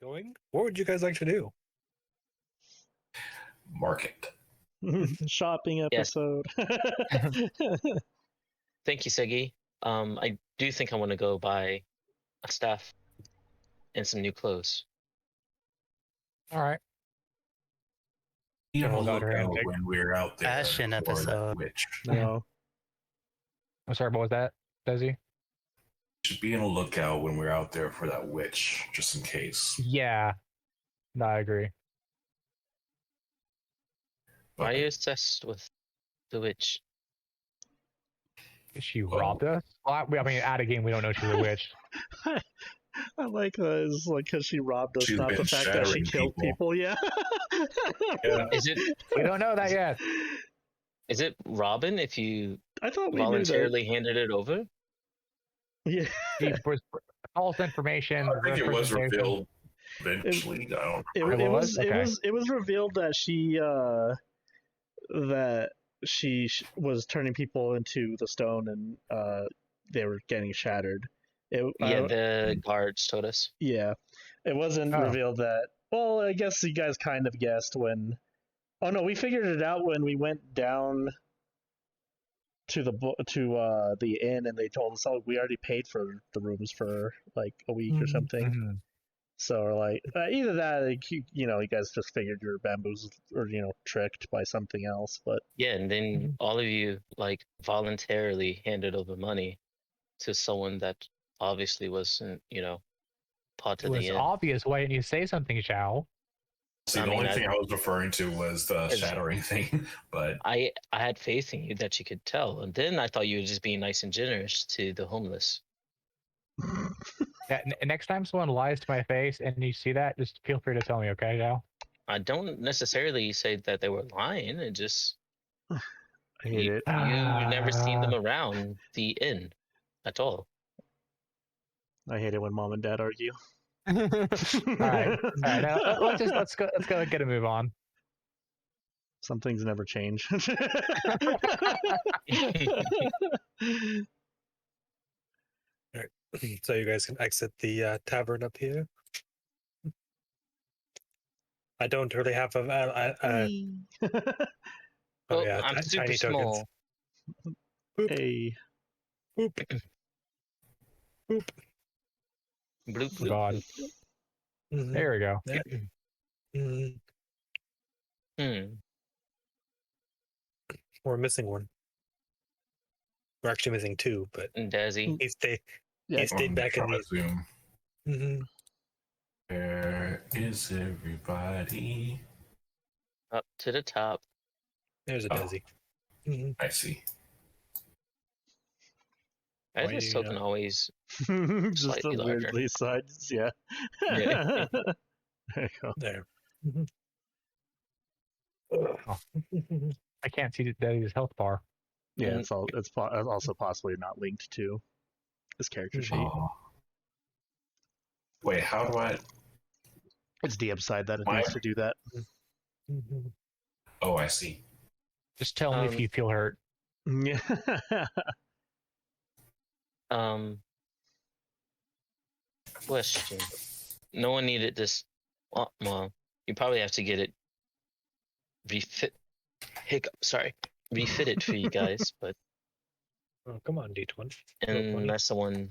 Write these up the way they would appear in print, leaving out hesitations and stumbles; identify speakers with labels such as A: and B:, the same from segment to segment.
A: going, what would you guys like to do?
B: Market.
C: Shopping
D: Yes.
C: episode.
D: Thank you, Segrey. I do think I want to go buy a staff and some new clothes.
A: All right.
B: Be on the
A: Hold on,
B: lookout
A: Randy.
B: when we're out there.
E: Fashion
B: for that
E: episode.
B: witch.
C: No.
A: I'm sorry, what was that, Dezi?
B: Should be on the lookout when we're out there for that witch, just in case.
A: Yeah. No, I agree.
D: Why are you obsessed with the witch?
A: She robbed us? Well, I mean, out of game, we don't know she's a witch.
C: I like that. It's like because she robbed us,
B: She's
C: not the
B: been
C: fact that she
B: shattering
C: killed people. Yeah.
B: Yeah.
D: Is it
A: We don't know that yet.
D: is it Robin if you
C: I thought we knew that.
D: voluntarily handed it over?
C: Yeah.
A: She was false information.
B: I think it was
A: representation.
B: revealed eventually. I don't
C: It,
B: remember.
C: it was
A: Okay.
C: it was revealed that she was turning people into the stone and they were getting shattered.
D: Yeah, the guards told us.
C: Yeah, it wasn't
A: Oh.
C: revealed that. Well, I guess you guys kind of guessed when. Oh no, we figured it out when we went down to the inn and they told us, oh, we already paid for the rooms for like a week or something.
A: Mhm.
C: So we're like, either that, like, you guys just figured you were bamboozled or tricked by something else. But
D: Yeah, and then all of you like voluntarily handed over money to someone that obviously wasn't, part
A: It
D: of the
A: was
D: inn.
A: obvious. Why didn't you say something, Xiao?
B: See,
D: I
B: the
D: mean,
B: only
D: I-
B: thing I was referring to was the
D: Is-
B: shattering thing, but
D: I had faith in you that you could tell, and then I thought you were just being nice and generous to the homeless.
A: Yeah, next time someone lies to my face and you see that, just feel free to tell me, okay, Xiao?
D: I don't necessarily say that they were lying. It just
C: I hate
D: you,
C: it.
D: you've never seen them around the inn at all.
C: I hate it when mom and dad argue.
A: All right. Now, let's go and get a move on.
C: Some things never change.
A: So you guys can exit the tavern up here. I don't really have
D: Well,
A: yeah,
D: I'm super
A: tiny
D: small.
C: Hey,
A: Boop.
D: Bloop, bloop,
A: God.
D: bloop.
A: There we go.
C: Yeah.
A: We're missing one. We're actually missing two, but
D: And Dezi.
A: he stayed
B: I'm
A: back in
B: trying to zoom.
A: the.
B: Where is everybody?
D: Up to the top.
A: There's a
B: Oh.
A: Dezi.
B: I see.
D: I
C: Why
D: just
C: you,
D: token always.
C: just
D: Slightly
C: the
D: larger.
C: weirdly sides. Yeah.
D: Yeah.
C: There you go.
A: There. Oh. I can't see Dezi's health bar.
C: Yeah,
D: Mm.
C: it's also possibly not linked to his character sheet.
B: Oh. Wait, how do I?
C: It's DM side that it
B: Why?
C: needs to do that.
B: Oh, I see.
A: Just tell me if you feel hurt.
C: Yeah.
D: Question. No one needed this. Well, you probably have to get it refitted for you guys, but
A: Oh, come on, D20.
D: unless someone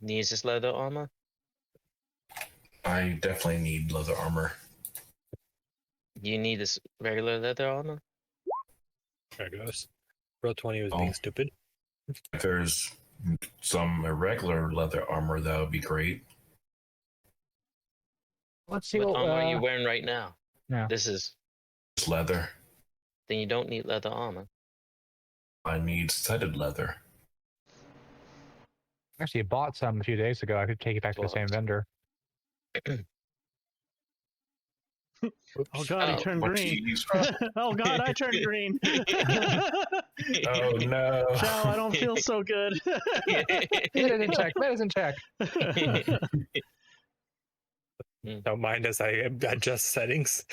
D: needs this leather armor,
B: I definitely need leather armor.
D: you need this regular leather armor.
A: There it goes. Roll 20 was
B: Oh.
A: being stupid.
B: If there's some irregular leather armor, that would be great.
A: Let's see
D: What
A: what
D: armor are you wearing right now?
A: yeah.
D: This is.
B: It's leather.
D: Then you don't need leather armor.
B: I need studded leather.
A: Actually, I bought some a few days ago. I could take it back to the same
D: Bought.
A: vendor.
C: Oh god, he
D: Oh,
C: turned
B: What
C: green.
B: cheese from?
C: Oh god, I turned green.
B: Oh no!
C: Ciao, I don't feel so good.
A: Medicine check. Medicine check. Don't mind as I adjust settings.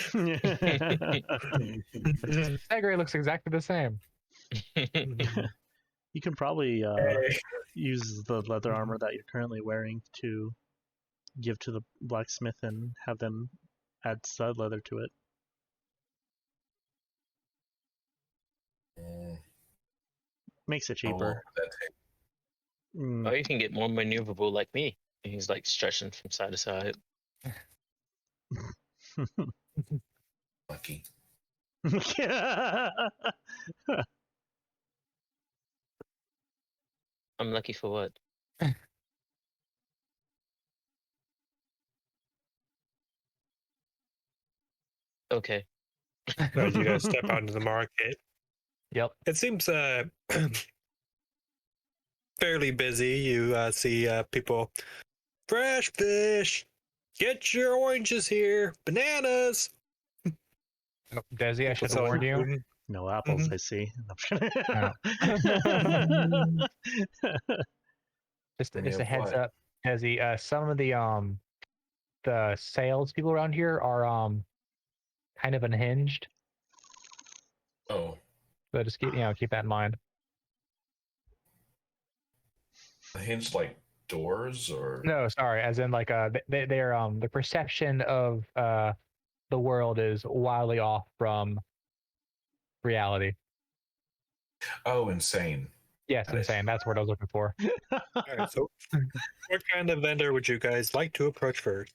A: Segrey looks exactly the same.
C: You can probably
B: Hey.
C: use the leather armor that you're currently wearing to give to the blacksmith and have them add stud leather to it. Makes it
B: How long
C: cheaper.
B: would that take?
D: Or you can get more maneuverable like me. And he's like stretching from side to side.
B: Lucky.
D: I'm lucky for what? Okay.
E: As you guys step out into the market,
A: Yep.
E: it seems fairly busy. You see people, fresh fish, get your oranges here, bananas.
A: Oh, Dezi, I should
E: That's all
A: warn you.
E: included.
C: No apples,
E: Mhm.
C: I see.
A: Just
B: I mean,
A: a heads
B: what?
A: up, Dezi. Some of the sales people around here are kind of unhinged.
B: Oh,
A: So just keep that in mind.
B: hinge like doors or
A: No, sorry, as in like they're the perception of the world is wildly off from reality.
B: oh, insane.
A: Yes,
B: Got it.
A: insane. That's what I was looking for.
E: All right, so what kind of vendor would you guys like to approach first?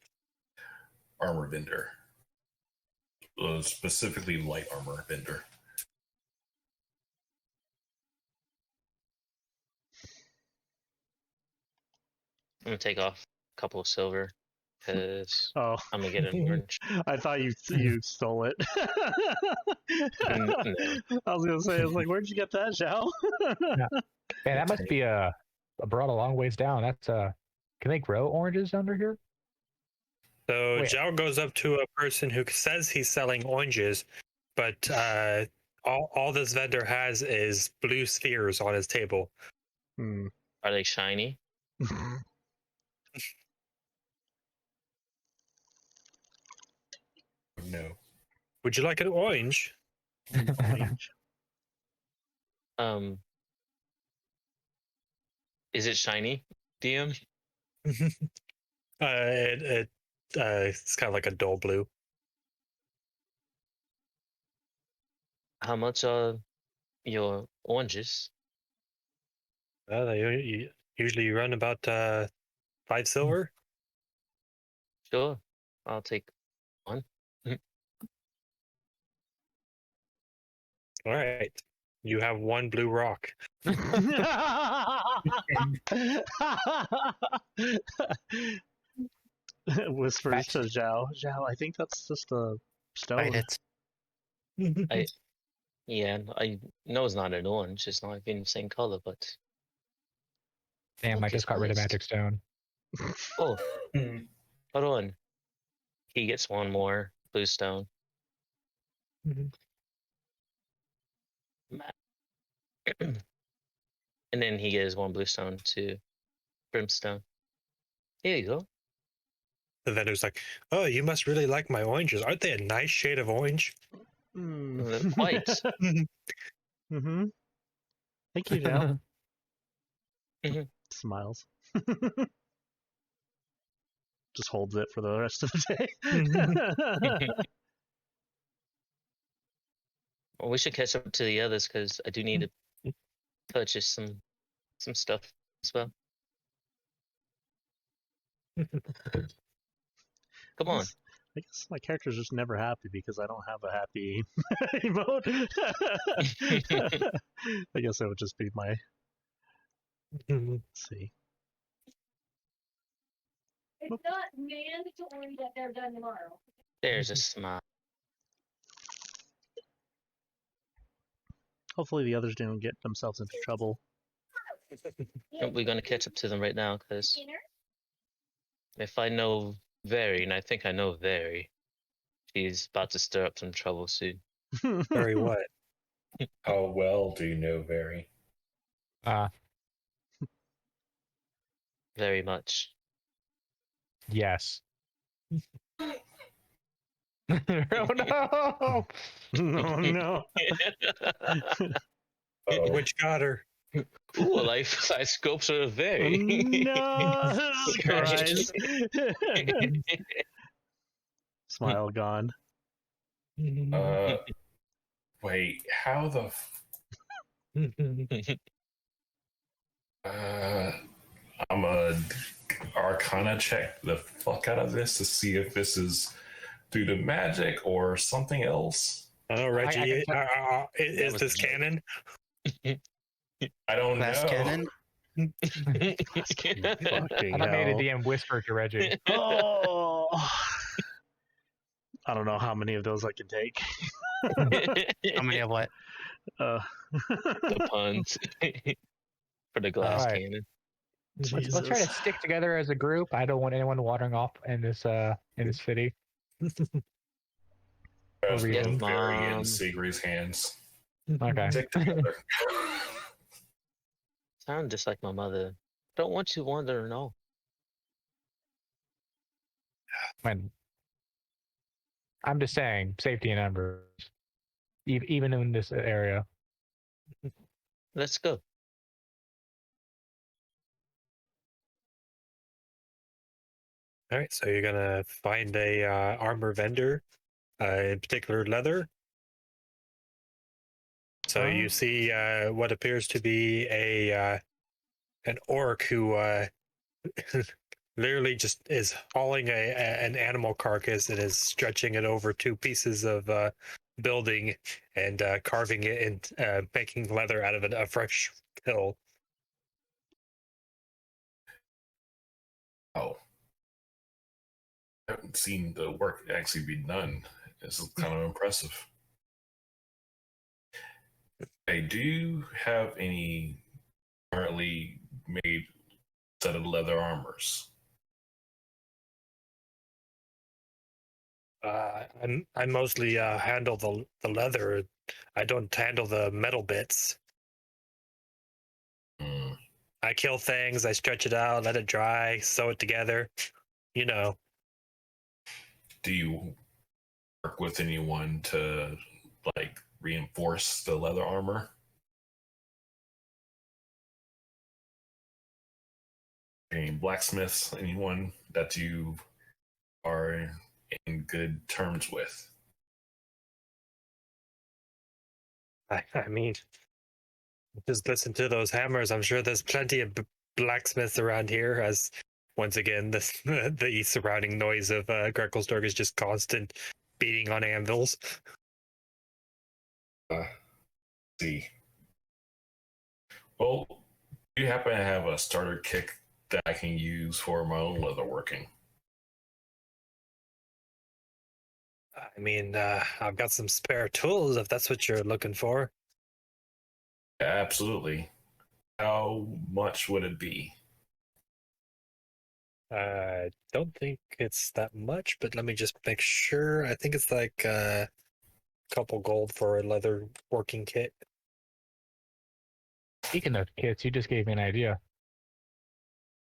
B: Armor vendor. Specifically light armor vendor.
D: I'm gonna take off a couple of silver because
C: Oh,
D: I'm gonna get an orange.
C: I thought you stole it.
D: No.
C: I was gonna say, I was like, where'd you get that, Xiao?
A: Man, that must be brought a long ways down. That's can they grow oranges under here?
E: So
A: Wait.
E: Zhao goes up to a person who says he's selling oranges, but all this vendor has is blue spheres on his table.
C: Hmm.
D: Are they shiny?
B: No.
E: Would you like an orange?
C: Orange.
D: Is it shiny, DM?
E: It's kind of like a dull blue.
D: How much are your oranges?
E: They usually run about 5 silver.
D: Sure, I'll take one.
E: All right, you have one blue rock.
C: Whispers to Zhao. Zhao, I think that's just a stone.
A: it.
D: Yeah, I know it's not an orange. It's not even the same color, but
A: Damn, I
D: look
A: just
D: is
A: got rid of
D: honest.
A: Magic Stone.
D: Oh, hold on. He gets one more blue stone. And then he gives one blue stone to Brimstone. Here you go.
E: The vendor's like, "Oh, you must really like my oranges. Aren't they a nice shade of orange?"
D: White.
C: Mm-hmm. Thank you, Zhao.
D: Mhm.
C: Smiles. Just holds it for the rest of the day.
D: Well, we should catch up to the others because I do need to purchase some stuff as well. Come on.
C: I guess my character's just never happy because I don't have a happy emote. I guess that would just be my. Let's see.
F: It's not mandatory that they're done tomorrow.
D: There's a smile.
C: Hopefully the others don't get themselves into trouble.
D: We're gonna catch up to them right now because
F: Dinner?
D: if I know Veri, and I think I know Veri, she's about to stir up some trouble soon.
E: Very what?
B: How well do you know Veri?
D: Very much.
A: Yes. Oh no!
C: Oh no.
E: Which got her?
D: Ooh, a life-size sculpture of Veri.
C: No, cries. Smile gone.
B: Wait, how the I'm a Arcana check the fuck out of this to see if this is due to magic or something else.
E: Oh, Reggie, is
D: was
E: this
D: a joke.
E: canon?
B: I don't
G: Glass
B: know.
G: cannon.
C: Fucking
A: I made a
C: hell.
A: DM whisper to Reggie.
C: Oh, I don't know how many of those I can take.
G: How many of what?
D: The puns for the glass
A: Alright.
D: cannon.
A: Let's try to
C: Jesus.
A: stick together as a group. I don't want anyone wandering off in this city.
B: As
A: Yes,
B: both Veri and
D: Mom.
B: Segrey's hands.
A: Okay.
B: Stick together.
D: Sound just like my mother. Don't want you wandering off.
A: Man, I'm just saying, safety in numbers, even in this area.
D: Let's go.
E: All right, so you're gonna find a armor vendor, in particular leather. So you see what appears to be an orc who literally just is hauling an animal carcass and is stretching it over two pieces of building and carving it and making leather out of a fresh hill.
B: Oh. I haven't seen the work actually be done. This is kind of impressive. Hey, do you have any currently made set of leather armors?
E: I mostly handle the leather. I don't handle the metal bits.
B: Hmm.
E: I kill things, I stretch it out, let it dry, sew it together. You know.
B: Do you work with anyone to like reinforce the leather armor? Any blacksmiths? Anyone that you are in good terms with?
E: I mean, just listen to those hammers. I'm sure there's plenty of blacksmiths around here. As once again, the surrounding noise of Greckelstorg is just constant beating on anvils.
B: See. Well, do you happen to have a starter kit that I can use for my own leatherworking?
E: I mean, I've got some spare tools if that's what you're looking for.
B: Yeah, absolutely. How much would it be?
E: I don't think it's that much, but let me just make sure. I think it's like a couple gold for a leather working kit.
A: Speaking of kits, you just gave me an idea.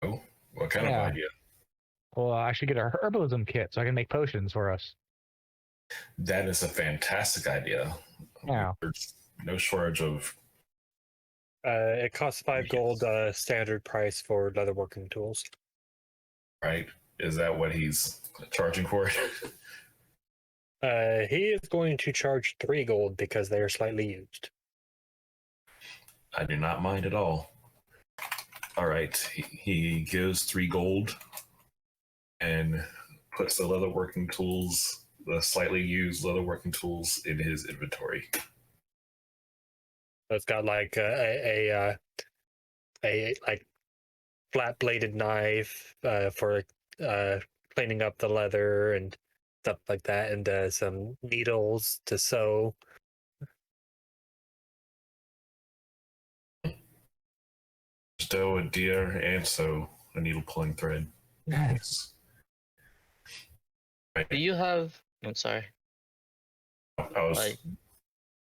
B: Oh, what kind
A: Yeah.
B: of idea?
A: Well, I should get a herbalism kit so I can make potions for us.
B: That is a fantastic idea.
A: Yeah.
B: There's no shortage of.
E: It costs 5 gold standard price for leather working tools.
B: Right? Is that what he's charging for it?
E: He is going to charge 3 gold because they are slightly used.
B: I do not mind at all. All right. He gives 3 gold and puts the leatherworking tools, the slightly used leatherworking tools, in his inventory.
E: So it's got like a like flat bladed knife for cleaning up the leather and stuff like that, and some needles to sew.
B: Stow a deer and sew a needle pulling thread.
A: Nice.
B: Right.
D: Do you have? I'm sorry.
B: I was
D: Like-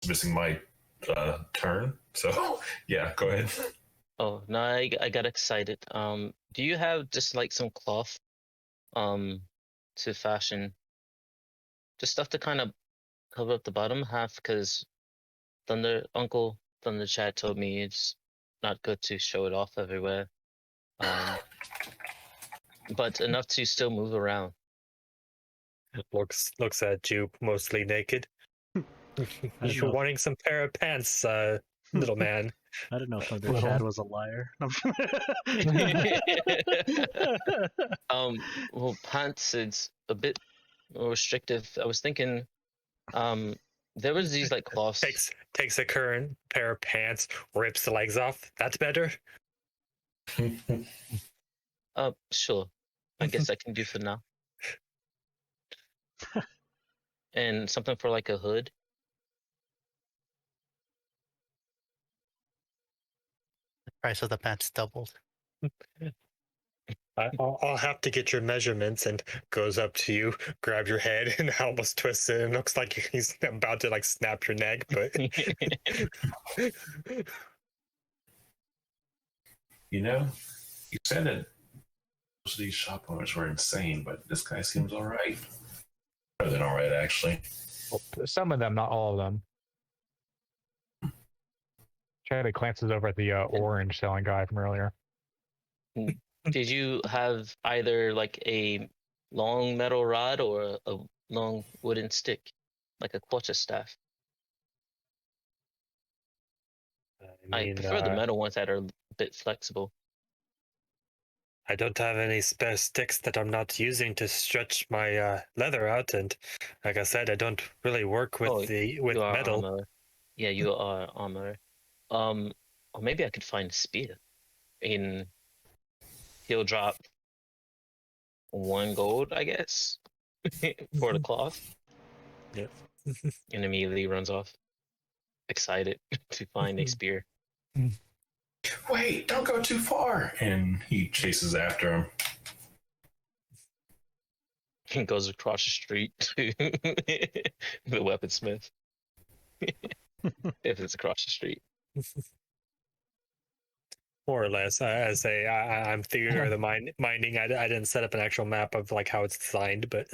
B: missing my turn, so yeah, go ahead.
D: Oh no, I got excited. Do you have just like some cloth, to fashion, just stuff to kind of cover up the bottom half? Because Uncle Thunder Chat told me it's not good to show it off everywhere. But enough to still move around.
E: Looks at you mostly naked.
C: don't
E: You're
C: know.
E: wanting some pair of pants, little man.
C: I don't know if Thunder
A: Little.
C: Chad was a liar.
D: Well, pants is a bit more restrictive. I was thinking, there was these like cloths.
E: Takes a current pair of pants, rips the legs off. That's better.
D: Sure. I guess I can do for now. And something for like a hood.
G: The price of the pants doubled.
E: I'll have to get your measurements, and goes up to you, grab your head, and almost twists it. And looks like he's about to like snap your neck, but
B: You know, you said that most of these shop owners were insane, but this guy seems all right. Better than all right, actually.
A: Well, some of them, not all of them. Charlie glances over at the orange selling guy from earlier.
D: Did you have either like a long metal rod or a long wooden stick, like a quarterstaff? I prefer the metal ones that are a bit flexible.
E: I don't have any spare sticks that I'm not using to stretch my leather out, and like I said, I don't really work with
D: You are
E: metal.
D: armor. Yeah, you are armor. Or maybe I could find a spear. He'll drop 1 gold, I guess, for the cloth.
E: Yeah.
D: And immediately runs off, excited to find a spear.
B: Wait, don't go too far. And he chases after him.
D: And goes across the street to the weaponsmith. If it's across the street.
E: More or less. I say I'm theater of the mining. I didn't set up an actual map of like how it's designed, but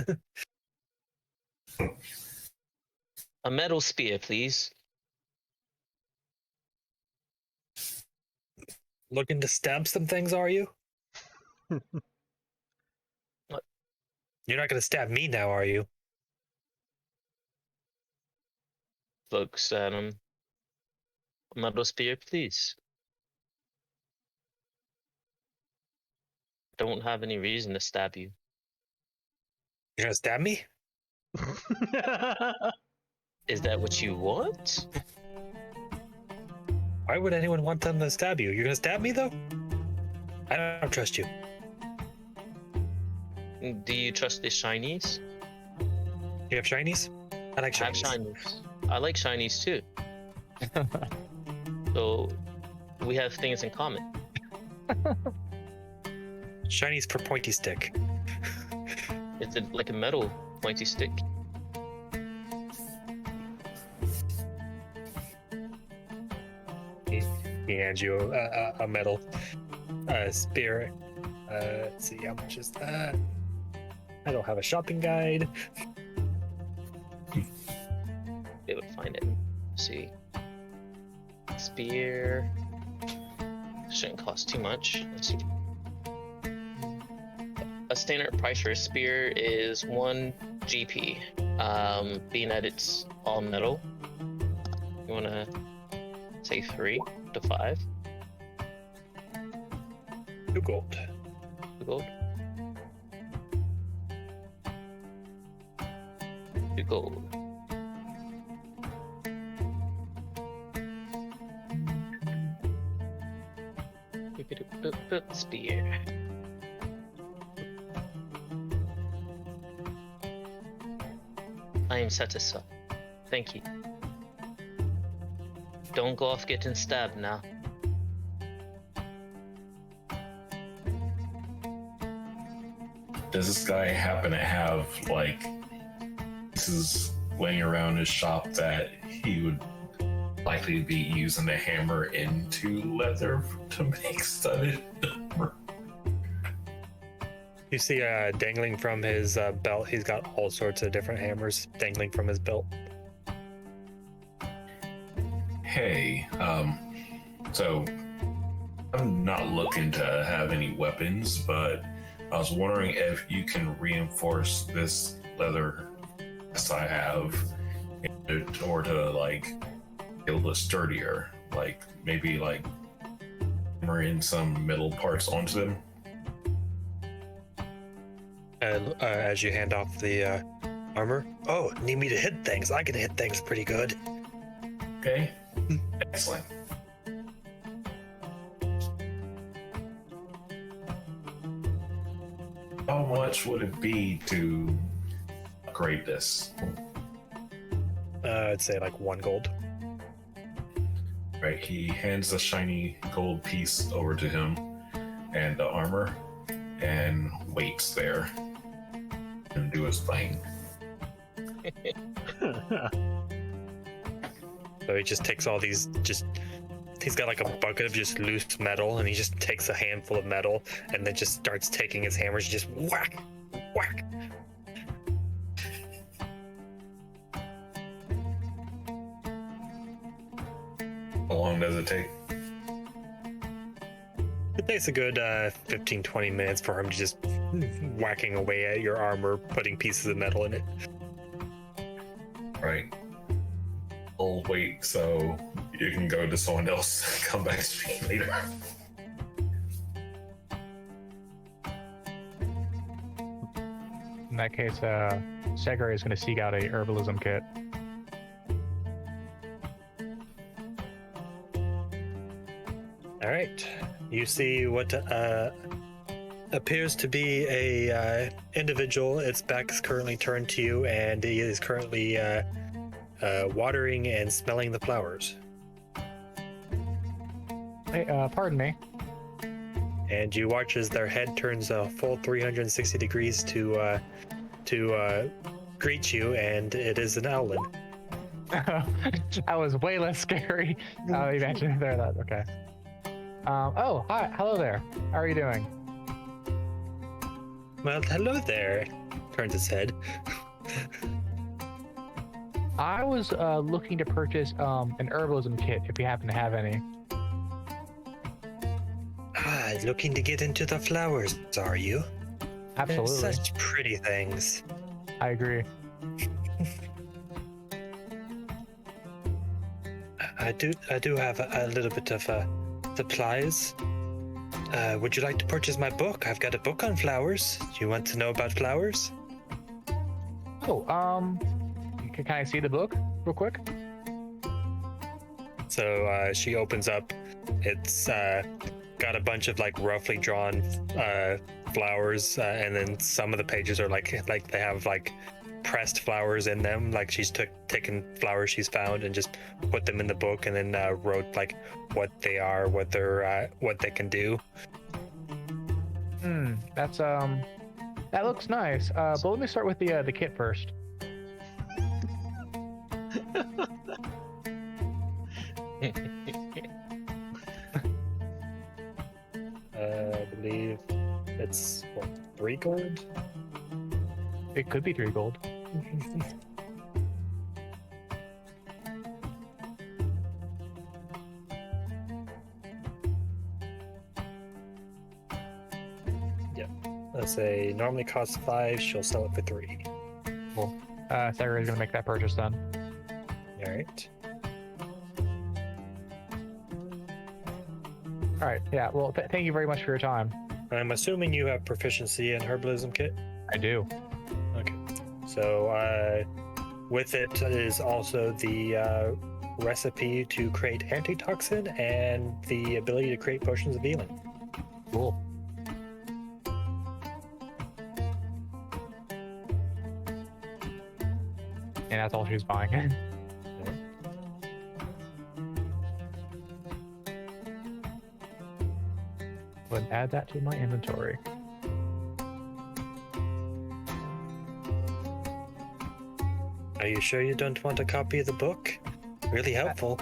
D: A metal spear, please.
E: looking to stab some things, are you?
D: What?
E: You're not going to stab me now, are you?
D: Looks at him. A metal spear, please. Don't have any reason to stab you.
E: You're going to stab me?
D: Is that what you want?
E: Why would anyone want them to stab you? You're going to stab me, though? I don't trust you.
D: Do you trust the shinies?
E: You have shinies? I like
D: I have
E: shinies.
D: shinies. I like shinies too. So we have things in common.
E: Shinies for pointy stick.
D: It's like a metal pointy stick.
E: He hands you a metal spear. Let's see, how much is that? I don't have a shopping guide.
D: Be able to find it. Let's see. Spear. Shouldn't cost too much. Let's see. A standard price for a spear is 1 GP. Being that it's all metal, you wanna say 3 to 5.
E: 2 gold.
D: 2 gold. 2 gold. Spear. I am satisfied. Thank you. Don't go off getting stabbed now.
B: Does this guy happen to have like pieces laying around his shop that he would likely be using to hammer into leather to make studded armor?
E: You see dangling from his belt, he's got all sorts of different hammers dangling from his belt.
B: Hey, so I'm not looking to have any weapons, but I was wondering if you can reinforce this leather vest I have in order to like build it sturdier, like maybe like hammer in some metal parts onto them.
E: As you hand off the armor. Oh, need me to hit things? I can hit things pretty good.
B: Okay, excellent. How much would it be to upgrade this?
E: I'd say like 1 gold.
B: Right, he hands the shiny gold piece over to him and the armor and waits there and do his thing.
E: So he just takes all these, he's got like a bucket of just loose metal, and he just takes a handful of metal and then just starts taking his hammers and just whack, whack.
B: How long does it take?
E: It takes a good 15-20 minutes for him to just whacking away at your armor, putting pieces of metal in it.
B: Right. I'll wait so you can go to someone else. Come back to me later.
A: In that case, Segrey is going to seek out a herbalism kit.
E: All right, you see what appears to be a individual. Its back is currently turned to you, and he is currently watering and smelling the flowers.
A: Hey, pardon me.
E: And you watch as their head turns a full 360 degrees to greet you, and it is an owlin.
A: That was way less scary. You mentioned there that. Okay. Oh, hi. Hello there. How are you doing?
E: Well, hello there. Turns its head.
A: I was looking to purchase an herbalism kit if you happen to have any.
E: Ah, looking to get into the flowers, are you?
A: Absolutely.
E: They're such pretty things.
A: I agree.
E: I do have a little bit of supplies. Would you like to purchase my book? I've got a book on flowers. Do you want to know about flowers?
A: Oh, can I see the book real quick?
E: So she opens up. It's got a bunch of like roughly drawn flowers, and then some of the pages are like they have like pressed flowers in them. Like she's taken flowers she's found and just put them in the book, and then wrote like what they are, what they can do.
A: That's that looks nice. But let me start with the kit first.
E: I believe it's 3 gold.
A: It could be 3 gold.
E: Yeah, let's say normally costs 5. She'll sell it for 3.
A: Cool. Segrey is gonna make that purchase then.
E: All right.
A: All right. Yeah. Well, thank you very much for your time.
E: I'm assuming you have proficiency in herbalism kit.
A: I do.
E: Okay. So with it is also the recipe to create antitoxin and the ability to create potions of healing.
A: Cool. And that's all she's buying. Go ahead and add that to my inventory.
E: Are you sure you don't want a copy of the book? Really helpful.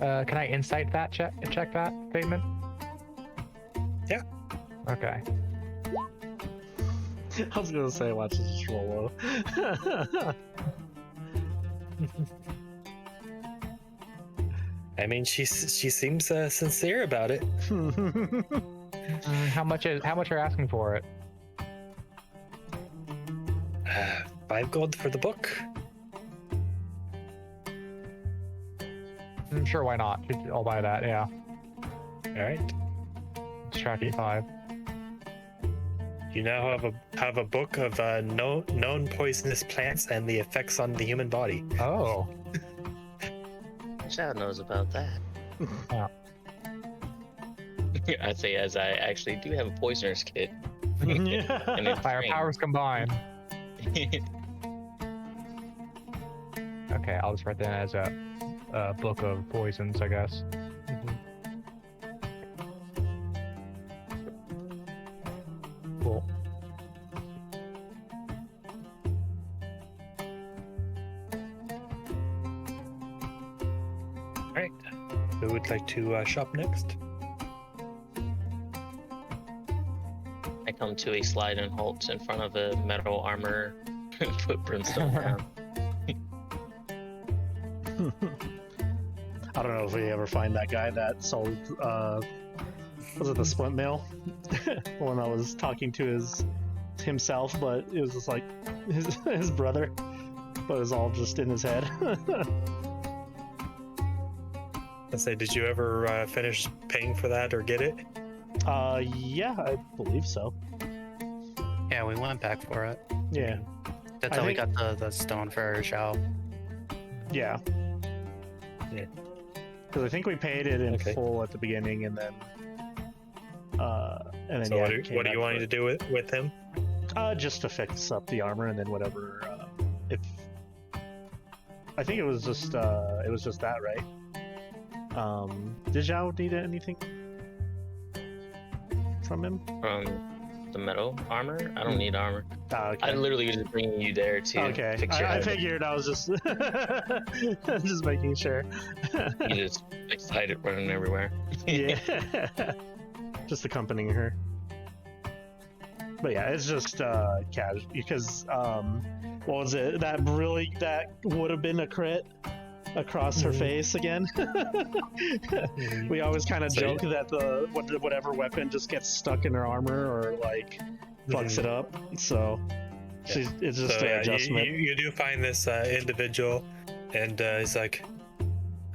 A: Can I insight that check that statement?
E: Yeah.
A: Okay.
C: I was gonna say, watch this roll low.
E: I mean, she seems sincere about it.
A: How much are you asking for it?
E: 5 gold for the book.
A: Sure, why not? I'll buy that. Yeah,
E: All right.
A: extracting 5.
E: You now have a book of known poisonous plants and the effects on the human body.
A: Oh,
D: Xiao knows about that.
A: Yeah.
D: I say as I actually do have a poisoner's kit. And it's
A: fire
D: green.
A: powers combined. Okay, I'll just write that as a book of poisons, I guess. Cool.
E: All right. Who would like to shop next?
D: I come to a slide and halt in front of a metal armor and put Brimstone down.
C: I don't know if we ever find that guy that sold, was it the splint mail? The one that was talking to himself, but it was just like his brother, but it was all just in his head.
E: Let's say, did you ever finish paying for that or get it?
C: Yeah, I believe so.
G: Yeah, we went back for it.
C: Yeah,
G: That's
C: I
G: how we
C: think-
G: got the stone for Xiao.
C: yeah.
E: Yeah.
C: Because I think we paid it in
E: Okay.
C: full at the beginning, and then
E: So
C: yeah,
E: what,
C: it came
E: what are
C: back
E: you wanting
C: for
E: to do with him?
C: it. Just to fix up the armor, and then whatever. If I think it was just that, right? Did Xiao need anything from him?
D: From the metal armor? I don't need armor.
C: Okay.
D: I literally was just bringing you there to
C: Okay,
D: fix your
C: I
D: head.
C: figured. I was just just making sure.
D: You just excited running everywhere.
C: Yeah, just accompanying her. But yeah, it's just casual because what was it? That would have been a crit across her face again. We always kind of
E: So
C: joke that whatever weapon just gets stuck in her armor or like fucks it up. So it's just
E: So,
C: an
E: yeah,
C: adjustment.
E: you do find this individual, and he's like,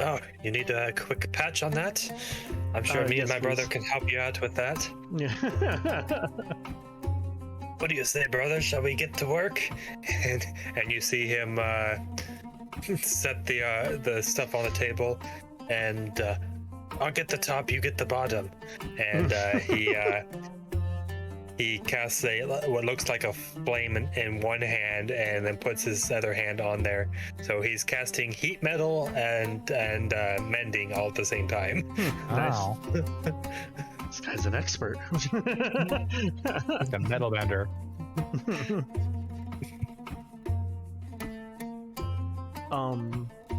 E: "Oh, you need a quick patch on that? I'm sure me and
C: yes,
E: my brother
C: please.
E: can help you out with that.
C: Yeah.
E: What do you say, brother? Shall we get to work?" And you see him set the stuff on the table, and I'll get the top, you get the bottom, and he casts what looks like a flame in one hand, and then puts his other hand on there. So he's casting heat metal and mending all at the same time.
A: Wow.
C: This guy's an expert.
A: The metal bender.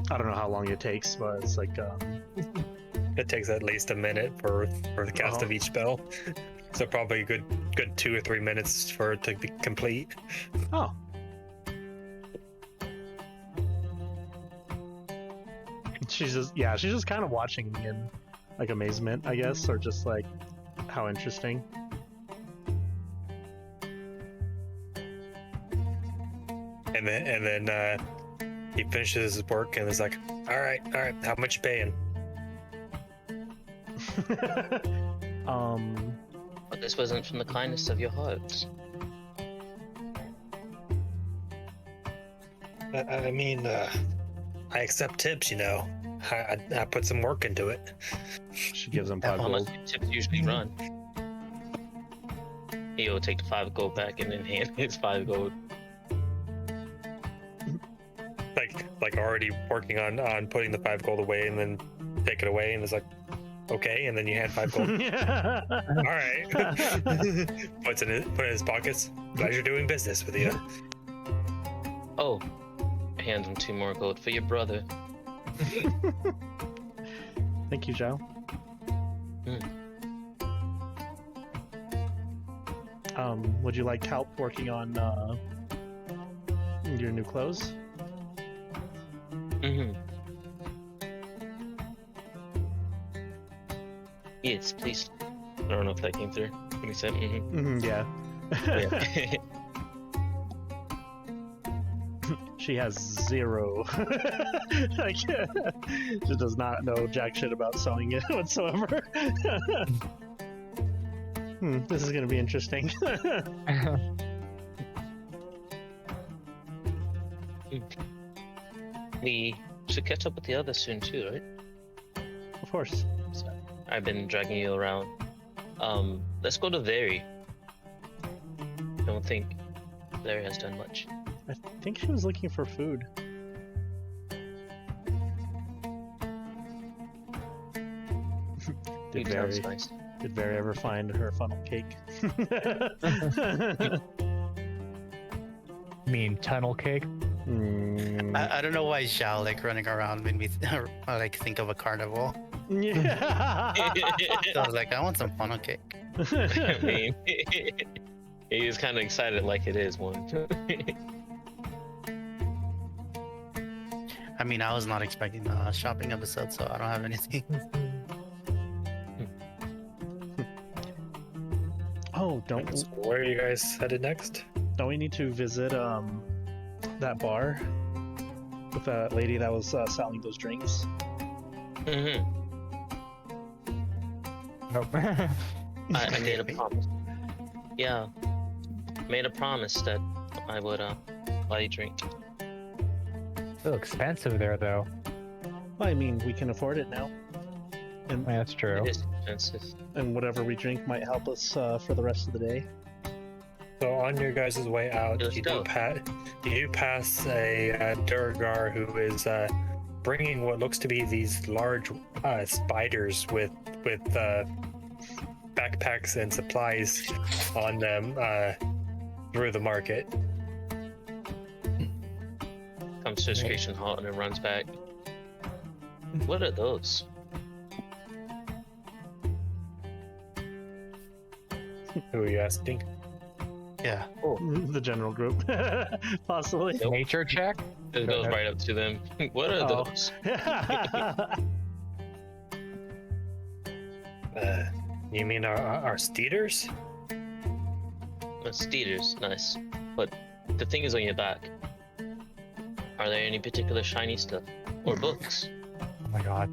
C: I don't know how long it takes, but it's like
E: It takes at least a minute for the cast of each spell. So probably a good 2 or 3 minutes for it to be complete.
C: oh. She's just kind of watching in like amazement, I guess, or just like how interesting.
E: And then he finishes his work and is like, all right, how much you paying?
D: But this wasn't from the kindness of your hearts.
E: I mean, I accept tips, you know. I put some work into it.
C: She gives him 5
D: How much
C: gold.
D: do tips usually run? He'll take the 5 gold back and then hand his 5 gold.
E: Like already working on putting the 5 gold away, and then take it away, and it's like, okay, and then you hand 5 gold. All right. Put it in his pockets. Pleasure doing business with you.
D: Oh, hand him 2 more gold for your brother.
C: Thank you, Joe. Would you like help working on your new clothes?
D: Mm-hmm. Yes, please. I don't know if that came through when he said.
C: Yeah.
D: Yeah.
C: She has 0. Like, she does not know jack shit about selling it whatsoever. This is gonna be interesting.
D: We should catch up with the others soon too, right?
C: Of course.
D: So, I've been dragging you around. Let's go to Veri. Don't think Veri has done much.
C: I think she was looking for food.
D: Food sounds nice.
C: Did Veri ever find her funnel cake?
A: You mean tunnel cake?
G: I don't know why Xiao like running around made me like think of a carnival.
C: Yeah.
G: So I was like, I want some funnel cake.
D: I mean, he's kind of excited like it is one.
G: I mean, I was not expecting a shopping episode, so I don't have anything.
C: Oh,
E: So where are you guys headed next?
C: don't we need to visit that bar with that lady that was selling those drinks?
A: Nope.
D: I made a promise. Yeah, made a promise that I would buy you a drink.
A: So expensive there, though.
C: Well, I mean, we can afford it now,
A: Yeah, that's true.
D: It is expensive.
C: and whatever we drink might help us for the rest of the day.
E: So on your guys' way out,
D: Let's
E: you
D: go.
E: do pass a Durgar who is bringing what looks to be these large spiders with backpacks and supplies on them through the market.
D: Comes to a screeching halt and then runs back. What are those?
E: Who are you asking?
G: Yeah.
C: The general group, possibly.
D: Nope.
A: Nature check?
D: It goes right up to them. What are
C: Oh.
D: those?
E: You mean our steeders?
D: Steeders, nice. But the thing is on your back. Are there any particular shiny stuff? Or books?
A: Oh my god.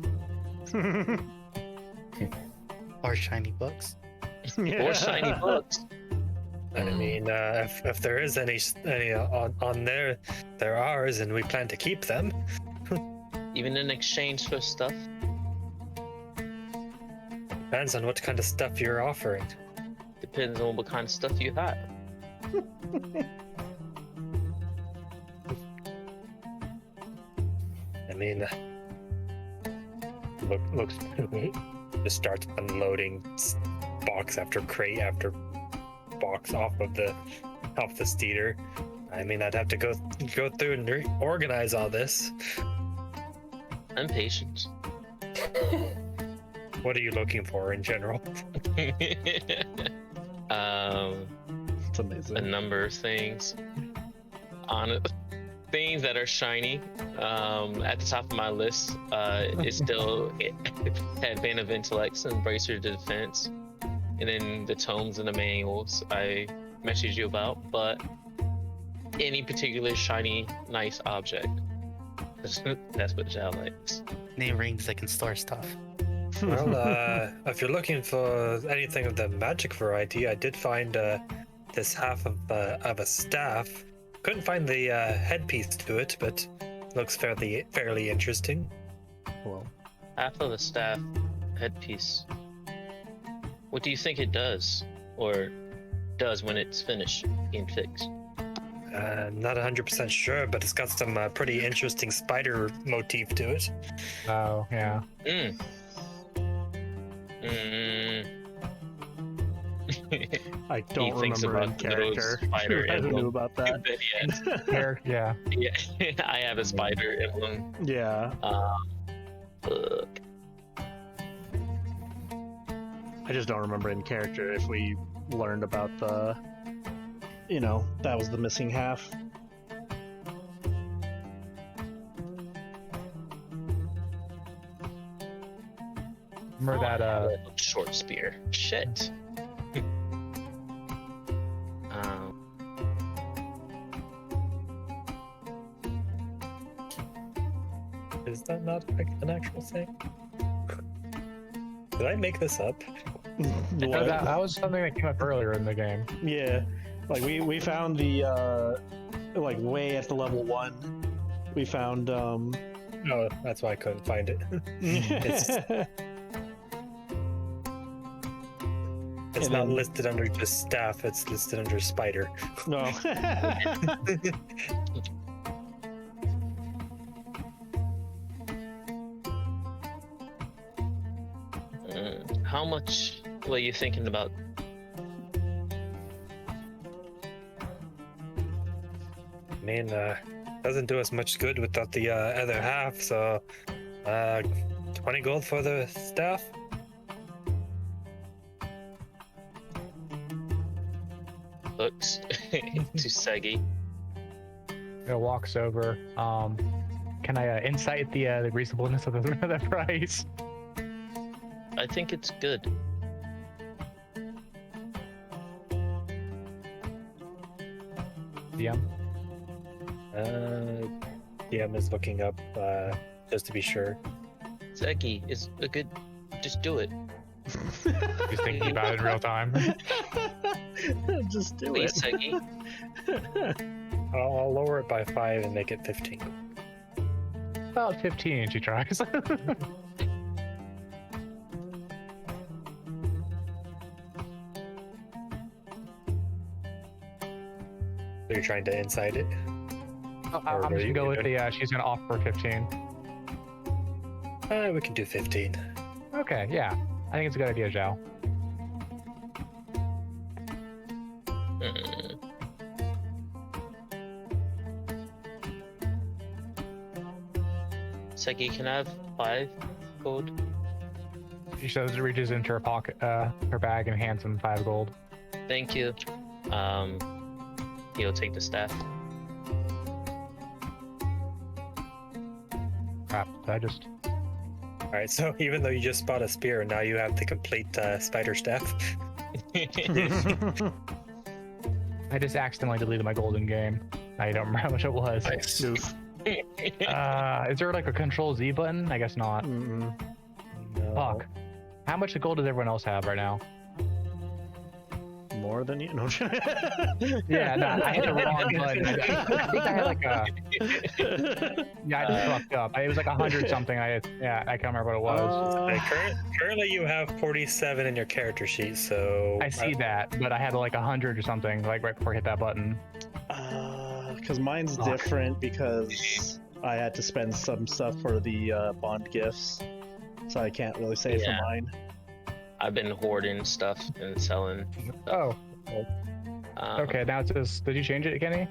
G: Or shiny books.
D: Or shiny books?
E: I mean, if there is any on there, they're ours, and we plan to keep them.
D: Even in exchange for stuff?
E: Depends on what kind of stuff you're offering.
D: Depends on what kind of stuff you have.
E: I mean, looks just starts unloading box after crate after box off the steeder. I mean, I'd have to go through and organize all this.
D: I'm patient.
E: What are you looking for in general?
C: It's
D: A
C: amazing.
D: number of things. On things that are shiny. At the top of my list is still Headband of Intellects and Bracer to Defense. And then the tomes and the manuals I messaged you about, but any particular shiny, nice object. That's what Zhao likes.
G: Name rings that can store stuff.
E: Well, if you're looking for anything of the magic variety, I did find this half of a staff. Couldn't find the headpiece to it, but looks fairly interesting.
C: Well,
D: Half of a staff headpiece. What do you think it does? Or does when it's finished being fixed?
E: Not 100% sure, but it's got some pretty interesting spider motif to it.
A: Oh, yeah.
C: I don't
D: thinks
C: remember in
D: about those
C: character.
D: spider
C: I
D: emblem.
C: knew about that.
A: Yeah.
D: Yeah, I have a spider emblem.
C: Yeah.
D: Look.
C: I just don't remember in character if we learned about the, that was the missing half.
A: Remember that
D: short spear. Shit.
E: Is that not like an actual thing? Did I make this up?
A: No, that was something that came up earlier in the game.
C: Yeah, like we found the like way at the level 1. We found
E: No, that's why I couldn't find it. It's not listed under just staff, it's listed under spider.
C: No.
D: How much were you thinking about?
E: I mean, doesn't do us much good without the other half, so 20 gold for the staff?
D: Looks to Segrey.
A: It walks over. Can I insight the reasonableness of the price?
D: I think it's good.
A: DM?
E: DM is looking up just to be sure.
D: Segrey is a good. Just do it.
A: He's thinking about it in real time.
C: Just do
D: Please,
C: it.
D: Segrey.
E: I'll lower it by 5 and make it 15.
A: About 15, she tries.
E: So you're trying to inside it?
A: I'm just gonna go with the, she's gonna offer 15.
E: We can do 15.
A: Okay, yeah. I think it's a good idea, Xiao.
D: Segrey, can I have 5 gold?
A: She says, reaches into her pocket, her bag, and hands him 5 gold.
D: Thank you. He'll take the staff.
A: Crap, did I just...
E: Alright, so even though you just bought a spear, now you have the complete spider staff.
A: I just accidentally deleted my golden game. I don't remember how much it was.
B: Nice.
A: Is there like a Control Z button? I guess not.
E: No.
A: Fuck. How much gold does everyone else have right now?
C: More than you? No.
A: Yeah, no, I hit the wrong button. I think I had like a... Yeah, I just fucked up. It was like 100 something. I can't remember what it was.
E: Currently you have 47 in your character sheet, so...
A: I see that, but I had like 100 or something, like right before I hit that button.
C: Because mine's different because I had to spend some stuff for the bond gifts, so I can't really say for mine.
D: I've been hoarding stuff and selling.
A: Oh. Okay, now it says, did you change it, Kenny?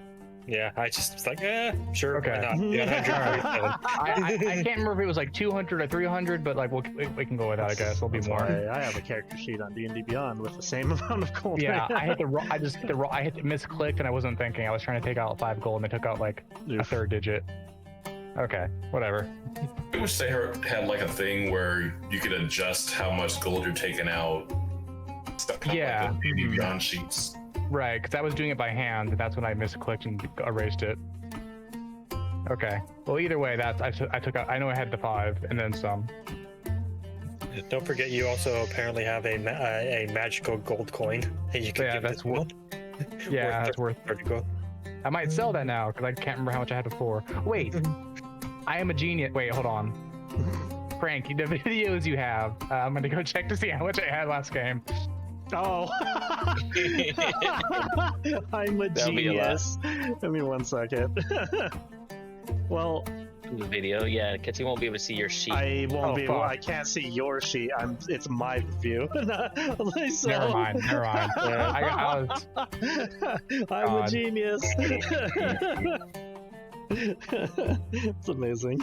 E: Yeah, I just was like, sure.
A: Okay.
E: Why not? Yeah,
A: I can't remember if it was like 200 or 300, but like we can go with that, I guess. It'll be more.
C: I have a character sheet on D&D Beyond with the same amount of gold.
A: Yeah, I hit misclicked and I wasn't thinking. I was trying to take out 5 gold and I took out like a third digit. Okay, whatever.
B: I wish they had like a thing where you could adjust how much gold you're taking out.
A: Yeah.
B: Like the D&D Beyond sheets.
A: Right, because I was doing it by hand, and that's when I misclicked and erased it. Okay. Well, either way, I took out. I know I had the 5 and then some.
E: Don't forget, you also apparently have a magical gold coin that you can give
A: that's
E: to someone.
A: Yeah, that's worth
E: 30 gold.
A: I might sell that now because I can't remember how much I had before. Wait, I am a genius. Wait, hold on. Frank, the videos you have, I'm gonna go check to see how much I had last game.
C: Oh, I'm a genius. Give me 1 second. Well,
D: The video, yeah, because he won't be able to see your sheet.
C: I won't be able.
A: fuck.
C: I can't see your sheet. It's my view. So,
A: Never mind.
C: I'm a genius. It's amazing.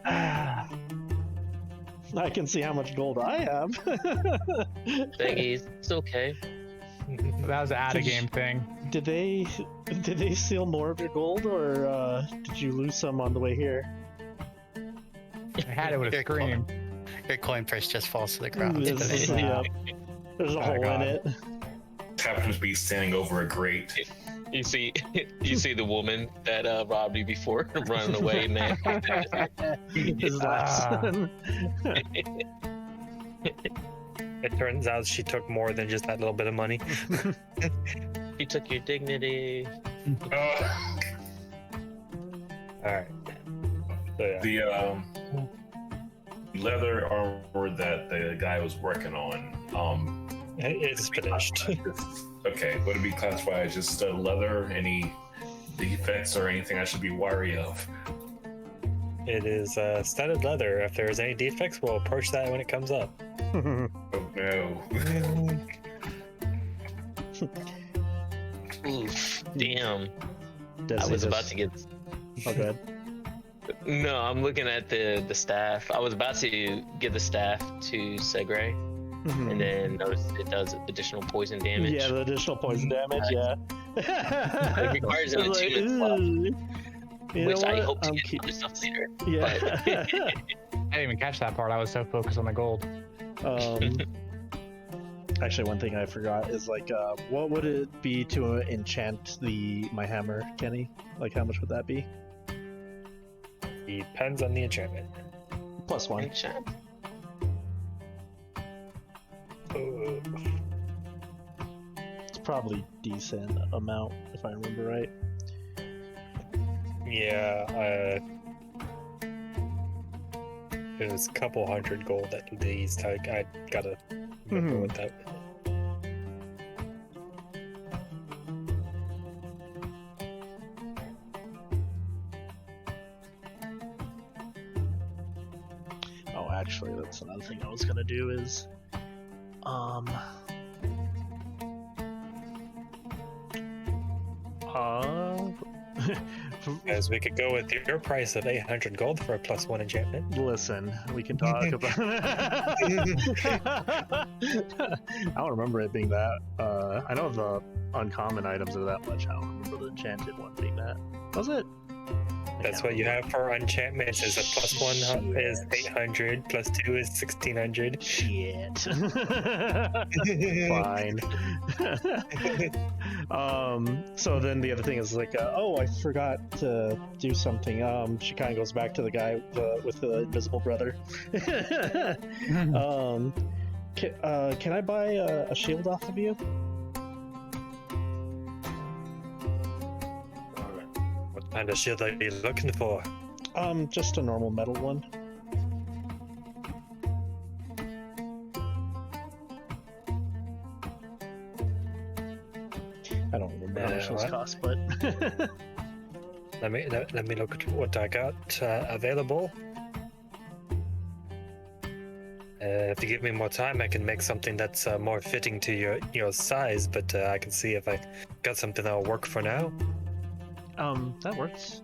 C: I can see how much gold I have.
D: Thingies, it's okay.
A: That was an out-of-game thing.
C: Did they steal more of your gold, or did you lose some on the way here?
A: I had it with a scream.
G: Your coin purse just falls to the ground.
C: Yeah. There's a
A: Oh,
C: hole
A: God.
C: in it.
B: Happens to be standing over a grate.
D: You see the woman that robbed you before running away, man.
C: His last
A: Ah.
C: son.
E: It turns out she took more than just that little bit of money.
D: He took your dignity.
E: Alright. So, yeah.
B: The leather armor that the guy was working on.
E: It's finished.
B: Okay, would it be classified as just leather? Any defects or anything I should be wary of?
E: It is studded leather. If there's any defects, we'll approach that when it comes up.
B: Oh no.
D: Oof, damn.
C: Dezi
D: I was
C: just-
D: about to get.
C: Oh, good.
D: No, I'm looking at the staff. I was about to give the staff to Segrey, and then notice it does additional poison damage.
C: Yeah, the additional poison damage. Yeah.
D: It requires an
C: It's like,
D: attunement slot,
C: "Ooh, you
D: which
C: know
D: I
C: what?
D: hope to
C: I'm
D: get
C: keep-
D: other stuff later.
C: Yeah.
A: I didn't even catch that part. I was so focused on the gold.
C: Actually, one thing I forgot is like, what would it be to enchant my hammer, Kenny? Like, how much would that be?
E: Depends on the enchantment.
C: +1.
D: Enchant.
C: It's probably decent amount if I remember right.
E: Yeah, it was a couple hundred gold at least. I gotta remember what that.
C: Oh, actually, that's another thing I was gonna do is,
E: As we could go with your price of 800 gold for a +1 enchantment.
C: listen, we can talk about. I don't remember it being that. I know the uncommon items are that much. I don't remember the enchanted one being that. Was it? I
E: That's
C: can't
E: what you
C: remember.
E: have for enchantments. Is a +1 is 800, +2 is 1600.
C: Shit. Fine. So then the other thing is like, oh, I forgot to do something. She kind of goes back to the guy with the invisible brother. Can I buy a shield off of you?
E: What kind of shield are you looking for?
C: Just a normal metal one. I don't remember how much those
E: what?
C: cost, but
E: Let me look at what I got available. If you give me more time, I can make something that's more fitting to your size. But I can see if I got something that'll work for now.
C: that works.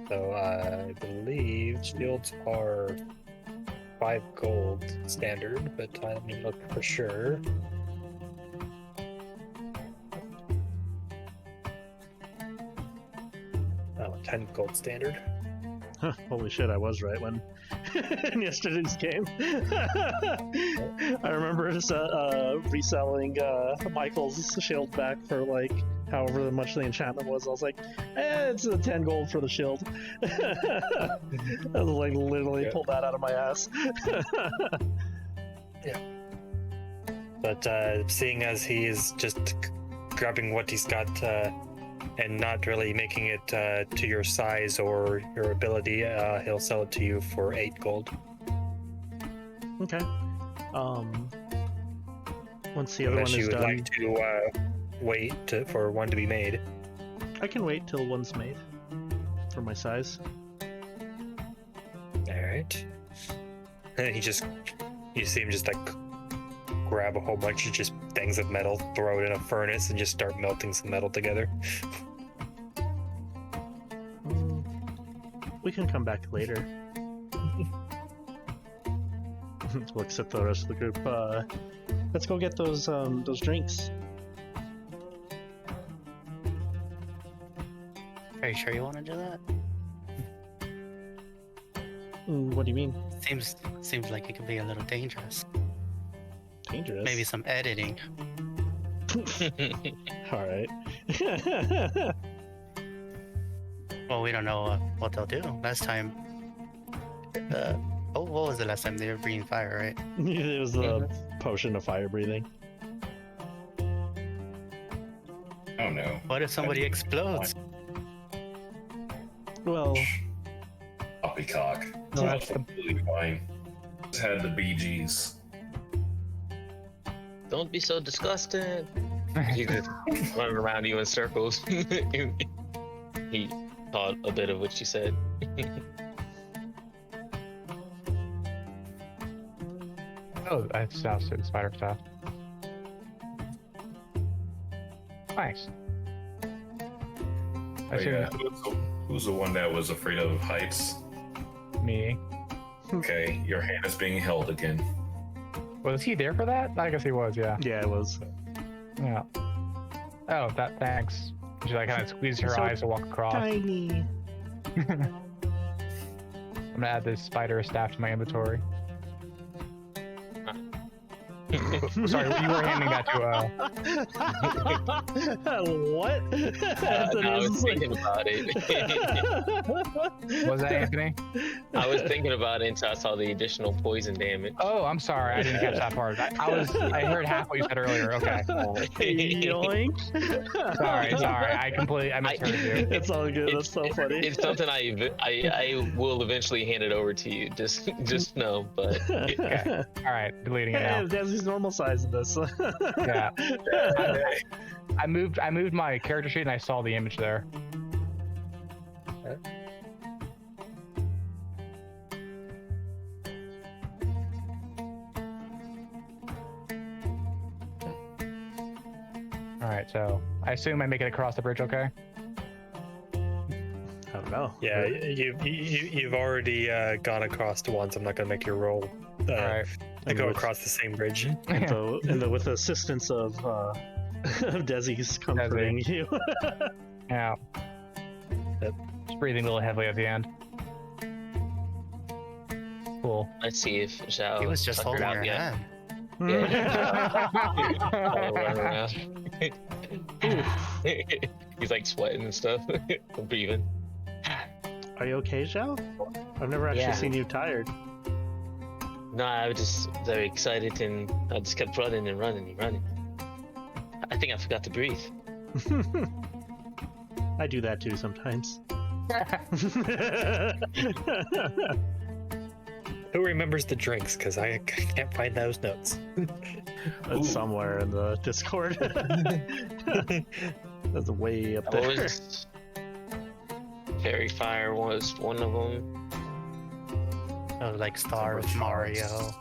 E: So I believe shields are 5 gold standard, but let me look for sure. Oh, 10 gold standard.
C: Huh, holy shit, I was right when in yesterday's game. I remember just reselling Michael's shield back for like however much the enchantment was. I was like, it's a 10 gold for the shield. I was like literally pulled that out of my ass.
E: But seeing as he is just grabbing what he's got and not really making it to your size or your ability, he'll sell it to you for 8 gold.
C: Okay. Once the other
E: Unless
C: one
E: you
C: is
E: would
C: done,
E: like to wait for one to be made.
C: I can wait till one's made for my size.
E: Alright. You see him just like grab a whole bunch of just things of metal, throw it in a furnace, and just start melting some metal together.
C: We can come back later. Looks at the rest of the group. Let's go get those drinks.
G: Are you sure you want to do that?
C: What do you mean?
G: Seems like it could be a little dangerous.
C: Dangerous?
G: Maybe some editing.
C: All right.
G: Well, we don't know what they'll do. Last time, what was the last time they were breathing fire, right?
C: It was the potion of fire breathing.
B: Oh no.
G: What if somebody explodes?
C: Well,
B: Poppycock.
A: No, that's the-
B: Completely fine. Just had the BGs.
D: Don't be so disgusted. He's just running around you in circles. He caught a bit of what you said.
A: Oh, that's sounds to the spider stuff. Nice. I
B: Oh,
A: assume
B: yeah. Who's the one that was afraid of heights?
A: me.
B: Okay, your hand is being held again.
A: Was he there for that? I guess he was, yeah.
C: yeah, it was.
A: Yeah. Oh, thanks. She like kind of squeezed her
C: So
A: eyes to walk across.
C: Tiny.
A: I'm gonna add this spider staff to my inventory. Sorry, you were handing that to
C: What?
D: I was thinking about it.
A: was that Anthony?
D: I was thinking about it until I saw the additional poison damage.
A: Oh, I'm sorry, I didn't catch that part. I heard half what you said earlier. Okay.
C: Yoink.
A: Sorry, I misheard you.
C: It's all good. That's so funny.
D: It's something I will eventually hand it over to you. Just know, but
A: Okay. All right, deleting it now.
C: Desi's normal size in this.
A: Yeah. I moved my character sheet and I saw the image there. All right, so I assume I make it across the bridge, okay?
C: I don't know.
E: Yeah, you've already gone across to once. I'm not gonna make your roll.
A: All right.
E: To go across the same bridge.
C: With the assistance of Desi's comforting you.
A: Yeah. Just breathing a little heavily at the end. Cool.
D: let's see if Xiao.
G: He was just
D: suckered
G: holding
D: out
G: your
D: yet.
G: hand.
D: He's like sweating and stuff, breathing.
C: Are you okay, Xiao? I've never actually
D: Yeah.
C: seen you tired.
D: No, I was just very excited and I just kept running and running and running. I think I forgot to breathe.
C: I do that too sometimes.
E: Who remembers the drinks? Because I can't find those notes.
C: It's somewhere in the Discord. That's way up
D: What
C: there.
D: was Fairy Fire was one of them.
G: Oh, like Star of Mario.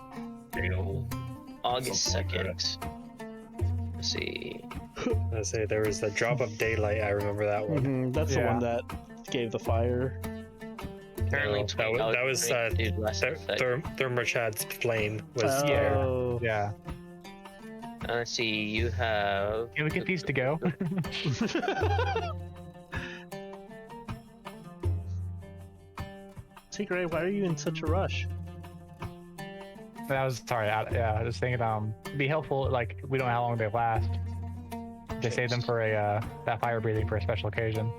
D: August
B: Something like
D: 2nd. Let's see.
E: I say there was a drop of daylight. I remember that one.
C: That's the
A: Yeah.
C: one that gave the fire.
D: Apparently,
E: No, that was Thermochad's flame. Was
C: Oh.
A: Yeah.
D: Let's see. You have.
A: Can we get these to go?
C: Segrey, why are you in such a rush?
A: That was sorry. I was thinking it'd be helpful. Like we don't know how long they last. They save them for a that fire breathing for a special occasion.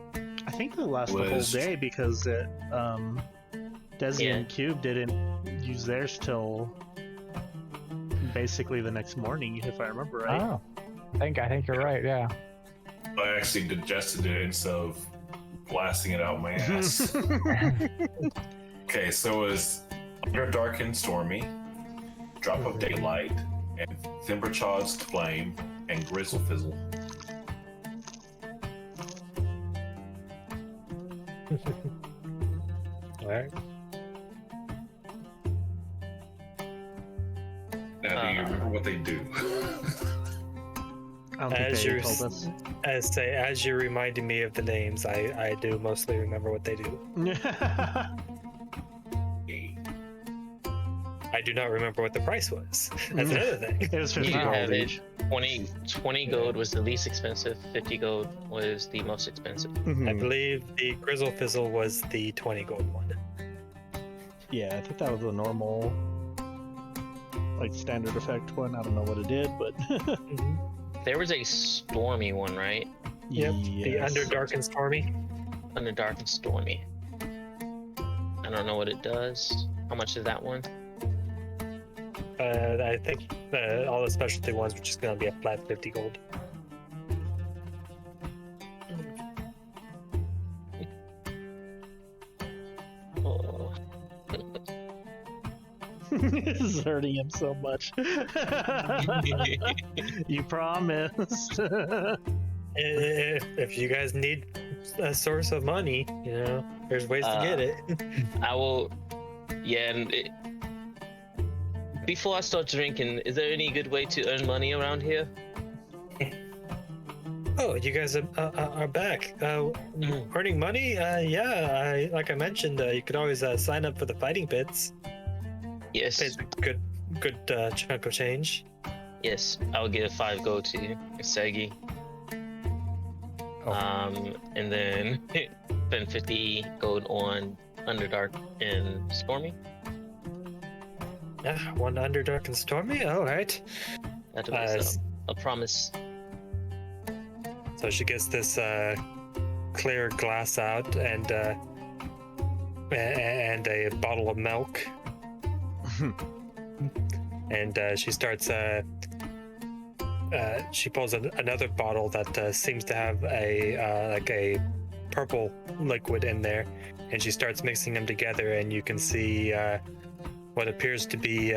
C: I think they last the whole
B: Was-
C: day because Dezi
D: Yeah.
C: and Kuub didn't use theirs till basically the next morning, if I remember right.
A: Oh, I think you're right. Yeah.
B: I actually digested it instead of blasting it out my ass. Okay, so it was Underdark and Stormy, Drop of Daylight, and Thimberchaw's Flame, and Grizzlefizzle.
E: All right.
B: Now, do you remember what they do?
C: I don't think
E: As
C: they
E: you're
C: told us.
E: as you're reminding me of the names, I do mostly remember what they do. I do not remember what the price was. That's another thing.
C: It was 50
D: You
C: gold
D: have it.
C: each.
D: 20 gold was the least expensive. 50 gold was the most expensive.
E: I
C: Mhm.
E: believe the Grizzle Fizzle was the 20 gold one.
C: Yeah, I think that was a normal, like, standard effect one. I don't know what it did, but
D: There was a stormy one, right?
E: Yep, the
C: Yes.
E: Underdark and Stormy.
D: Underdark and stormy. I don't know what it does. How much is that one?
E: I think all the specialty ones were just going to be a flat 50 gold.
D: Oh.
C: This is hurting him so much. You promised.
E: If you guys need a source of money, you know, there's ways to get it.
D: I will. Yeah, before I start drinking, is there any good way to earn money around here?
E: Oh, you guys are back. Earning money? Yeah, like I mentioned, you could always sign up for the fighting pits.
D: Yes.
E: It's a good chunk of change.
D: Yes, I'll give 5 gold to Segrey. And then spend 50 gold on Underdark and Stormy.
E: Yeah, one Underdark and Stormy. All right.
D: That was a promise.
E: So she gets this clear glass out and a bottle of milk, and she starts. She pulls another bottle that seems to have like a purple liquid in there, and she starts mixing them together, and you can see what appears to be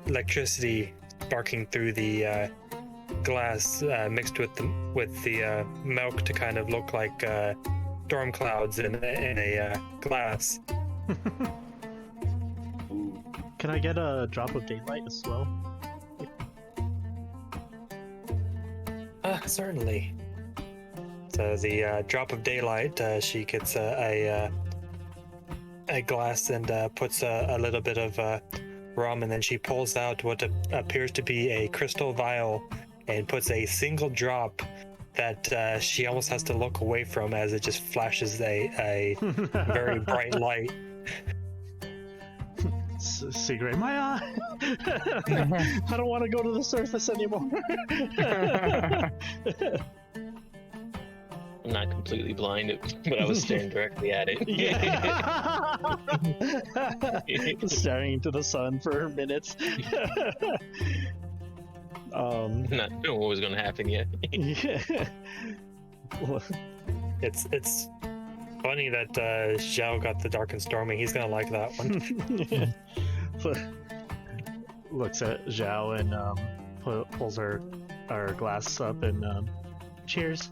E: electricity sparking through the glass, mixed with the milk to kind of look like storm clouds in a glass.
C: Can I get a drop of daylight as well?
E: Certainly. So the drop of daylight, she gets a glass and puts a little bit of rum, and then she pulls out what appears to be a crystal vial and puts a single drop that she almost has to look away from as it just flashes a very bright light.
C: Segrey, my eye! I don't want to go to the surface anymore.
D: I'm not completely blinded, but I was staring directly at it.
C: Staring into the sun for minutes.
D: Not knowing what was going to happen yet.
E: It's funny that Xiao got the dark and stormy. He's gonna like that one.
C: Looks at Xiao and pulls her glass up and cheers.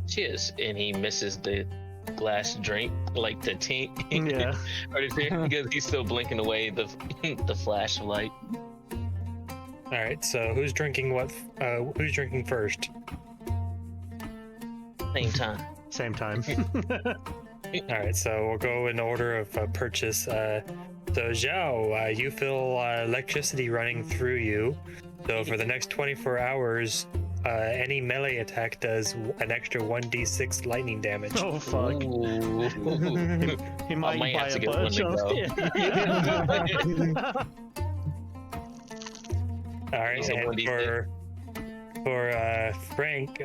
D: Cheers. And he misses the glass drink, like the tink.
C: Yeah.
D: Because he's still blinking away the flashlight.
E: All right, so who's drinking what? Who's drinking first?
D: Same time.
C: Same time.
E: All right, so we'll go in order of purchase. So Xiao, you feel electricity running through you. So for the next 24 hours, any melee attack does an extra 1d6 lightning damage.
C: Oh fuck.
D: Ooh.
C: He might
D: might
C: buy
D: have to
C: a
D: get one
C: bunch
D: to
C: of.
E: All right,
D: So
E: and
D: 1d6.
E: for Frank,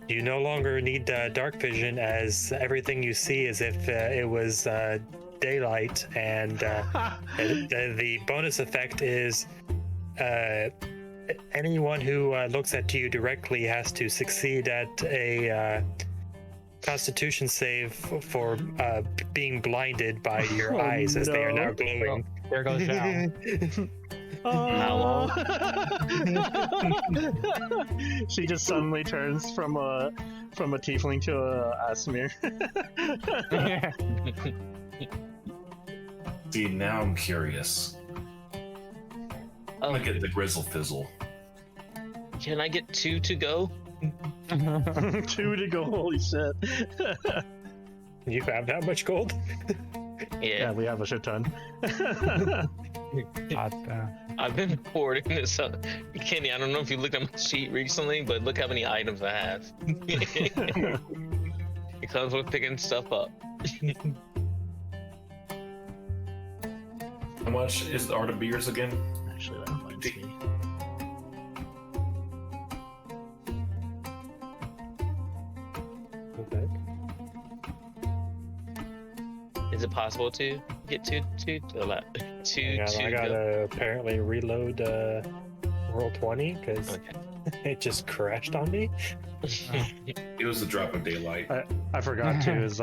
E: you no longer need dark vision, as everything you see as if it was daylight, and the bonus effect is anyone who looks at you directly has to succeed at a Constitution save for being blinded by your eyes, as they are now glowing.
A: There goes Xiao.
C: Oh. She just suddenly turns from a tiefling to a Asmir.
B: See, now I'm curious.
D: Oh,
B: Look at the Grizzle Fizzle.
D: can I get 2 to go?
C: 2 to go. Holy shit.
E: You have that much gold?
D: Yeah,
C: we have a shit ton.
A: God,
D: I've been hoarding this up. Kenny, I don't know if you looked at my sheet recently, but look how many items I have. It comes with picking stuff up.
B: How much are the beers again?
C: Actually, that reminds me.
E: Okay.
D: Is it possible to get two
E: Hang on, I gotta apparently reload roll 20 because it just crashed on me.
B: It was a drop of daylight.
C: I forgot to. Is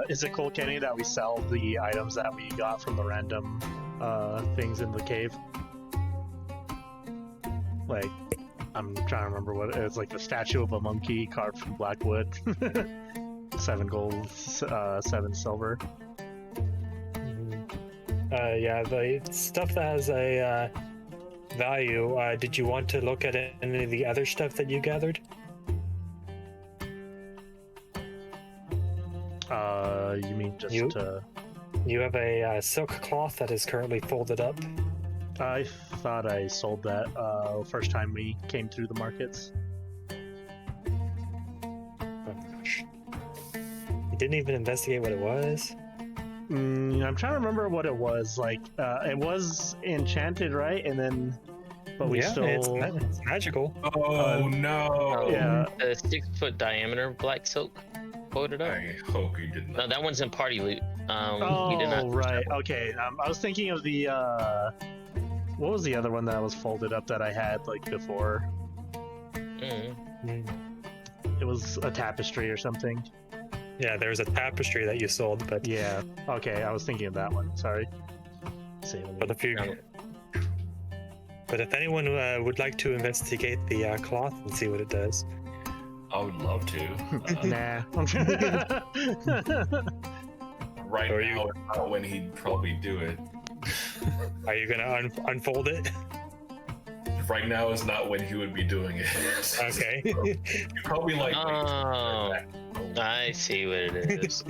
C: is it cool, Kenny, that we sell the items that we got from the random things in the cave? Like, I'm trying to remember what it's like. The statue of a monkey carved from black wood. 7 gold, 7 silver.
E: Yeah, the stuff that has a value. Did you want to look at any of the other stuff that you gathered?
C: You mean just
E: You have a silk cloth that is currently folded up.
C: I thought I sold that first time we came through the markets.
E: Oh gosh. You didn't even investigate what it was?
C: I'm trying to remember what it was. Like, it was enchanted, right? And then, but we still.
E: It's magical.
B: Oh no!
C: Yeah.
D: A 6-foot diameter black silk quoted up.
B: I hope you did
D: No,
B: not.
D: that one's in party loot.
C: Oh,
D: we did not.
C: right. Okay. I was thinking of the. What was the other one that was folded up that I had like before? It was a tapestry or something.
E: Yeah, there's a tapestry that you sold, but
C: Yeah. Okay, I was thinking of that one. Sorry.
E: but if anyone would like to investigate the cloth and see what it does,
B: I would love to.
C: Nah.
B: Right
E: Or
B: now is not when he'd probably do it.
E: are you gonna unfold it?
B: Right now is not when he would be doing it.
E: Okay.
B: He'd probably like.
D: Oh, I see what it is.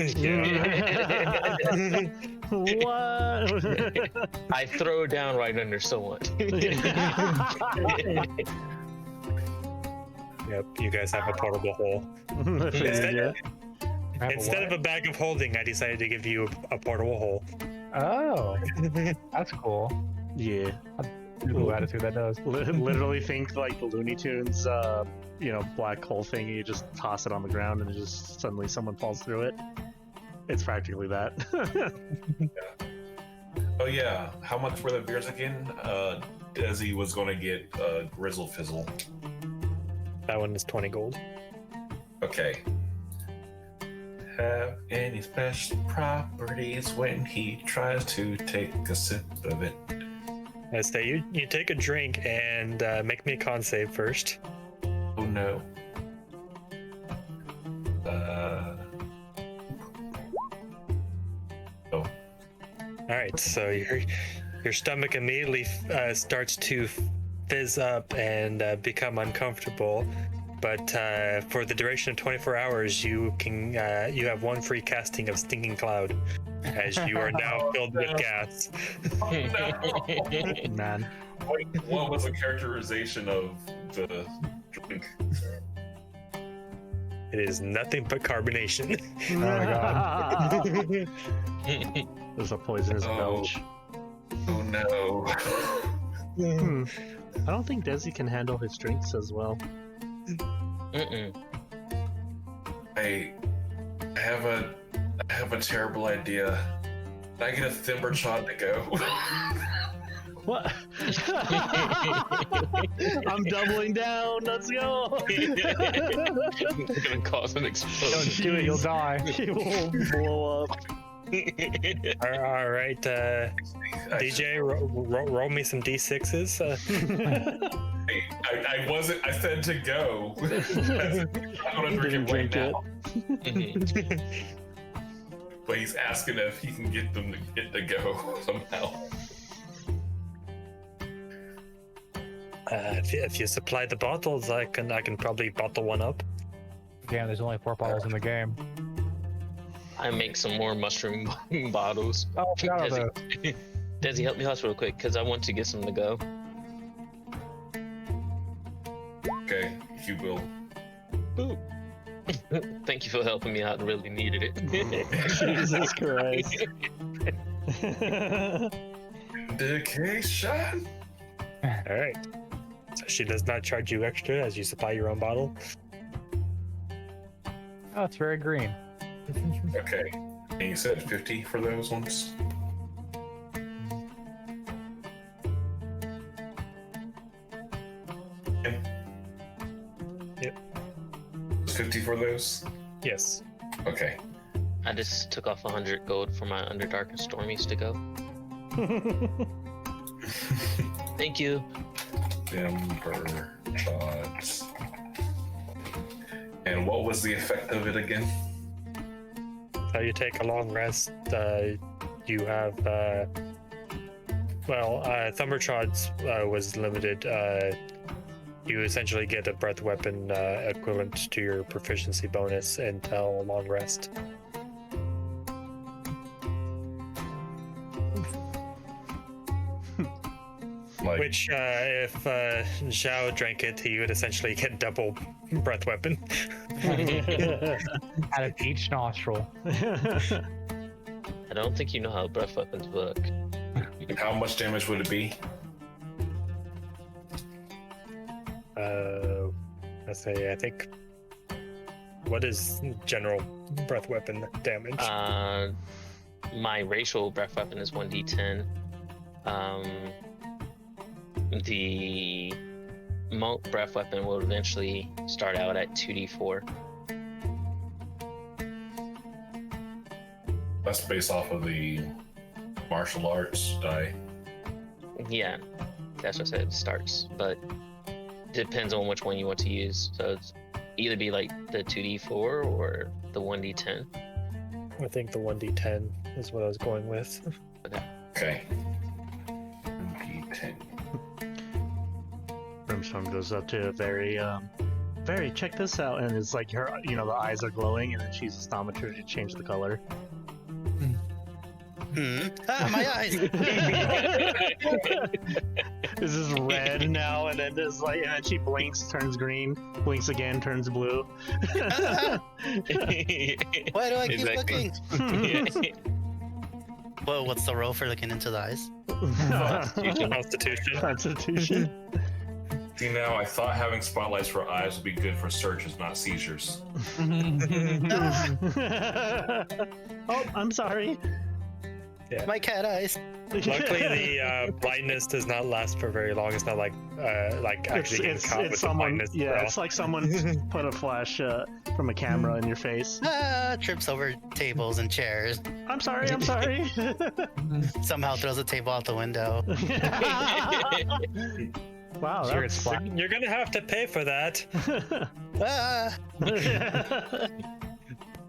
C: What?
D: I throw it down right under someone.
E: Yep, you guys have a portable hole.
C: Yeah.
E: Instead of a bag of holding, I decided to give you a portable hole.
A: Oh, that's cool.
C: Yeah.
A: Cool attitude that does.
C: Literally think like the Looney Tunes, black hole thing. You just toss it on the ground and it just suddenly someone falls through it. It's practically that.
B: Oh yeah, how much were the beers again? Dezi was going to get Grizzle Fizzle.
E: That one is 20 gold.
B: Okay. Have any special properties when he tries to take a sip of it?
E: I say you take a drink and make me a con save first.
B: Oh no. Oh.
E: All right, so your stomach immediately starts to fizz up and become uncomfortable. But for the duration of 24 hours, you have 1 free casting of Stinking Cloud, as you are now filled with gas.
B: Oh no.
C: Man.
B: What was the characterization of the drink?
E: It is nothing but carbonation.
A: Oh my god.
C: There's a poisonous
B: Oh.
C: belch.
B: Oh no.
C: I don't think Dezi can handle his drinks as well.
B: I have a terrible idea. Can I get a Thimber shot to go?
C: What? I'm doubling down. Let's go.
D: It's gonna cause an
A: Don't
D: explosion.
A: do it, you'll die.
C: He will blow up.
E: All right, DJ, roll me some d6s.
B: I wasn't. I said to go. I'm gonna drink it right now. But he's asking if he can get them to get to go somehow.
E: If you supply the bottles, I can probably bottle one up.
A: Damn, there's only 4 bottles in the game.
D: I make some more mushroom bottles.
A: Oh, I forgot about
D: Dezi, Dezi, help me house real quick, because I want to get some to go.
B: Okay, you will.
D: Boop. Thank you for helping me out. I really needed it.
C: Jesus Christ.
B: Dedication.
E: All right. So she does not charge you extra as you supply your own bottle.
A: Oh, it's very green.
B: Okay, and you said 50 for those ones.
E: Yep.
B: 50 for those.
E: Yes.
B: Okay.
D: I just took off 100 gold for my Underdark and Stormies to go. Thank you.
B: Ember shots. And what was the effect of it again?
E: So you take a long rest. You have, Thunderchods was limited. You essentially get a breath weapon equivalent to your proficiency bonus until a long rest.
B: Like,
E: Which, if Xiao drank it, he would essentially get double breath weapon.
A: Out of each nostril.
D: I don't think you know how breath weapons work.
B: how much damage would it be?
E: Let's say, I think. What is general breath weapon damage?
D: My racial breath weapon is 1d10. The monk breath weapon will eventually start out at 2d4.
B: That's based off of the martial arts die.
D: Yeah, that's what I said, it starts, but depends on which one you want to use. So it's either be like the 2d4 or the 1d10.
E: I think the 1d10 is what I was going with.
B: Okay. D10.
C: Brimstone goes up to Veri. Veri, check this out, and it's like her, the eyes are glowing, and then she uses thaumaturgy to change the color.
G: My eyes.
C: This is red now, and then there's like, and then she blinks, turns green, blinks again, turns blue.
G: Why do I keep looking? Well, what's the roll for looking into the eyes?
E: Constitution.
C: Constitution.
B: See, now I thought having spotlights for eyes would be good for searches, not seizures.
C: Oh, I'm sorry.
G: My cat eyes.
E: Luckily, the blindness does not last for very long. It's not like actually getting caught with the
C: someone.
E: blindness.
C: Yeah,
E: spell.
C: it's like someone put a flash from a camera in your face.
G: Trips over tables and chairs.
C: I'm sorry. I'm sorry.
G: Somehow throws a table out the window.
C: Wow,
A: Sure, it's
C: that's
A: black.
E: You're gonna have to pay for that.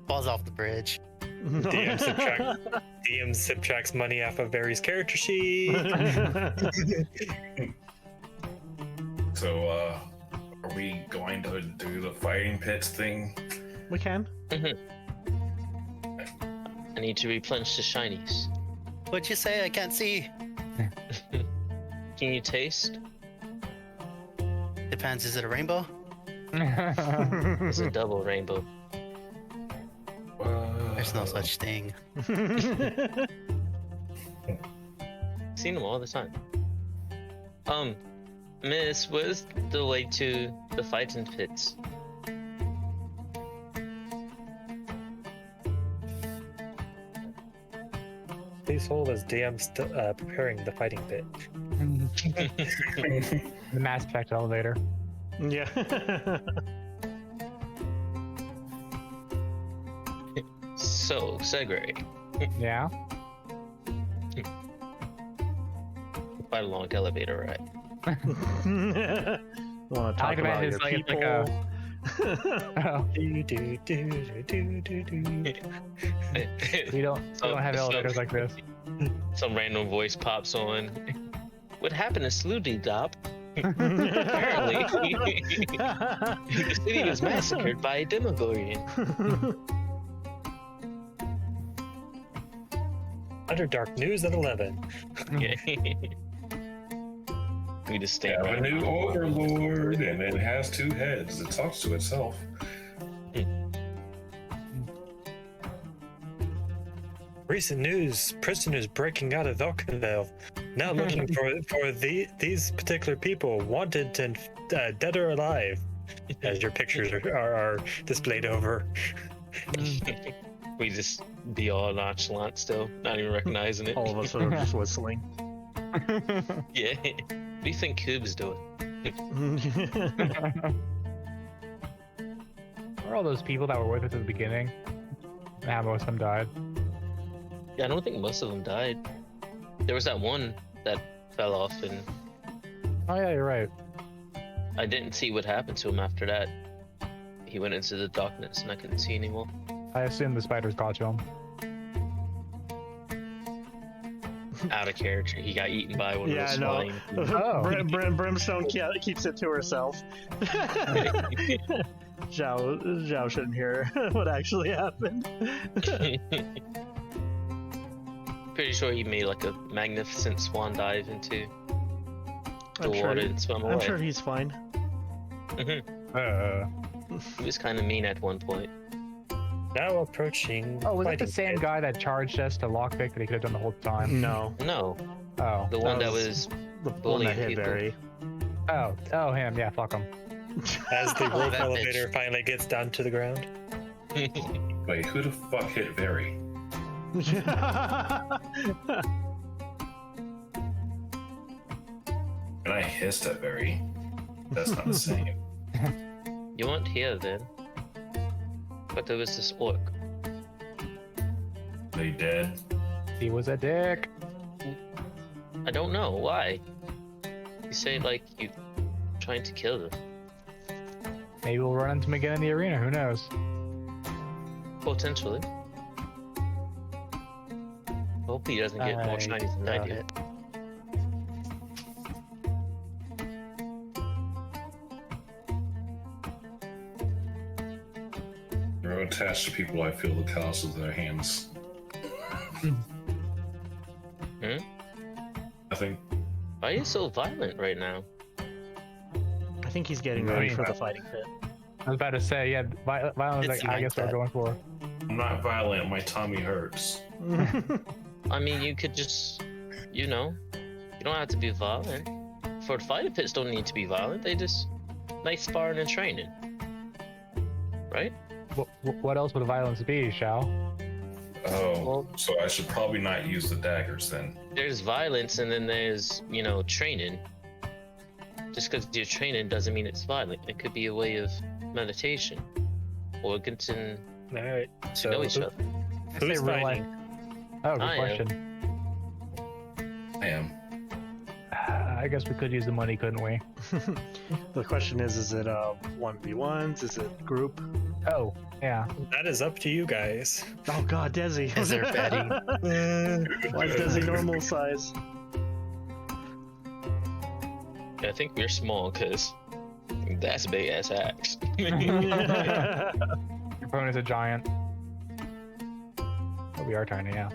G: Falls off the bridge.
E: DM subtracts money off of Veri's character sheet.
B: So, are we going to do the fighting pits thing?
C: We can.
D: I need to replenish the shinies.
G: What'd you say? I can't see.
D: Can you taste?
G: Depends. Is it a rainbow?
D: It's a double rainbow.
G: There's no such thing.
D: Seen them all the time. Miss, where's the way to the fighting pits?
E: Please hold as DM preparing the fighting pit.
A: The Mass Effect elevator.
C: Yeah.
D: So, Segrey,
A: Yeah.
D: quite a long elevator ride.
C: Want to
A: I
C: talk
A: like
C: about
A: that
C: your
A: it's like
C: people?
A: Oh,
E: Do, do, do, do, do, do.
A: we don't have elevators like this.
D: Some random voice pops on. What happened to Sloody Dop? Apparently, the city was massacred by a Demogorgon.
E: Underdark News at 11.
D: Yeah. We just stay
B: Have a
D: around.
B: new overlord, and it has two heads. It talks to itself.
E: Recent news: prisoners breaking out of Valkenvale, now looking for these particular people, wanted and dead or alive. As your pictures are displayed over.
D: We just be all nonchalant still, not even recognizing it.
C: All of us are just whistling.
D: Yeah. What do you think Kuub's doing?
A: Where are all those people that were with us at the beginning? Nah, most of them died.
D: Yeah, I don't think most of them died. There was that one that fell off, and
A: Oh yeah, you're right.
D: I didn't see what happened to him after that. He went into the darkness, and I couldn't see anymore.
A: I assume the spiders got to him.
D: Out of character, he got eaten by one
C: Yeah,
D: of
C: I
D: those
C: know.
D: flying.
C: Brimstone keeps it to herself. Xiao shouldn't hear what actually happened.
D: Pretty sure he made like a magnificent swan dive into the
C: I'm sure
D: water
C: he-
D: and swam away.
C: I'm sure he's fine.
D: He was kind of mean at one point.
E: Now approaching.
A: Oh, was that the
E: fighting
A: same
E: pit.
A: guy that charged us to lockpick that he could have done the whole time?
C: No,
D: No,
A: Oh.
D: the one that
C: was-
D: was
C: the one
D: bullying
C: that hit
D: people.
C: Veri.
A: Oh, him. Yeah, fuck him.
E: As the
D: Oh,
E: rope
D: that
E: elevator finally gets down to the ground.
B: Wait, who the fuck hit Veri? And I hissed at Veri. That's not the same.
D: You weren't here then. But there was this orc.
B: They dead?
A: He was a dick.
D: I don't know why. You say like you trying to kill them.
A: Maybe we'll run into him again in the arena. Who knows?
D: Potentially. Hopefully he doesn't get more
E: I
D: shinies than I
E: doubt
D: do.
E: it.
B: They're attached to people I feel the cost of their hands.
D: Hmm?
B: Nothing.
D: Why are you so violent right now?
C: I think he's getting ready for the fighting pit.
A: I was about to say, yeah, violence.
G: It's
A: Like, I
G: like
A: guess what
G: that.
A: we're going for.
B: I'm not violent. My tummy hurts.
D: I mean, you could just, you know, you don't have to be violent. For fighting pits don't need to be violent. They just nice sparring and training, right?
A: What else would violence be, Xiao?
B: Oh,
D: Well-
B: so I should probably not use the daggers then.
D: There's violence and then there's, you know, training. Just because you're training doesn't mean it's violent. It could be a way of meditation or getting
E: All right.
D: to
E: So
D: know each other.
A: I say
E: who's
A: real life.
E: fighting?
A: Oh, good
D: I am.
A: question.
B: I am.
A: I guess we could use the money, couldn't we?
C: The question is it 1v1s? Is it group?
A: Oh, yeah.
E: That is up to you guys.
C: Oh god, Dezi.
G: Is there Betty?
C: Why is Dezi normal size?
D: I think we're small because that's a big ass axe.
A: Your opponent's a giant. Oh, we are tiny, yeah.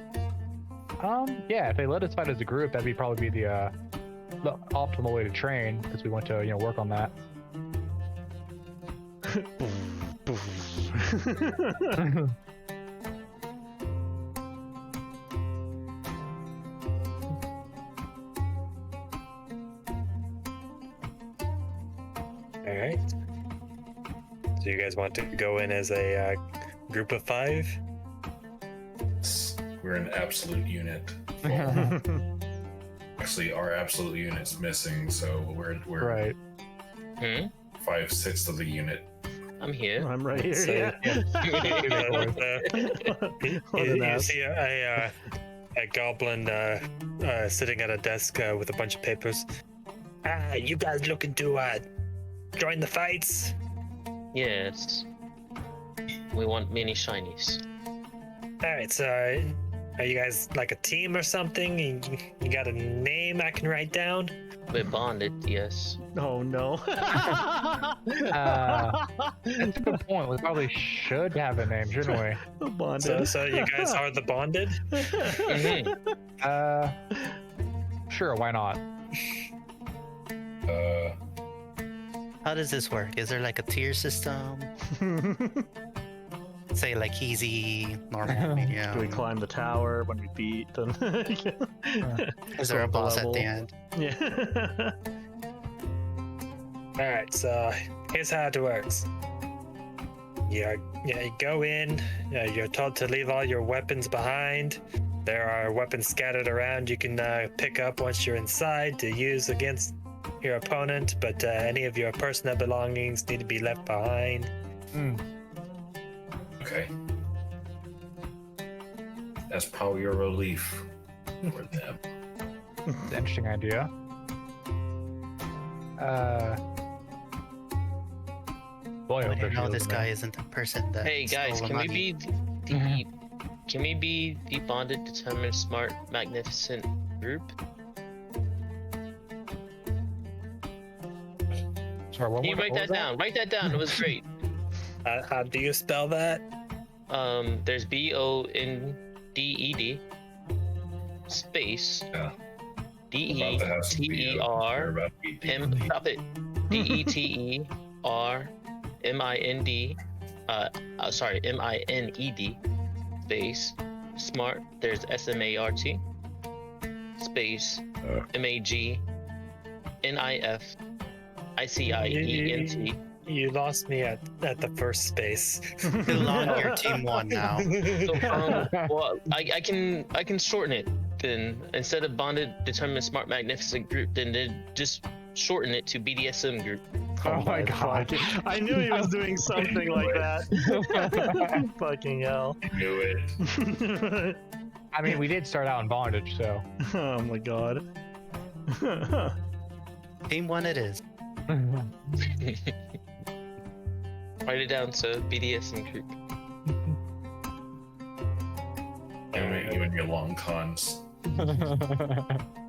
A: Yeah, if they let us fight as a group, that'd be probably be the optimal way to train, because we want to, work on that.
E: All right. So you guys want to go in as a group of 5?
B: We're an absolute unit. Actually, our absolute unit's missing, so we're
A: Right.
B: 5/6 of the unit.
D: I'm here.
C: I'm right here.
E: So,
C: yeah. What an
E: You
C: ass.
E: see a goblin sitting at a desk with a bunch of papers. You guys looking to join the fights?
D: Yes. We want many shinies.
E: All right, so are you guys like a team or something? You got a name I can write down?
D: We're bonded, yes.
C: Oh no.
A: That's a good point. We probably should have a name, shouldn't we?
C: Bonded.
E: So you guys are the bonded?
D: Mhm.
A: Sure, why not?
G: How does this work? Is there like a tier system? Say like easy, normal, medium.
C: Do we climb the tower when we beat them?
G: Is there a
C: Go up
G: boss at
C: level?
G: the end?
C: Yeah.
E: All right, so here's how it works. You go in. You're told to leave all your weapons behind. There are weapons scattered around you can pick up once you're inside to use against your opponent, but any of your personal belongings need to be left behind.
B: Okay. That's probably a relief for them.
A: It's an interesting idea. Boy, I hope
G: I
A: they're
G: know this
A: shielding
G: guy
A: me.
G: isn't the person that.
D: Hey guys,
G: stole the
D: can we
G: money.
D: be can we be the bonded, determined, smart, magnificent group?
A: Sorry, what
D: Can you
A: was-
D: write
A: what
D: that
A: was
D: down? Write that down. It was great.
E: How do you spell that?
D: There's BONDED space
B: Yeah.
D: DETER
B: About to be
D: Stop it. MINED space smart. There's SMART space MAGNIF
E: You lost me at the first space.
G: Belong your team one now.
D: So well, I can shorten it then. Instead of bonded, determined, smart, magnificent group, then just shorten it to BDSM group.
A: Oh my god.
C: fuck. I knew he was doing something like that. Fucking hell.
B: Knew it.
A: I mean, we did start out in bondage, so.
C: Oh my god.
G: Team one it is.
D: Write it down, so BDSM group.
B: You and your long cons.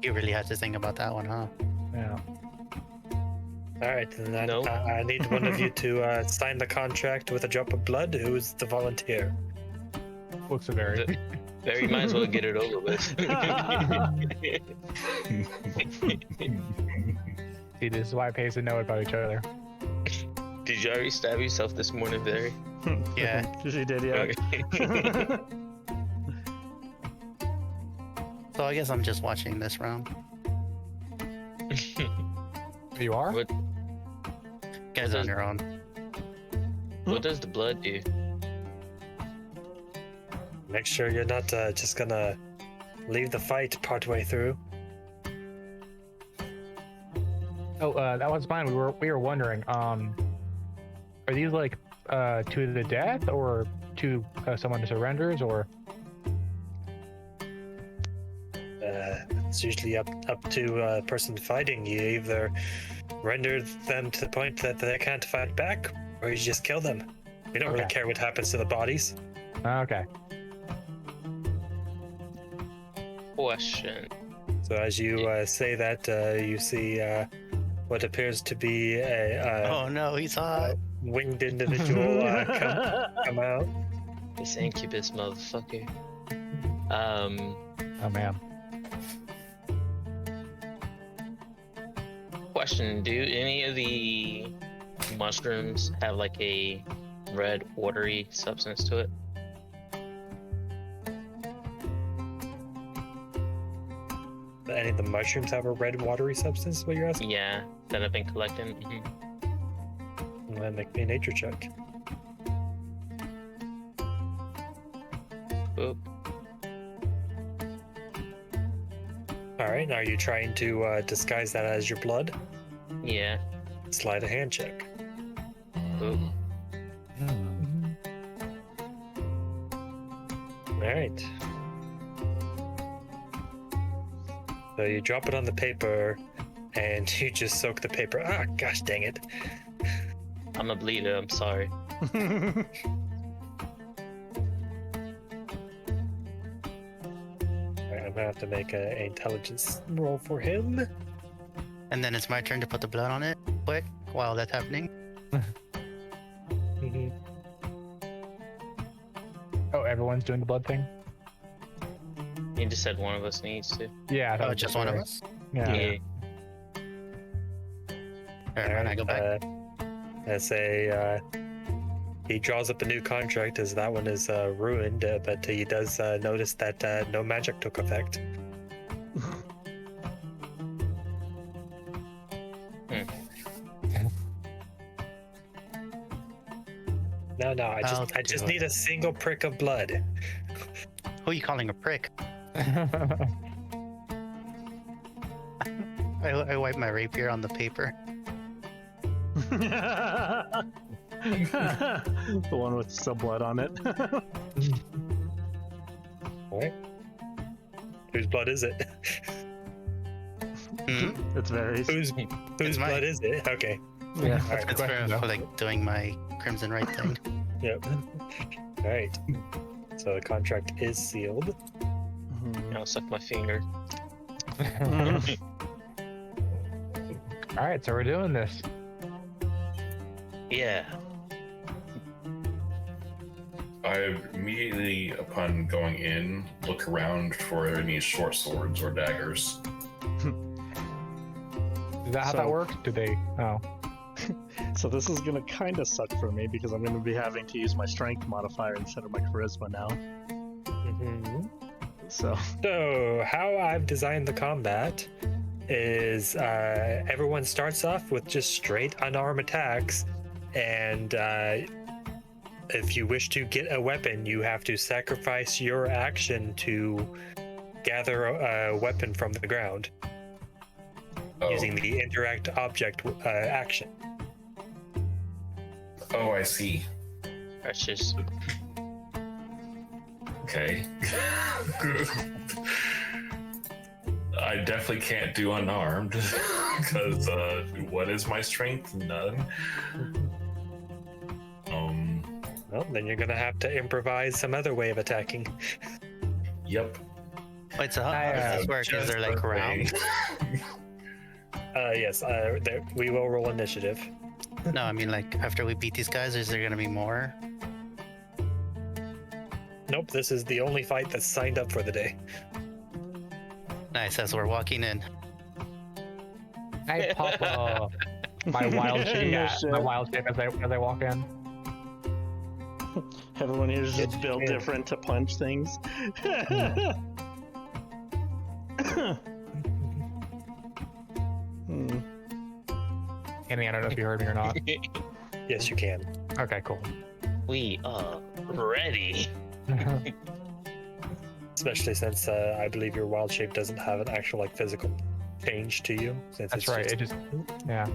G: You really had to think about that one, huh?
A: Yeah.
E: All right, then
D: No.
E: I need one of you to sign the contract with a drop of blood. Who's the volunteer?
A: Looks a very.
D: Very might as well get it over with.
A: See, this is why it pays to know about each other.
D: Did you already stab yourself this morning, Veri?
G: Yeah.
C: She did, yeah.
D: Okay.
G: So I guess I'm just watching this round.
A: You are?
D: What
G: Guys on your own.
D: what does the blood do?
E: Make sure you're not just gonna leave the fight partway through.
A: Oh, that was fine. We were wondering. Are these like to the death or to someone who surrenders or?
E: It's usually up to a person fighting. You either render them to the point that they can't fight back, or you just kill them. We don't really
A: Okay.
E: care what happens to the bodies.
A: Okay.
D: Question.
E: So as you say that, you see what appears to be a
G: Oh no, he's hot.
E: winged individual come out.
D: This incubus motherfucker.
A: Oh man.
D: Question. Do any of the mushrooms have like a red watery substance to it?
E: Any of the mushrooms have a red watery substance? What you're asking?
D: Yeah, that I've been collecting.
E: And then make me a nature check.
D: Boop.
E: All right. Are you trying to disguise that as your blood?
D: Yeah.
E: Slide a hand check.
D: Boop.
E: All right. So you drop it on the paper, and you just soak the paper. Ah, gosh dang it!
D: I'm a bleeder. I'm sorry.
E: All right, I'm gonna have to make an intelligence roll for him.
G: And then it's my turn to put the blood on it quick while that's happening.
E: Mhm.
A: Oh, everyone's doing the blood thing?
D: You just said one of us needs to.
A: Yeah. I thought it
G: Oh,
A: was
G: just one of
A: Veri.
G: us?
A: Yeah.
D: Yeah.
G: Alright, when I go back.
E: He draws up a new contract as that one is ruined, but he does notice that no magic took effect. No, I
G: I'll
E: just
G: do
E: need a single prick of blood.
G: Who are you calling a prick? I wipe my rapier on the paper.
C: The one with some blood on it.
E: Alright. Whose blood is it?
G: Hmm?
C: It's Veri's.
E: Whose
G: mine.
E: blood is it? Okay.
A: Yeah.
E: All right.
G: It's for like doing my crimson right thing.
E: Yep. All right. So the contract is sealed.
D: I'll suck my finger.
A: All right, so we're doing this.
D: Yeah.
B: I immediately, upon going in, look around for any short swords or daggers.
A: Is that how that
C: So-
A: works? Do they? Oh.
C: So this is gonna kind of suck for me because I'm gonna be having to use my strength modifier instead of my charisma now.
E: Mhm.
C: So
E: So how I've designed the combat is everyone starts off with just straight unarmed attacks, and if you wish to get a weapon, you have to sacrifice your action to gather a weapon from the ground
B: Oh,
E: using the interact object action.
B: oh, I see.
D: Precious.
B: Okay. I definitely can't do unarmed because what is my strength? None.
E: Well, then you're gonna have to improvise some other way of attacking.
B: Yep.
G: Wait, so how does this work? Is there like
B: Just
G: rounds?
E: Yes, we will roll initiative.
G: No, I mean like after we beat these guys, is there gonna be more?
E: Nope, this is the only fight that's signed up for the day.
G: Nice, as we're walking in.
A: I pop my wild shape.
C: No
A: Yeah,
C: shit.
A: my wild shape as I walk in.
C: everyone here is just
E: Yes,
C: built
E: yeah.
C: different to punch things. Hmm.
A: Annie, I don't know if you heard me or not.
E: Yes, you can.
A: Okay, cool.
D: We are ready.
E: Especially since I believe your wild shape doesn't have an actual like physical change to you. Since
A: That's
E: it's
A: right.
E: just-
A: It just, yeah.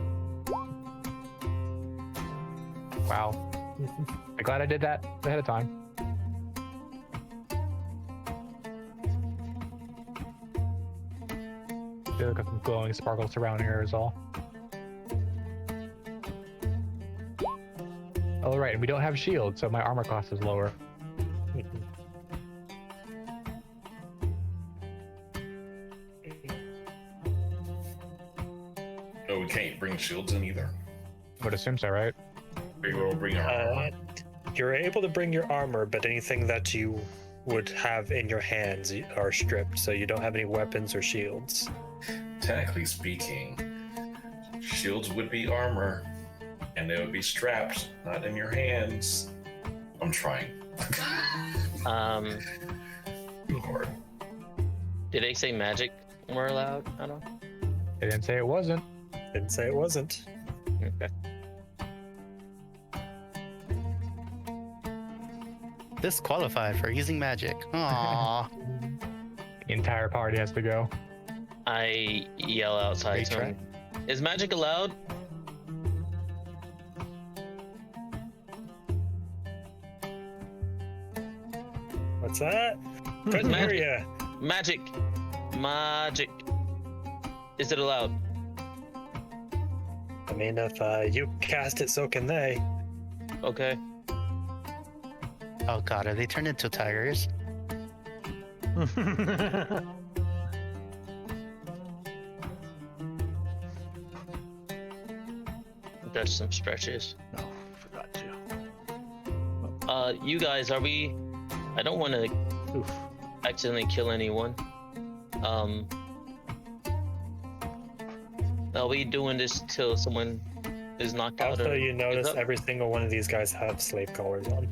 A: Wow. I'm glad I did that ahead of time. Got some glowing sparkles surrounding her is all. Oh, right, and we don't have shields, so my armor cost is lower.
B: No, we can't bring shields in either.
A: Would assume so, right?
B: We will bring our armor.
E: You're able to bring your armor, but anything that you would have in your hands are stripped, so you don't have any weapons or shields.
B: Technically speaking, shields would be armor, and they would be strapped, not in your hands. I'm trying. Too hard.
D: Did they say magic were allowed? I don't know.
A: They didn't say it wasn't.
E: Didn't say it wasn't.
D: Okay.
G: Disqualified for using magic. Aww.
A: The entire party has to go.
D: I yell outside to him. Is magic allowed?
E: What's that? Couldn't hear ya.
D: Magic. Magic. Is it allowed?
E: I mean, if you cast it, so can they.
D: Okay.
G: Oh god, are they turned into tigers?
D: Does some stretches.
C: No, forgot to.
D: You guys, are we? I don't want to
C: Oof.
D: accidentally kill anyone. Are we doing this till someone is knocked out?
E: Also,
D: or
E: you notice
D: gives up?
E: every single one of these guys have slave collars on.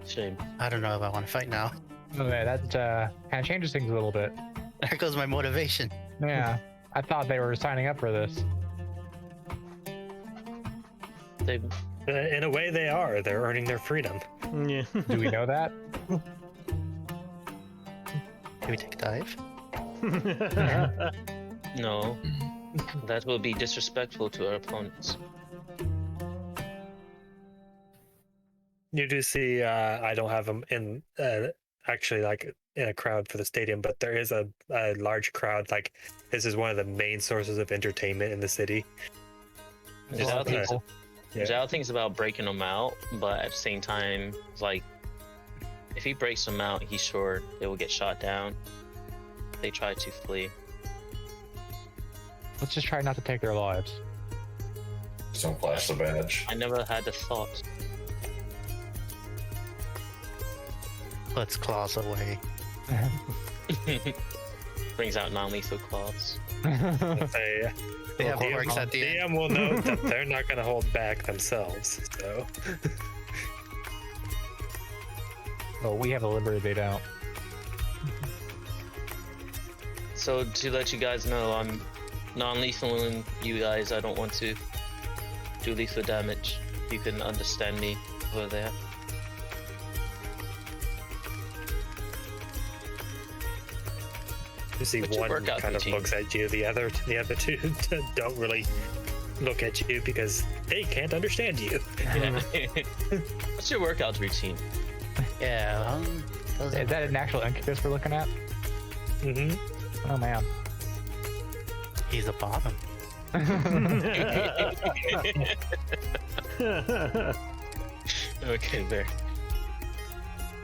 D: Shame.
G: I don't know if I want to fight now.
A: Okay, that kind of changes things a little bit.
G: There goes my motivation.
A: Yeah, I thought they were signing up for this.
D: They,
E: In a way, they are. They're earning their freedom.
C: Yeah.
A: Do we know that?
G: Can we take a dive?
D: no, that will be disrespectful to our opponents.
E: You do see, I don't have them in, actually, like, in a crowd for the stadium, but there is a large crowd. Like, this is one of the main sources of entertainment in the city.
D: Zao thinks,
E: Yeah.
D: Zao thinks about breaking them out, but at the same time, it's like, if he breaks them out, he's sure they will get shot down. They try to flee.
A: Let's just try not to take their lives.
B: Just don't flash the badge.
D: I never had the thought.
G: Let's claws away.
D: Brings out non-lethal claws.
E: They
G: They have
E: DM
G: orcs at the end.
E: DM will know that they're not going to hold back themselves. So
A: Well, we have a liberty, they don't.
D: So to let you guys know, I'm non-lethal and you guys, I don't want to do lethal damage. You can understand me over there.
E: you see
D: What's your
E: one
D: workout
E: kind of
D: routine?
E: looks at you, the other two don't really look at you because they can't understand you.
D: Yeah. What's your workout routine?
G: Yeah. Those
A: Is that an actual incubus we're looking at?
E: Mm-hmm.
A: Oh man.
G: He's a bottom.
D: Okay, there.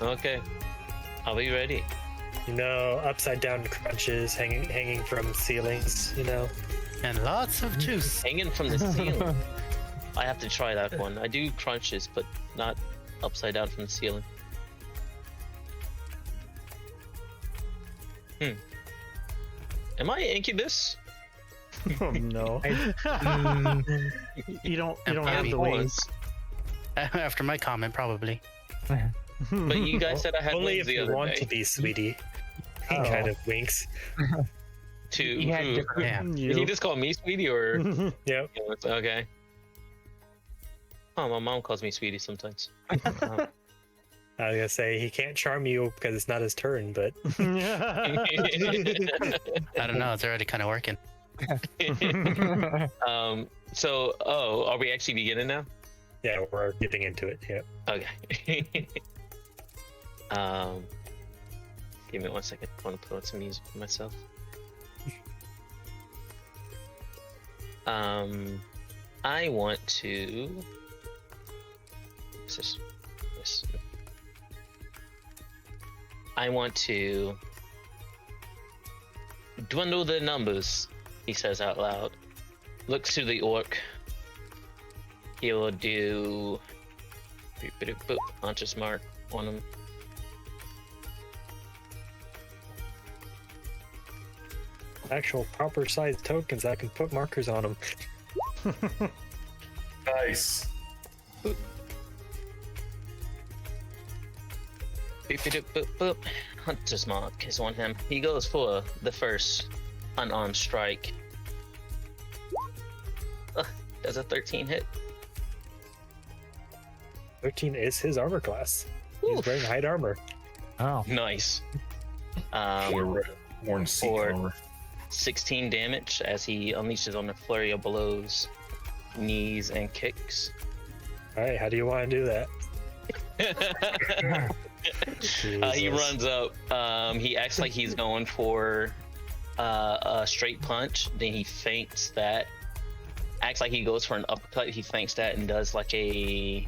D: Okay, I'll be ready.
E: You know, upside down crunches hanging from ceilings. You know,
G: And lots of juice.
D: Hanging from the ceiling. I have to try that one. I do crunches, but not upside down from the ceiling. Am I incubus?
C: Oh no. You don't have
D: Maybe
C: the wings.
D: once.
G: After my comment, probably.
D: But you guys said I had
E: only
D: wings
E: if
D: the
E: you
D: other
E: want
D: day.
E: to be, sweetie. He
A: Oh.
E: kind of winks.
D: To
A: You had
D: who?
A: different.
G: Yeah.
D: Did he just call me sweetie or?
E: Yep.
D: Okay. Oh, my mom calls me sweetie sometimes.
E: I was gonna say he can't charm you because it's not his turn, but
G: I don't know. It's already kind of working.
D: So, are we actually beginning now?
E: yeah, we're getting into it. Yeah.
D: Okay. Give me 1 second. I want to put on some music for myself. I want to. This. I want to dwindle the numbers, he says out loud. Looks to the orc. He will do Hunter's Mark on him.
E: Actual proper sized tokens, I can put markers on them.
B: Nice.
D: Boop, boop, boop, boop. Hunter's Mark is on him. He goes for the first unarmed strike. Does a 13 hit?
E: 13 is his armor class. He's
D: Oof.
E: wearing light armor.
A: Oh.
D: Nice.
B: Worn seat
D: or-
B: armor.
D: 16 damage as he unleashes on a flurry of blows, knees, and kicks.
E: All right, how do you want to do that?
D: He
E: Jesus.
D: runs up. He acts like he's going for a straight punch. Then he feints that. Acts like he goes for an uppercut. He feints that and does like a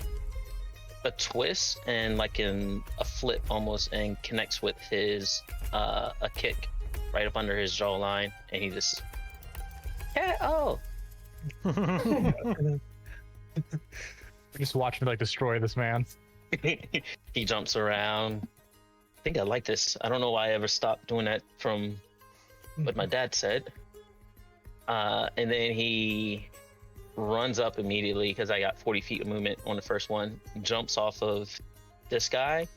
D: twist and like a flip almost, and connects with his a kick right up under his jawline, and he just Yeah, oh.
A: Just watch me like destroy this man.
D: He jumps around. I think I like this. I don't know why I ever stopped doing that from what my dad said. And then he runs up immediately because I got 40 feet of movement on the first one. Jumps off of this guy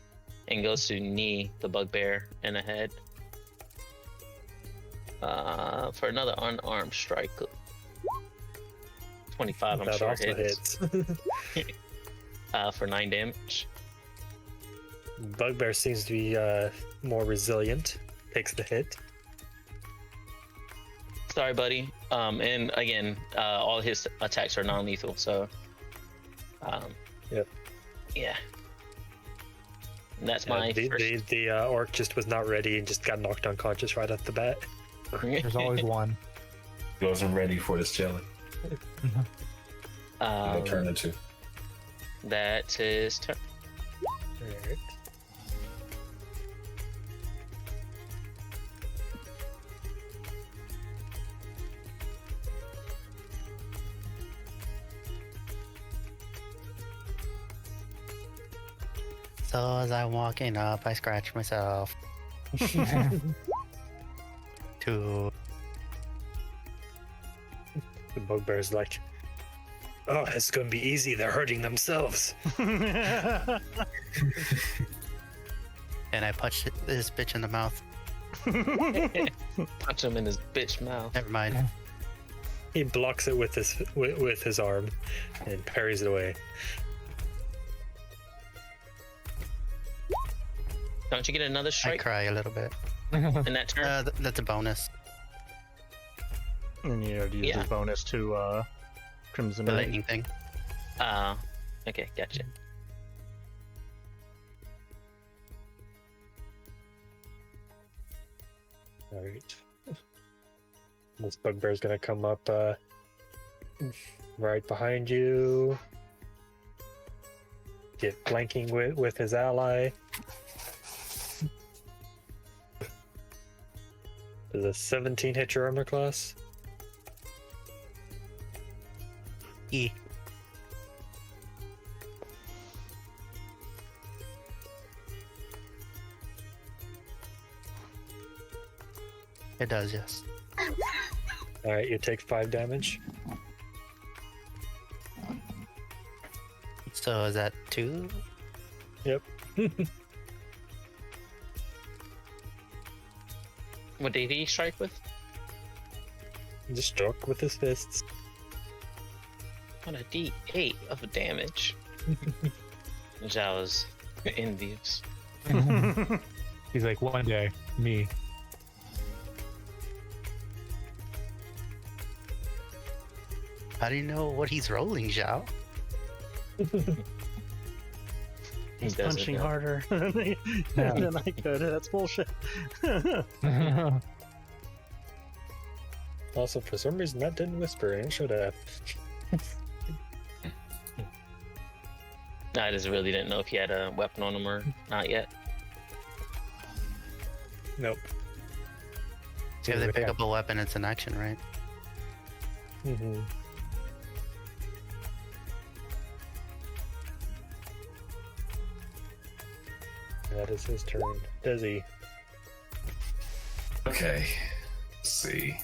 D: and goes to knee the bugbear in the head. For another unarmed strike. 25, I'm
E: That
D: sure
E: also
D: hits. For 9 damage.
E: Bugbear seems to be more resilient. Takes the hit.
D: Sorry, buddy. And again, all his attacks are non-lethal, so.
E: Yep.
D: Yeah. And that's my first.
E: The orc just was not ready and just got knocked unconscious right off the bat.
A: There's always one.
B: He wasn't ready for this jelly. Turn it to.
D: That's his turn.
E: Alright.
G: So as I'm walking up, I scratch myself. 2.
E: The bugbear's like, oh, it's gonna be easy. They're hurting themselves.
G: And I punch this bitch in the mouth.
D: Punch him in his bitch mouth.
G: Never mind.
E: He blocks it with his arm and parries it away.
D: Don't you get another
G: I
D: strike
G: cry a little bit.
D: in that turn?
G: That's a bonus.
C: And you already used
D: Yeah.
C: his bonus to Crimson
G: The
C: Ring.
G: lightning thing.
D: Okay, gotcha.
E: Alright. This bugbear's gonna come up right behind you. Get flanking with his ally. Does a 17 hit your armor class?
G: E. It does, yes.
E: Alright, you take 5 damage.
G: So is that 2?
E: Yep.
D: What did he strike with?
E: Just struck with his fists.
D: On a D8 of damage. Zhao's envious.
A: He's like, one day, me.
G: How do you know what he's rolling, Xiao?
C: He's
D: doesn't
C: punching
D: know.
C: harder than I could. That's bullshit.
E: Also, for some reason, that didn't whisper, and it should have.
D: I just really didn't know if he had a weapon on him or not yet.
E: Nope.
G: So if they pick up a weapon, it's an action, right?
E: Mm-hmm. That is his turn. Dezi.
B: Okay. Let's see.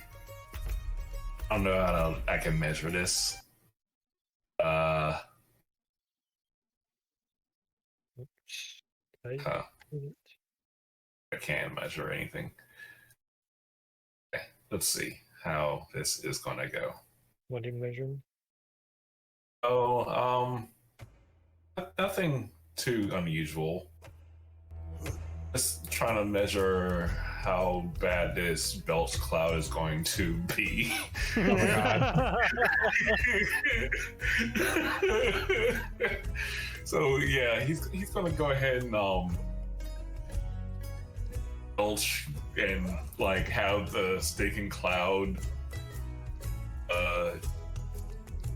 B: I don't know how I can measure this. Huh. I can't measure anything. Okay, let's see how this is gonna go.
E: What do you measure?
B: Oh, nothing too unusual. Just trying to measure how bad this belch cloud is going to be.
A: Oh my god.
B: So yeah, he's gonna go ahead and belch and like have the stinking cloud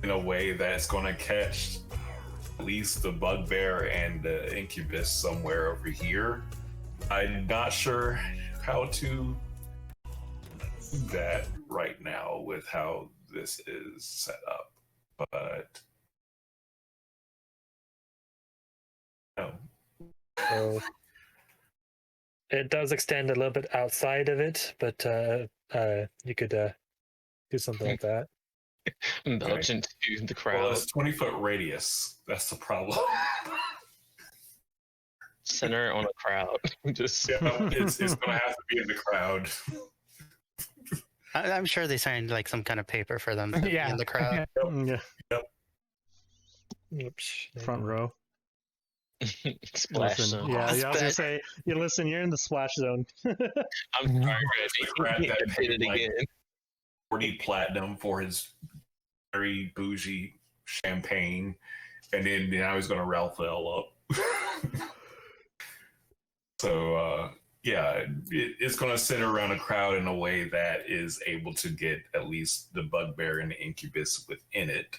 B: in a way that's gonna catch at least the bugbear and the incubus somewhere over here. I'm not sure how to that right now with how this is set up, but no.
E: So it does extend a little bit outside of it, but you could do something like that.
D: Belch into the crowd.
B: Well, it's 20-foot radius. That's the problem.
D: Center on a crowd. Just
B: Yeah, it's going to have to be in the crowd.
G: I'm sure they signed like some kind of paper for them to be in the crowd.
C: Yeah,
E: Oops.
C: front row.
D: splash
C: Listen,
D: zone.
C: yeah, I was gonna say, you listen, you're in the splash zone.
D: I'm sorry, Reggie.
B: That
D: I did it
B: like-
D: again.
B: 40 platinum for his very bougie champagne, and then now he's going to Ralph L up. So, yeah, it's going to sit around a crowd in a way that is able to get at least the bugbear and the incubus within it.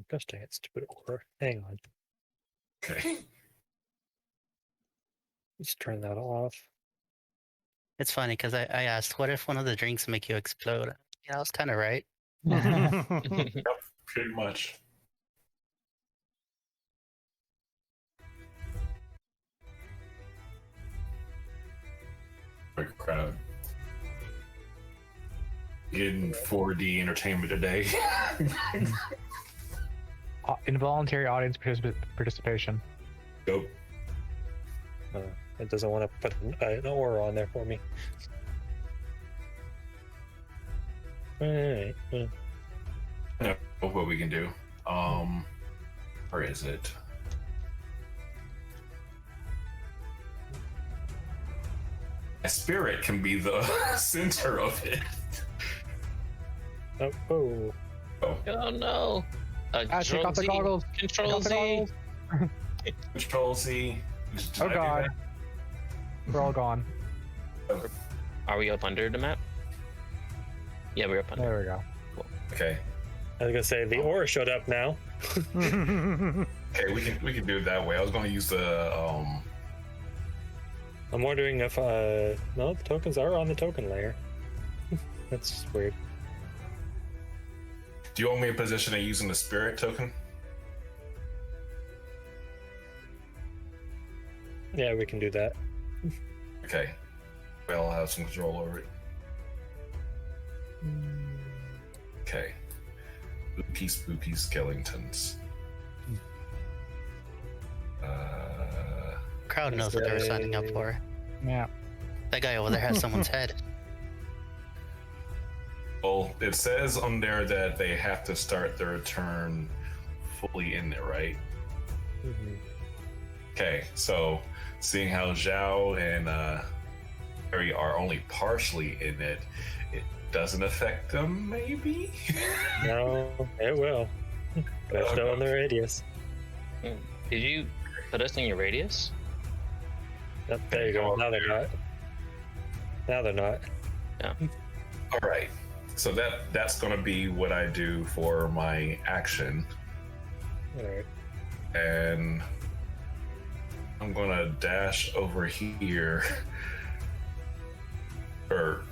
E: Gosh dang it, stupid aura. Hang on.
B: Okay.
E: Let's turn that off.
G: It's funny because I asked, what if one of the drinks make you explode? Yeah, I was kind of right.
B: Yep, pretty much. Big crowd. In 4D entertainment today.
A: Involuntary audience participation.
B: Nope.
E: It doesn't want to put an aura on there for me. Alright.
B: I know what we can do. Where is it? A spirit can be the center of it.
E: Oh.
D: Oh no.
A: Take off the goggles.
D: Control
A: Take off the
D: Z.
A: goggles.
B: Control Z. Did
A: Oh
B: I do
A: god.
B: that?
A: We're all gone.
D: Are we up under the map? Yeah, we're up under.
A: There we go.
B: Okay.
E: I was gonna say the aura showed up now.
B: Okay, we can do it that way. I was gonna use the
E: I'm wondering if no, the tokens are on the token layer. That's just weird.
B: do you want me in position of using the spirit token?
E: Yeah, we can do that.
B: Okay. I'll have some control over it. Okay. Spooky skeletons.
G: Crowd knows what they were signing up for.
A: Yeah.
G: That guy over there has someone's head.
B: Well, it says on there that they have to start their turn fully in there, right? Okay, so seeing how Xiao and Veri are only partially in it, it doesn't affect them, maybe?
E: No, it will. They're still in the radius.
D: Did you put us in your radius?
E: Yep, there you go. Now they're not. Now they're not.
B: All right. So that's going to be what I do for my action.
E: Alright.
B: And I'm going to dash over here. Or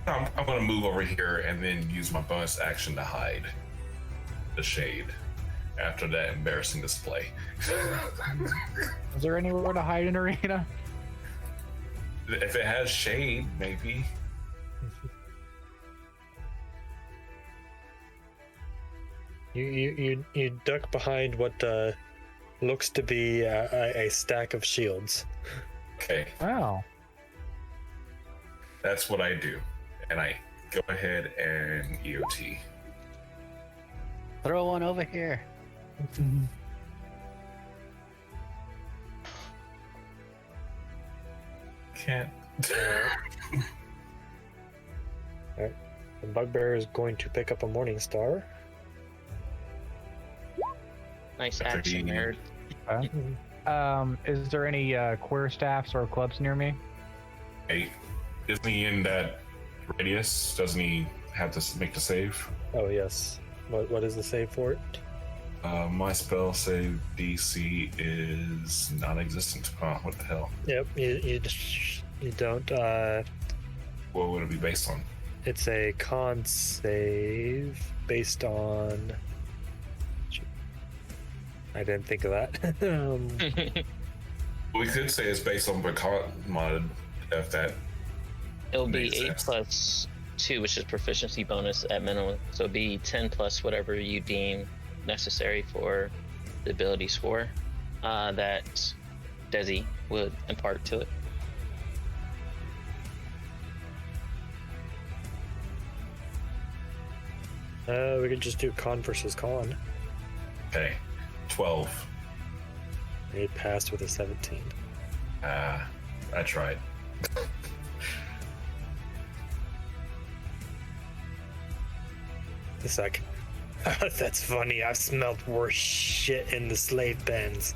B: I'm going to move over here and then use my bonus action to hide the shade after that embarrassing display.
A: Is there anywhere to hide in arena?
B: If it has shade, maybe.
E: You duck behind what looks to be a stack of shields.
B: Okay,
A: Oh.
B: that's what I do. And I go ahead and EOT.
G: Throw one over here.
B: Can't.
E: The bugbear is going to pick up a morning star.
D: Nice
B: That's
D: action,
B: pretty-
D: nerd.
A: Is there any quarterstaffs or clubs near me?
B: Hey, isn't he in that radius? Doesn't he have to make the save?
E: Oh yes. What is the save for it?
B: My spell save DC is non-existent. Oh, what the hell?
E: Yep, you don't.
B: What would it be based on?
E: It's a con save based on. I didn't think of that.
B: We could say it's based on Picard mod, if that.
D: It'll be
B: Makes
D: 8
B: sense.
D: plus 2, which is proficiency bonus at minimum. So it'll be 10 plus whatever you deem necessary for the ability score that Dezi would impart to it.
E: We could just do con versus con.
B: Okay, 12.
E: He passed with a 17.
B: I tried.
E: It's like, that's funny. I've smelled worse shit in the slave pens.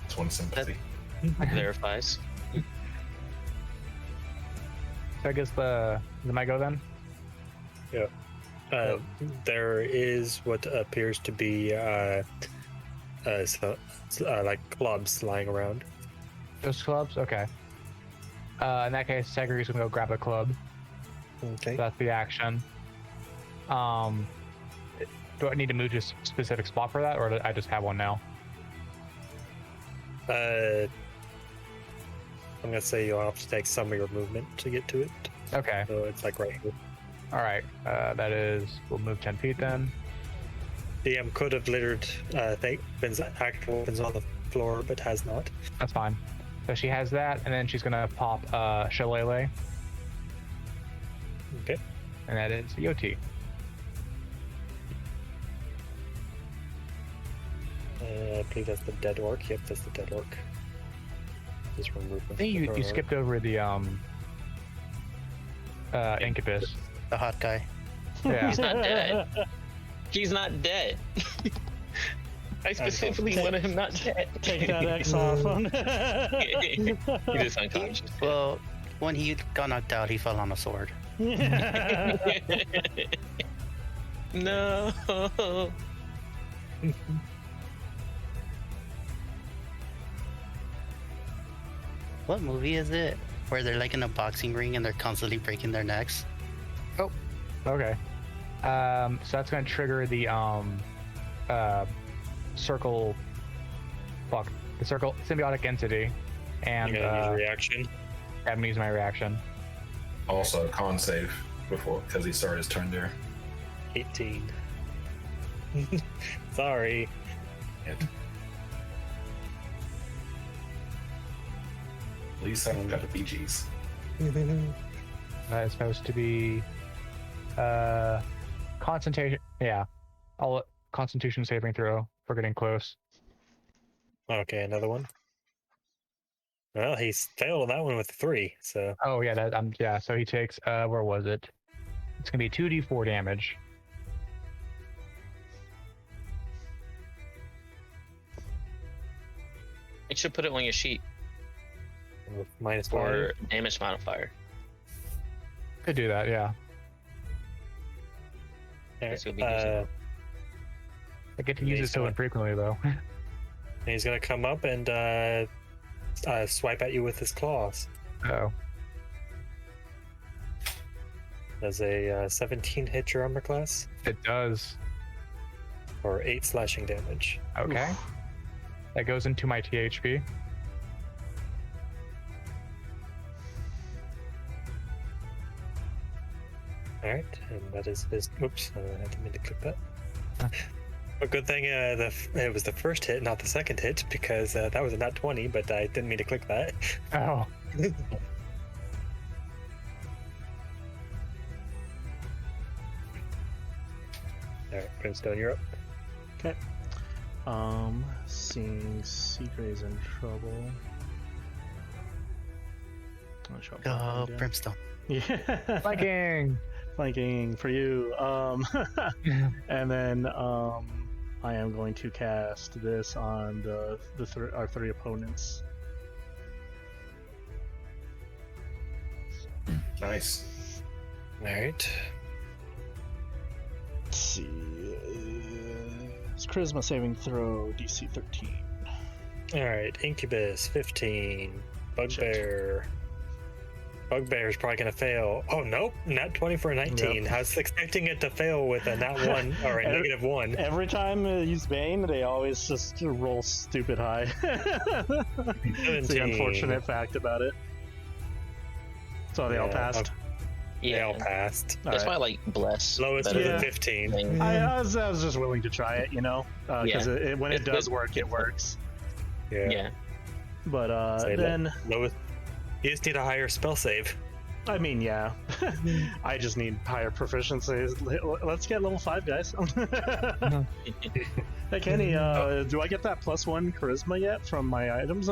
B: It's one sympathy.
D: Verifies.
A: So I guess the might go then.
E: There is what appears to be like clubs lying around.
A: Those clubs? Okay. In that case, Segrey's gonna go grab a club.
E: Okay.
A: That's the action. Do I need to move to a specific spot for that, or do I just have one now?
E: I'm gonna say you'll have to take some of your movement to get to it.
A: Okay.
E: So it's like right here.
A: All right. That is. We'll move 10 feet then.
E: DM could have littered actual weapons on the floor, but has not.
A: That's fine. So she has that, and then she's gonna pop Shillelagh,
E: Okay.
A: and that is Yoti.
E: I believe that's the dead orc. Yep, that's the dead orc. Just remove
A: I think you skipped over the Incubus.
G: The hot guy.
A: Yeah.
D: He's not dead. He's not dead. I specifically wanted him not dead.
C: Take that X off.
D: He just unconscious.
G: Well, when he got knocked out, he fell on a sword.
D: No.
G: What movie is it? Where they're like in a boxing ring and they're constantly breaking their necks?
A: Okay. So that's gonna trigger the circle. Fuck. The circle symbiotic entity, and
E: You're gonna use reaction.
A: I'm gonna use my reaction.
B: Also, con save before, because he started his turn there.
E: 18. Sorry.
B: And at least I haven't got the BGs.
A: That is supposed to be concentration. Yeah, Constitution saving throw for getting close.
E: Okay, another one. Well, he's failed on that one with 3, so
A: Oh yeah, that yeah. So he takes where was it? It's gonna be 2d4 damage.
D: You should put it on your sheet
E: with -1.
D: for damage modifier.
A: Could do that, yeah.
D: Guess you'll be using it.
A: I get to use it so infrequently though.
E: He's gonna come up and swipe at you with his claws.
A: Oh,
E: Does a 17 hit your armor class
A: it does.
E: for 8 slashing damage?
A: Okay. That goes into my THP.
E: All right, and that is his. Oops, I didn't mean to click that. A good thing it was the first hit, not the second hit, because that was a nat 20, but I didn't mean to click that.
A: Oh.
E: All right, Brimstone, you're up.
C: Okay. Seeing Segrey's in trouble. I'm gonna show up
G: Oh,
C: again.
G: Brimstone.
C: Yeah.
A: Flanking.
C: Flanking for you. And then I am going to cast this on our 3 opponents.
B: Nice.
E: All right.
C: Let's see. It's charisma saving throw DC 13.
E: All right, Incubus 15, Bugbear. Bugbear's probably gonna fail. Oh nope, nat 20 for a 19.
C: Yep.
E: I was expecting it to fail with a nat 1 or a negative 1.
C: Every time I use Bane, they always just roll stupid high. It's the
E: 17.
C: unfortunate fact about it. So they all
E: Yeah,
C: passed.
E: They all passed.
D: That's
C: All
D: why I like bless.
E: Lowest
D: better
E: was
C: Yeah.
E: a
D: than
E: 15.
D: thing.
C: I was just willing to try it, you know, because when it
D: It's
C: does
D: good.
C: work, it works.
D: Yeah.
C: But
E: Say
C: then,
E: Lowest. You just need a higher spell save.
C: I mean, yeah, I just need higher proficiency. Let's get level 5, guys. Hey Kenny, do I get that +1 charisma yet from my items?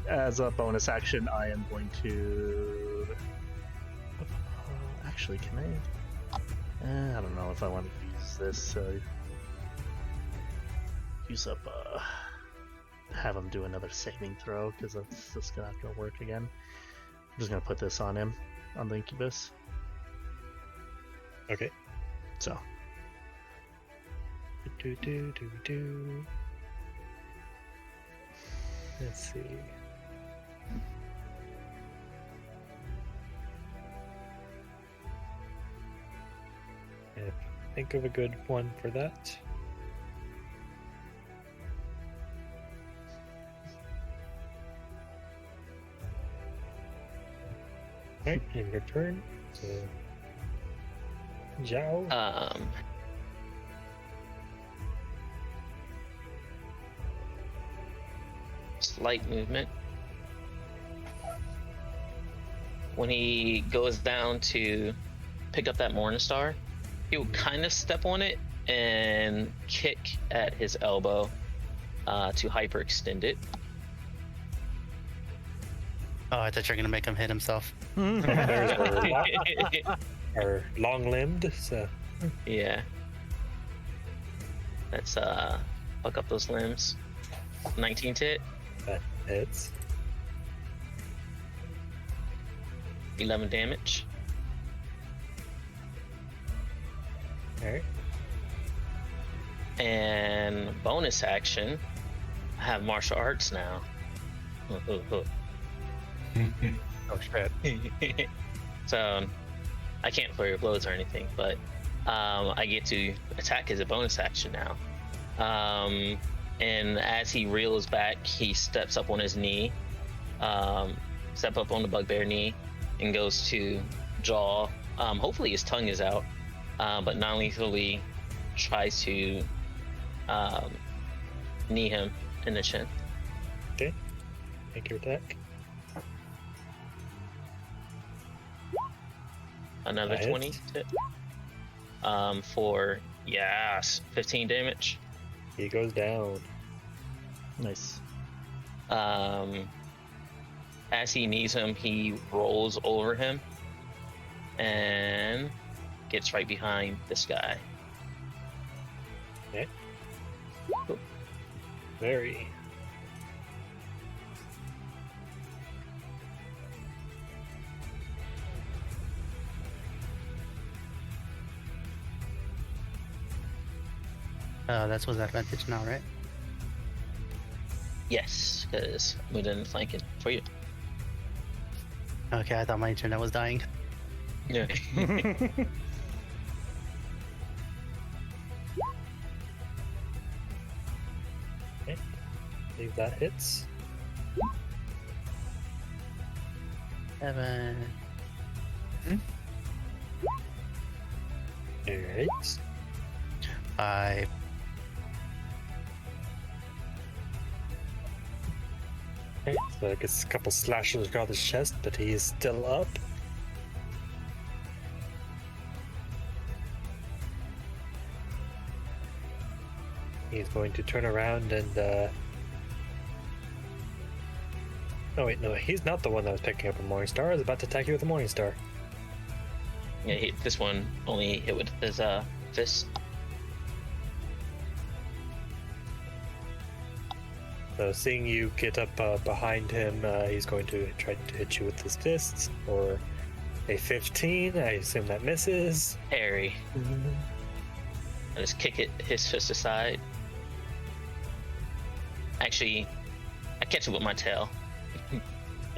C: As a bonus action, I am going to. Actually, can I? I don't know if I want to use this. Use up. Have him do another saving throw because that's just not gonna work again. I'm just gonna put this on him, on the Incubus.
E: Okay.
C: So.
E: Let's see. Think of a good one for that. Right, in your turn. So, Xiao.
D: Slight movement. When he goes down to pick up that Morningstar, he'll kind of step on it and kick at his elbow to hyperextend it.
G: Oh, I thought you were gonna make him hit himself.
E: There's our long-limbed. So
D: Yeah. Let's fuck up those limbs. 19 to hit.
E: that hits.
D: 11 damage.
E: All right.
D: And bonus action, I have martial arts now.
E: Oh shit.
D: So I can't flurry of blows or anything, but I get to attack as a bonus action now. And as he reels back, he steps up on his knee, step up on the bugbear knee, and goes to jaw. Hopefully his tongue is out, but non-lethally tries to knee him in the chin.
E: Okay. Make your attack.
D: Another
E: That
D: 20
E: hits.
D: to hit. For 15 damage.
E: He goes down.
C: Nice.
D: As he knees him, he rolls over him and gets right behind this guy.
E: Okay. Veri.
G: That's with advantage now, right?
D: Yes, because we didn't flank it for you.
G: Okay, I thought my internet was dying.
D: Yeah.
E: Okay. I think that hits.
G: 7.
E: Alright.
G: 5.
E: Okay, so I guess a couple slashes across his chest, but he's still up. He's going to turn around and oh wait, no, he's not the one that was picking up a Morningstar. I was about to attack you with a Morningstar.
D: Yeah, this one only hit with his fist.
E: So seeing you get up behind him, he's going to try to hit you with his fists, or A 15. I assume that misses.
D: Harry. I just kick his fist aside. Actually, I catch it with my tail.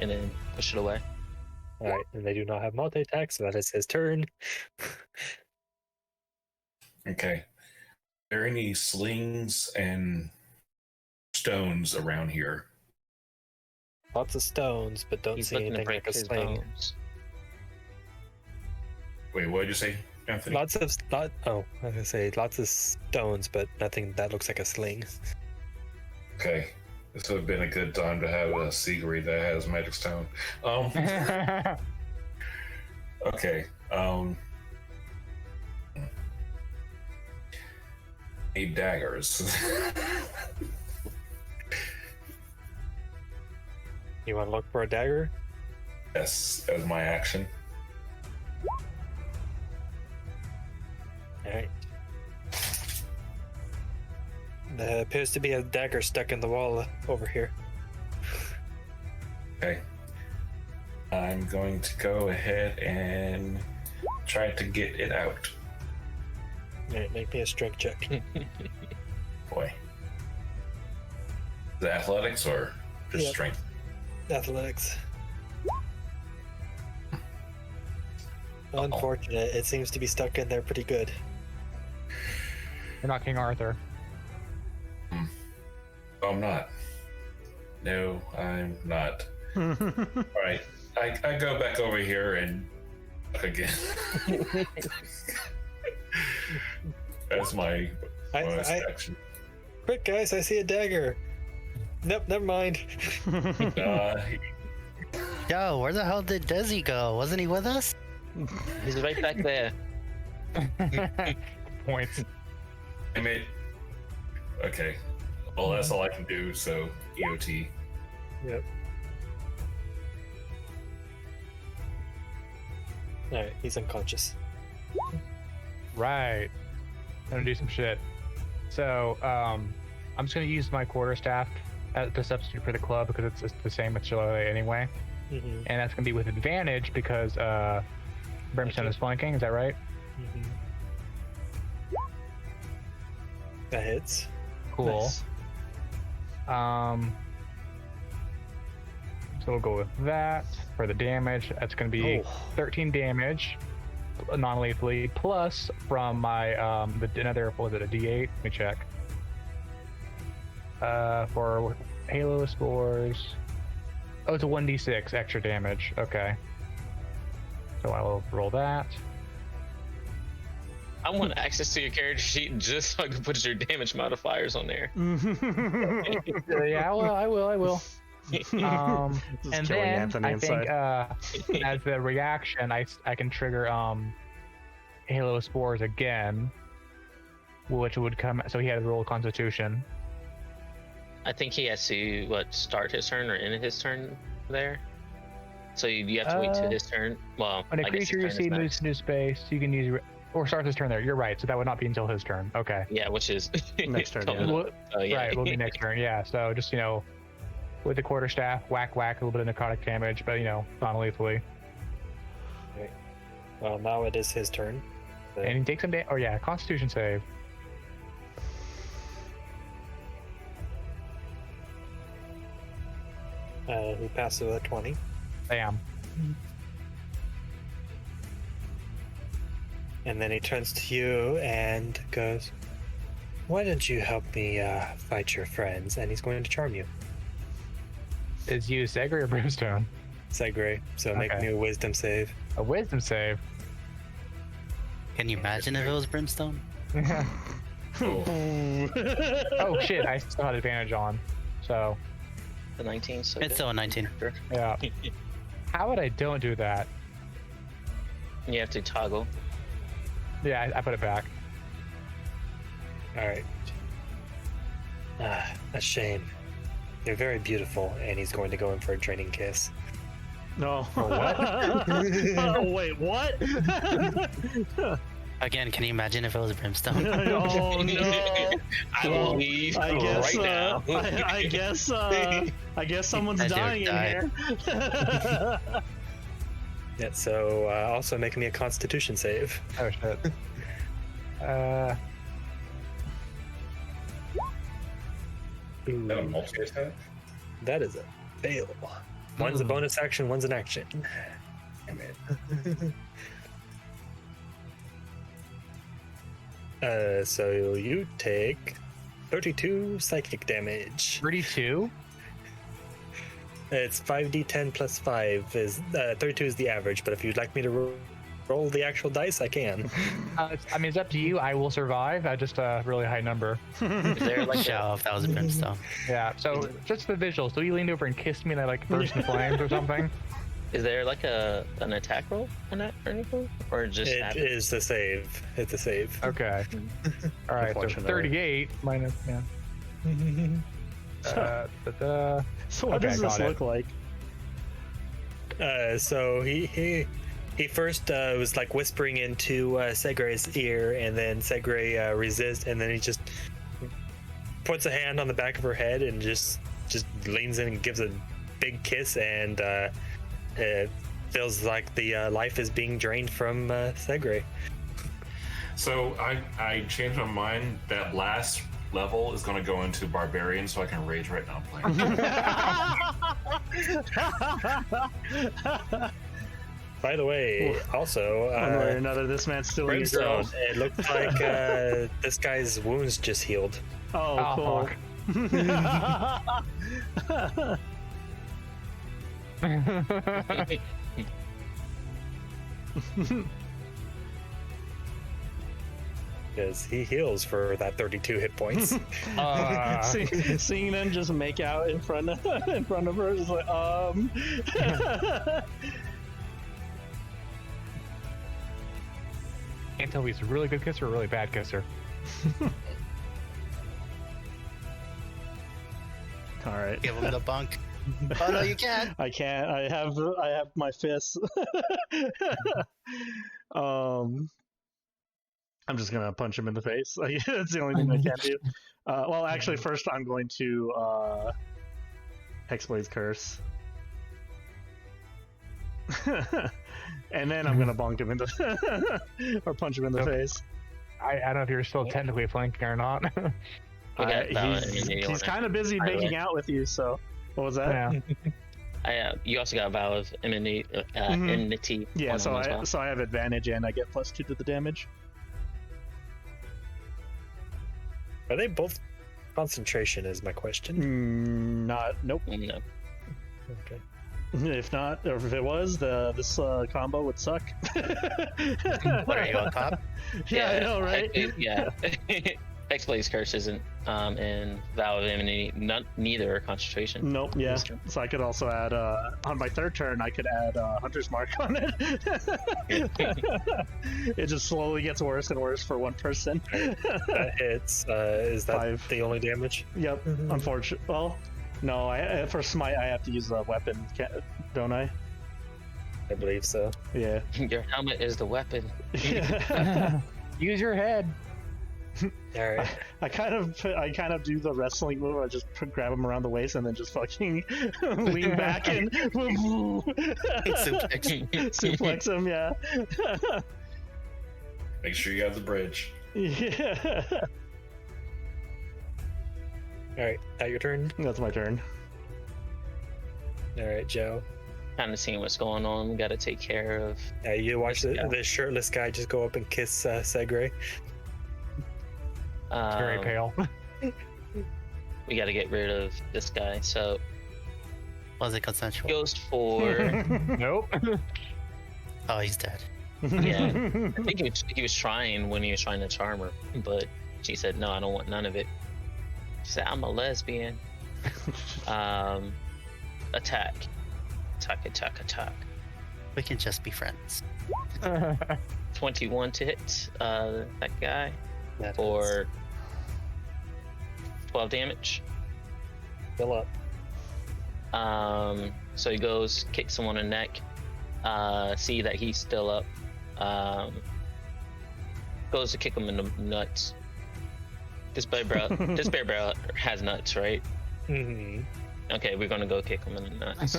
D: And then push it away.
E: Alright, and they do not have multi-attack, so that is his turn.
B: Okay. Are there any slings and stones around here?
E: Lots of stones, but don't
D: He's
E: see
D: looking to
E: anything
D: break
E: like a
D: his
E: sling.
D: bones.
B: Wait, what did you say, Anthony?
E: I was gonna say lots of stones, but nothing that looks like a sling.
B: Okay. This would have been a good time to have a Segrey that has magic stone. Okay. Need daggers.
E: You want to look for a dagger?
B: Yes, as my action.
E: Alright. There appears to be a dagger stuck in the wall over here.
B: Okay. I'm going to go ahead and try to get it out.
E: Alright, make me a strength check.
B: Boy. Is it athletics or just
E: Yep.
B: strength?
E: Athletics. Unfortunate. It seems to be stuck in there pretty good.
A: You're not King Arthur.
B: Oh, I'm not. No, I'm not. Alright. I go back over here and again. That's my bonus action.
E: Quick, guys! I see a dagger. Nope, never mind.
G: Yo, where the hell did Dezi go? Wasn't he with us?
D: He's right back there.
A: Points.
B: Damn it. Okay. Well, that's all I can do, so EOT.
E: Yep. Alright, he's unconscious.
A: Right. I'm gonna do some shit. So, I'm just gonna use my quarterstaff to substitute for the club because it's the same as Xiao'Qun anyway,
E: Mm-hmm.
A: and that's gonna be with advantage because Brimstone is flanking. Is that right?
E: Mm-hmm. That hits.
A: Cool.
E: Nice.
A: So we'll go with that for the damage. That's going to be 13 damage non-lethally plus from my another, what was it, a D8? Let me check. For Halo Spores. Oh, it's a 1d6 extra damage. Okay. So I will roll that.
D: I want access to your character sheet just so I can put your damage modifiers on there.
A: Yeah, I will.
C: Just
A: And
C: killing
A: then
C: Anthony
A: I think
C: inside.
A: as the reaction, I can trigger Halo Spores again, which would come. So he had to roll Constitution.
D: I think he has to start his turn or end his turn there. So you have to wait till his turn. Well,
A: When a
D: I guess his
A: creature you
D: turn
A: see
D: is
A: moves
D: next.
A: to new space, you can use or start his turn there. You're right. So that would not be until his turn. Okay.
D: Yeah, which is
C: Next turn,
D: coming
C: yeah.
D: up. So, yeah.
A: Right. Will be next turn. Yeah. So just with the quarterstaff, whack, a little bit of necrotic damage, but non-lethally.
E: Well, now it is his turn.
A: And he takes some damage. Oh yeah, Constitution save.
E: He passes with a 20.
A: Bam.
E: And then he turns to you and goes, "Why don't you help me fight your friends?" And he's going to charm you.
A: Is you Segrey or Brimstone?
E: Segrey. So make
A: Okay.
E: me a wisdom save.
A: A wisdom save.
G: Can you imagine if it was Brimstone?
A: Oh shit! I still had advantage on. So
D: The 19. So
G: It's still a 19.
A: yeah. How would I don't do that?
D: You have to toggle.
A: Yeah, I put it back.
E: All right. A shame. You're very beautiful, and he's going to go in for a draining kiss.
C: No.
A: what?
C: Oh, wait, what?
G: Again, can you imagine if it was Brimstone?
C: Oh no!
D: I will leave
C: I guess.
D: right now.
C: I guess someone's
G: That dude
C: dying in
G: died.
C: here.
E: Yeah, so also make me a Constitution save.
A: Oh shit.
B: Is that a multi-attack?
E: That is a fail. One's a bonus action, one's an action.
B: Damn it.
E: So you take 32 psychic damage.
A: 32?
E: It's 5d10 plus 5 is 32 is the average, but if you'd like me to roll the actual dice, I can.
A: I mean, it's up to you. I will survive. I just a really high number.
D: Is there like
G: Show if that was Brimstone.
A: Yeah. So just the visuals. So you leaned over and kissed me, and I like burst in flames or something.
D: is there like an attack roll on that or anything? Or just
E: It
D: average?
E: is the save. It's a save.
A: Okay. All right. So
C: Unfortunately.
A: 38 minus yeah.
C: So what
A: Okay,
C: does this
A: got it.
C: look like?
E: So he first was like whispering into Segrey's ear, and then Segrey resists, and then he just puts a hand on the back of her head and just leans in and gives a big kiss, and it feels like the life is being drained from Segrey.
B: So I changed my mind. That last level is going to go into Barbarian, so I can rage right now playing.
E: By the way, also
C: One way or another, this man's still in
E: Brimstone,
C: control.
E: it looks like this guy's wounds just healed.
C: Oh,
A: Oh,
C: cool.
E: Because he heals for that 32 hit points.
C: Seeing them just make out in front of her is like,
A: Can't tell if he's a really good kisser or a really bad kisser.
C: All right.
G: Give him the bunk. Oh no, you can't.
C: I can't. I have my fists. I'm just gonna punch him in the face. That's the only thing I can do. Well, actually, first I'm going to Hexblade's Curse, and then I'm gonna bonk him in the or punch him in the
A: Nope.
C: face.
A: I don't know if you're still technically flanking or not.
D: We got Valor
C: He's
D: Enmity on it,
C: kind of busy
D: by the
C: making
D: way.
C: out with you. So, what was that?
A: Yeah.
D: You also got a vow of enmity. Enmity
C: Yeah,
D: on
C: so
D: him as well.
C: I have advantage and I get +2 to the damage.
E: Are they both concentration? Is my question.
C: Nope.
D: No.
E: Okay.
C: If not, or if it was, this combo would suck.
G: What are you on top?
C: Yeah, I know, right?
D: Yeah. Hexblade's Curse isn't, and Vow of Enmity, neither are concentration.
C: Nope, yeah. So I could also add, on my third turn, I could add Hunter's Mark on it. It just slowly gets worse and worse for one person.
E: That hits. Is that
C: 5.
E: the only damage?
C: Yep, unfortunately. Well, no, for Smite, I have to use a weapon, don't I?
E: I believe so.
C: Yeah.
D: Your helmet is the weapon.
A: Use your head.
E: All right.
C: I kind of do the wrestling move. I just grab him around the waist and then just fucking lean back and suplex him. Yeah.
B: Make sure you have the bridge.
C: Yeah.
E: All right. At your turn.
C: That's my turn.
E: All right, Joe.
D: Kind of seeing what's going on. We got to take care of.
E: You watch
D: Yeah.
E: this shirtless guy just go up and kiss Segrey.
A: Very pale.
D: We got to get rid of this guy. So
G: Was it consensual?
D: goes for.
A: Nope.
G: Oh, he's dead.
D: Yeah. I think he was trying when he was trying to charm her, but she said no. I don't want none of it. She said I'm a lesbian. Attack.
G: We can just be friends.
D: 21 to hit that guy
E: That
D: for 12 damage.
E: fill up.
D: So he goes, kicks him on the neck, see that he's still up, goes to kick him in the nuts. This bear barrel has nuts, right?
E: Mm-hmm.
D: Okay, we're gonna go kick him in the nuts.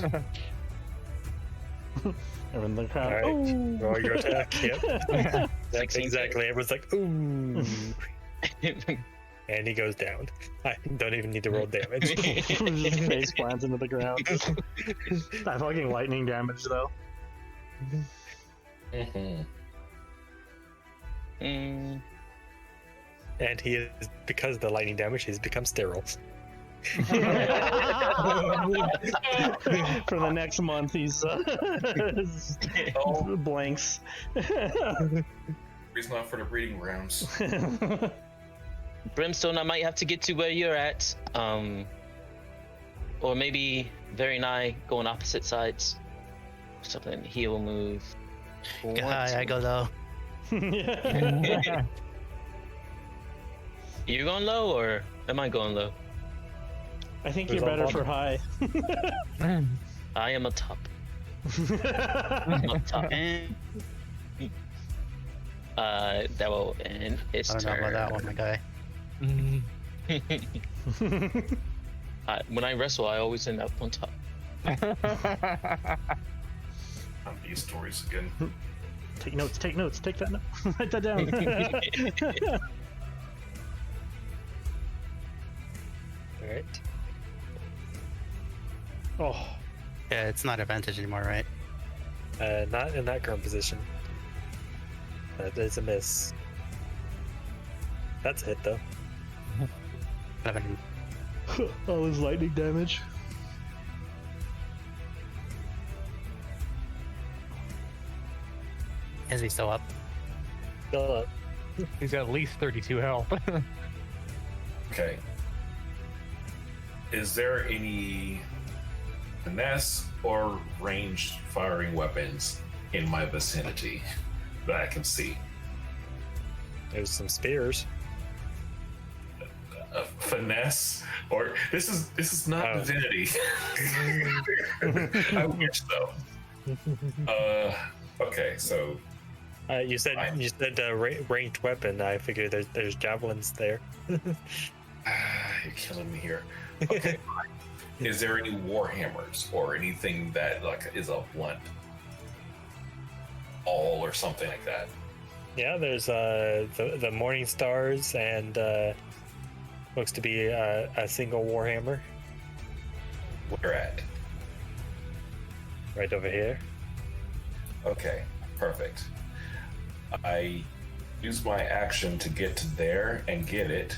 C: Everyone in the crowd.
E: All right,
C: Ooh.
E: roll your attack. Yep. That's
D: 16.
E: exactly. Everyone's like, ooh. And he goes down. I don't even need to roll damage.
C: Just face plants into the ground. That fucking lightning damage though.
B: Mhm.
D: Mm,
E: And he is, because of the lightning damage, he's become sterile.
C: For the next month, he's
B: Oh.
C: blanks.
B: Reason not for the breeding grounds.
D: Brimstone, I might have to get to where you're at. Or maybe Veri and I go on opposite sides. Something. He will move.
G: I go low.
D: You going low or am I going low?
C: I think
E: Who's
C: you're
E: on
C: better for
E: bottom?
C: high.
D: I am a top. I'm up top.
G: Eh,
D: That will end his
G: I don't know
D: turn.
G: about that one, my guy.
D: When I wrestle, I always end up on top.
B: Not these stories again.
C: Take notes, take notes, take that note. Write that down.
E: All right.
C: Oh,
G: Yeah, it's not advantage anymore, right?
E: Not in that current position. That is a miss. That's a hit though.
G: 11.
C: all his lightning damage.
G: Is he still up?
E: Still up.
A: He's got at least 32 health.
B: Okay. Is there any finesse or ranged firing weapons in my vicinity that I can see?
E: There's some spears.
B: Finesse or this is not
E: Oh.
B: divinity. I wish so. Okay, so
E: You said
B: Fine.
E: ranged weapon. I figured there's javelins there.
B: you're killing me here. Okay. Fine. Is there any warhammers or anything that like is a blunt all or something like that?
E: Yeah, there's the morning stars and looks to be a single warhammer
B: Where at?
E: right over here.
B: Okay, perfect. I use my action to get to there and get it.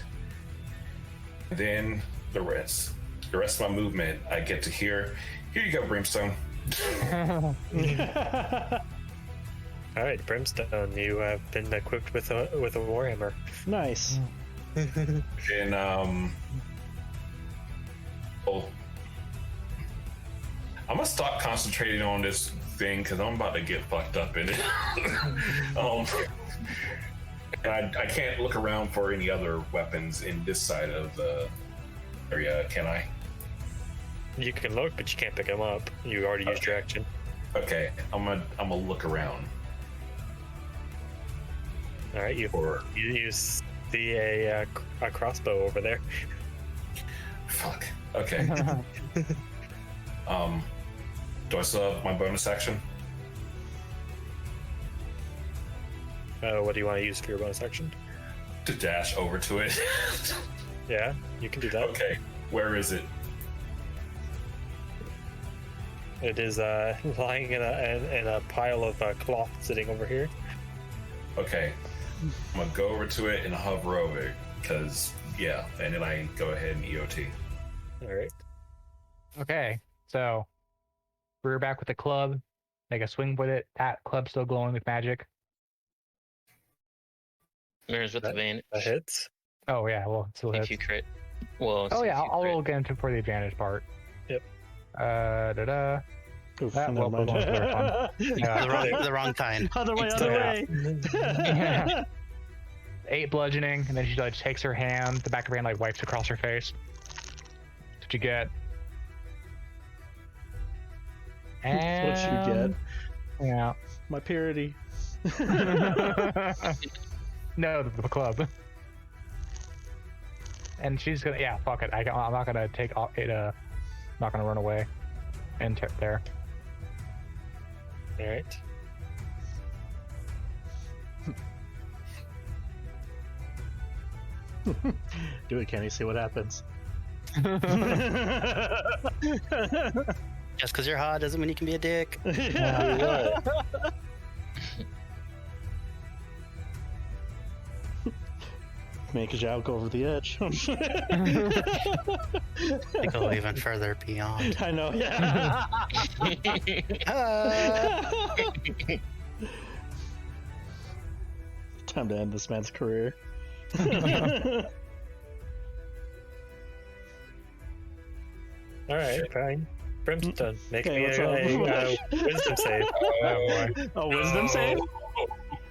B: Then the rest of my movement, I get to here. Here you go, Brimstone.
E: All right, Brimstone, you have been equipped with a warhammer.
C: Nice.
B: And oh, I'm gonna stop concentrating on this thing because I'm about to get fucked up in it. And I can't look around for any other weapons in this side of the area, can I?
E: You can look, but you can't pick them up. You already used your action.
B: Okay, I'm gonna look around
E: All right, you
B: for.
E: see a crossbow over there.
B: Fuck. Okay. Do I still have my bonus action?
E: What do you want to use for your bonus action?
B: To dash over to it.
E: Yeah, you can do that.
B: Okay. Where is it?
E: It is lying in a pile of cloth sitting over here.
B: Okay. I'm gonna go over to it and hover over it, because yeah, and then I go ahead and EOT.
E: All right.
A: Okay, so we're back with the club. Make a swing with it. That club still glowing with magic.
D: Mirrors with advantage.
E: That hits.
A: Oh yeah, well it still
D: If
A: hits.
D: you crit. Well,
A: Oh
D: if
A: yeah,
D: you
A: I'll
D: crit.
A: roll again for the advantage part.
E: Yep.
A: Da-da.
C: Oof,
A: That
C: never
A: well,
C: mind.
A: belongs to our Yeah.
G: The wrong kind.
C: Other way,
E: It's
C: other
A: yeah.
C: way.
A: 8 bludgeoning, and then she like takes her hand, the back of her hand like wipes across her face. That's what you get.
C: That's what you get.
A: Yeah.
C: My purity.
A: No, the club. And she's gonna, yeah, fuck it. I'm not gonna take it. Not gonna run away. And there.
E: All right.
C: Do it, Kenny. See what happens.
G: Just because you're hot doesn't mean you can be a dick.
C: Make Xiao go over the edge.
G: They go even further beyond.
C: I know, yeah. Time to end this man's career.
E: All right, fine. Brimstone, make
C: Okay,
E: me
C: what's
E: a
C: up?
E: wisdom save.
A: Oh, boy.
C: A wisdom save?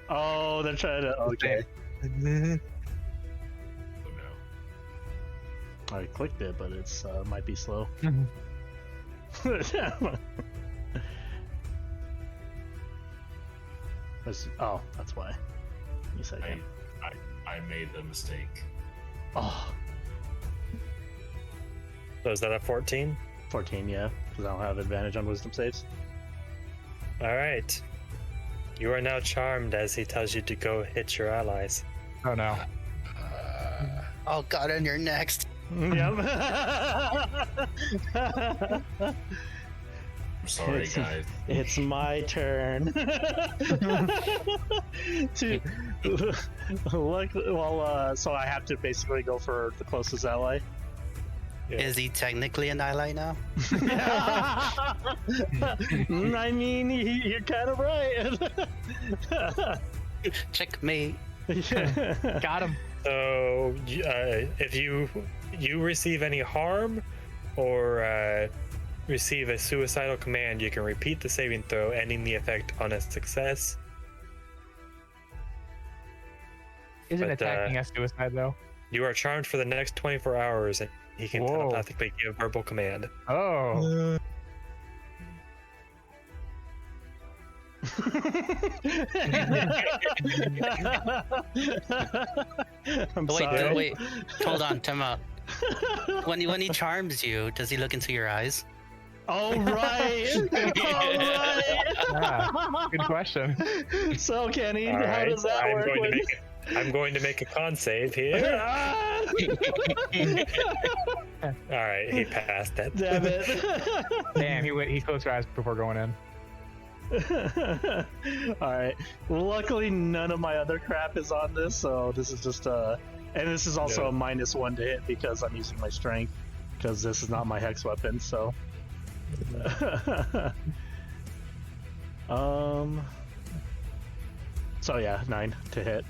C: Oh, they're trying to. Okay.
B: Oh no.
C: I clicked it, but it's might be slow. Oh, that's why. You said him.
B: I made the mistake.
C: Oh,
E: So is that a 14?
C: 14, yeah. Because I don't have advantage on wisdom saves.
E: All right. You are now charmed as he tells you to go hit your allies.
A: Oh no.
G: Oh god, and you're next.
C: Yep.
B: I'm sorry,
C: It's-
B: guys.
C: It's my turn. to look, well, so I have to basically go for the closest ally.
E: Yeah.
G: Is he technically an ally now?
C: I mean, you're kind of right.
G: Checkmate.
A: Got him.
E: So if you receive any harm or receive a suicidal command, you can repeat the saving throw, ending the effect on a success.
A: Isn't
E: But,
A: attacking us suicide though?
E: You are charmed for the next 24 hours, and he can
A: Whoa.
E: telepathically give verbal command.
A: Oh.
C: I'm
G: Wait,
C: sorry.
G: wait. Hold on, time out. When he charms you, does he look into your eyes?
C: Oh right. All right.
A: Yeah, good question.
C: So Kenny,
E: All
C: how
E: right,
C: does that work?
E: I'm going to make a con save here. All right, he passed that.
C: Damn it.
A: Damn, he closed her eyes before going in.
C: Alright. Luckily none of my other crap is on this, so this is just and this is also
E: Yeah.
C: a -1 to hit because I'm using my strength, because this is not my hex weapon, so so yeah, 9 to hit.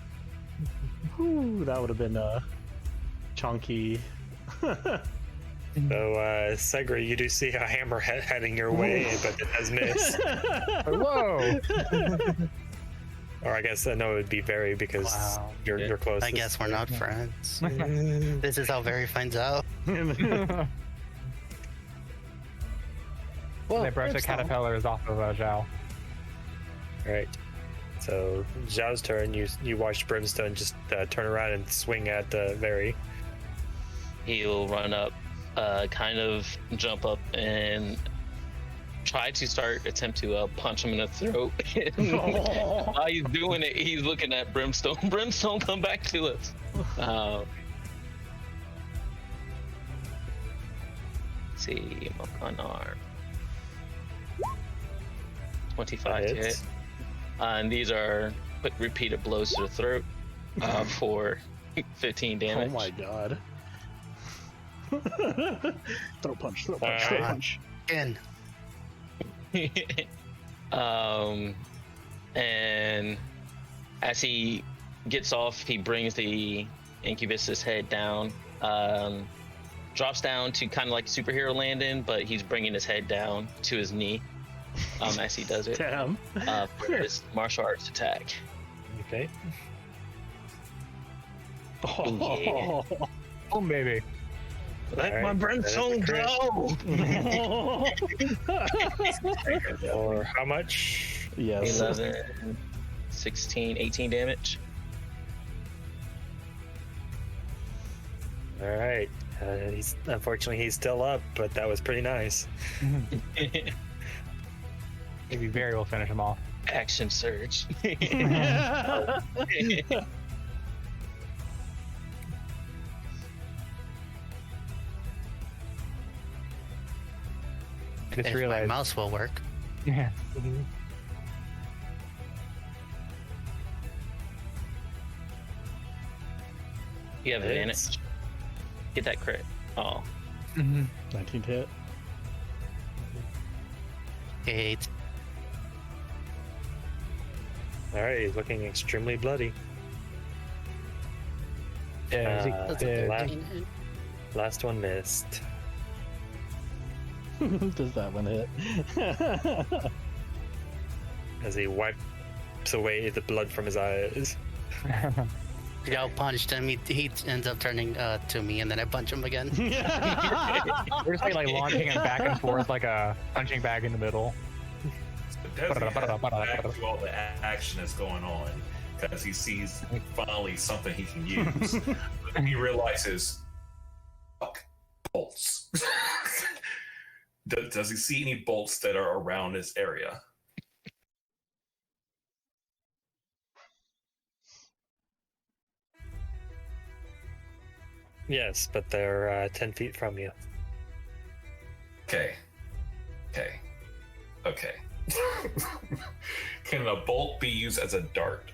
C: Whew, that would have been chunky.
E: So, Segrey, you do see a hammer heading your way, but it has missed.
A: Whoa.
E: Or I guess no, it would be Veri because
G: Wow.
E: you're close.
G: I guess we're not friends. This is how Veri finds out.
A: They brush the caterpillars off of Zhao.
E: Right. So Zhao's turn. You watch Brimstone just turn around and swing at Veri.
D: He'll run up, kind of jump up and try to attempt to punch him in the throat. While he's doing it, he's looking at Brimstone. Brimstone, come back to us. Let's see, on arm. 25 to hit.
E: Hits.
D: And these are quick repeated blows to the throat for 15 damage.
C: Oh my god. Throw punch, throw punch,
E: Uh,
C: throw punch.
G: Again.
D: And as he gets off, he brings the incubus's head down, drops down to kind of like superhero landing, but he's bringing his head down to his knee as he does it
C: Damn.
D: for his martial arts attack.
E: Okay.
C: Oh.
A: Oh, baby.
D: Let
E: All
D: my
E: right,
D: Brimstone
E: that
D: go!
E: Or how much?
C: Yes.
D: 11, 16, 18 damage.
E: All right. Unfortunately he's still up, but that was pretty nice.
A: Maybe Veri will finish him off.
D: Action surge.
A: Just
G: If my
A: realized.
G: mouse will work.
A: Yeah.
D: You have
E: It's-
D: advantage. Get that crit. Oh.
C: 19 to hit.
G: 8.
E: All right, he's looking extremely bloody.
A: Yeah,
G: That's
E: the
G: a
E: last,
G: 13.
E: last one missed.
C: Does that one hit?
E: As he wipes away the blood from his eyes.
G: I got punched and he ends up turning to me, and then I punch him again.
A: We're just like launching him back and forth like a punching bag in the middle.
B: Dezi has back to all the action that's going on because he sees finally something he can use. But then he realizes, fuck, bolts. Does he see any bolts that are around this area?
E: Yes, but they're 10 feet from you.
B: Okay. Can a bolt be used as a dart?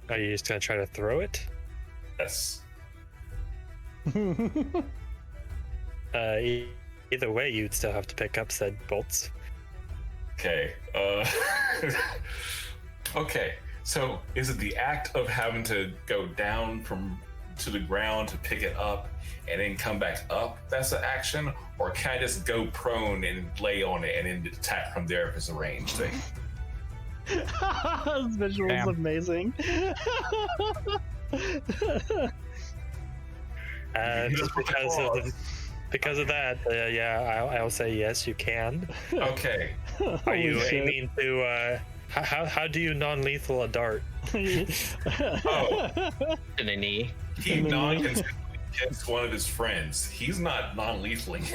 E: Are you just gonna try to throw it?
B: Yes.
E: Either way, you'd still have to pick up said bolts.
B: Okay. Okay. So is it the act of having to go down to the ground to pick it up and then come back up that's the action, or can I just go prone and lay on it and then attack from there if it's a range thing?
C: This visual is
A: Damn.
C: amazing.
E: Just because of that, yeah, I'll say yes, you can.
B: Okay.
E: Are
C: Holy
E: you
C: shit.
E: aiming to? How do you non-lethal a dart?
B: Oh,
D: To the knee.
B: he non-consistently gets one of his friends. He's not non-lethaling.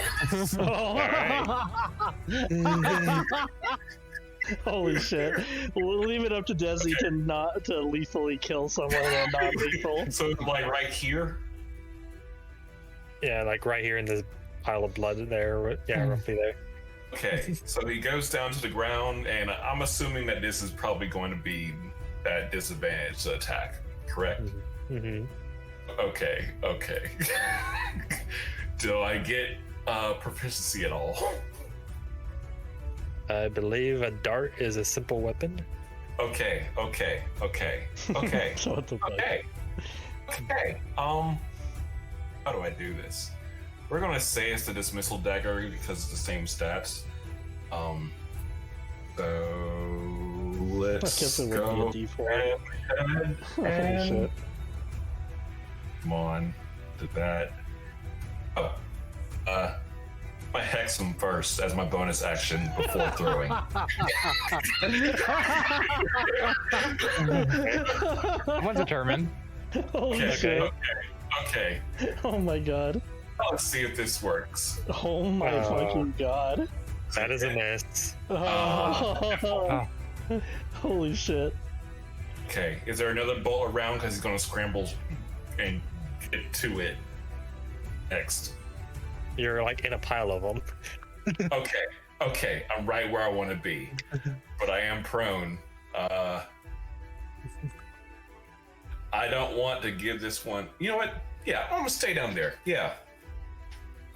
C: Holy shit. We'll leave it up to Dezi
B: Okay.
C: to lethally kill someone and not lethal.
B: So like right here.
E: Yeah, like right here in this pile of blood there. Yeah, roughly there.
B: Okay, so he goes down to the ground, and I'm assuming that this is probably going to be at disadvantage to attack, correct?
E: Mm-hmm.
B: Okay. Do I get proficiency at all?
E: I believe a dart is a simple weapon.
B: Okay.
C: So what the fuck?
B: Okay. How do I do this? We're gonna say it's the dismissal dagger because it's the same stats. So let's
C: guess it would
B: go.
C: be a D4. Holy
B: And
C: shit.
B: come on, did that. Oh, I hex him first as my bonus action before throwing.
A: Someone's determined.
C: Holy shit.
B: Okay.
C: Oh my god.
B: Let's see if this works.
C: Oh my fucking god.
E: That is a miss.
C: Oh. Holy shit.
B: Okay, is there another bolt around? Because he's going to scramble and get to it next.
E: You're like in a pile of them.
B: Okay, I'm right where I want to be, but I am prone. I don't want to give this one. You know what? Yeah, I'm gonna stay down there. Yeah.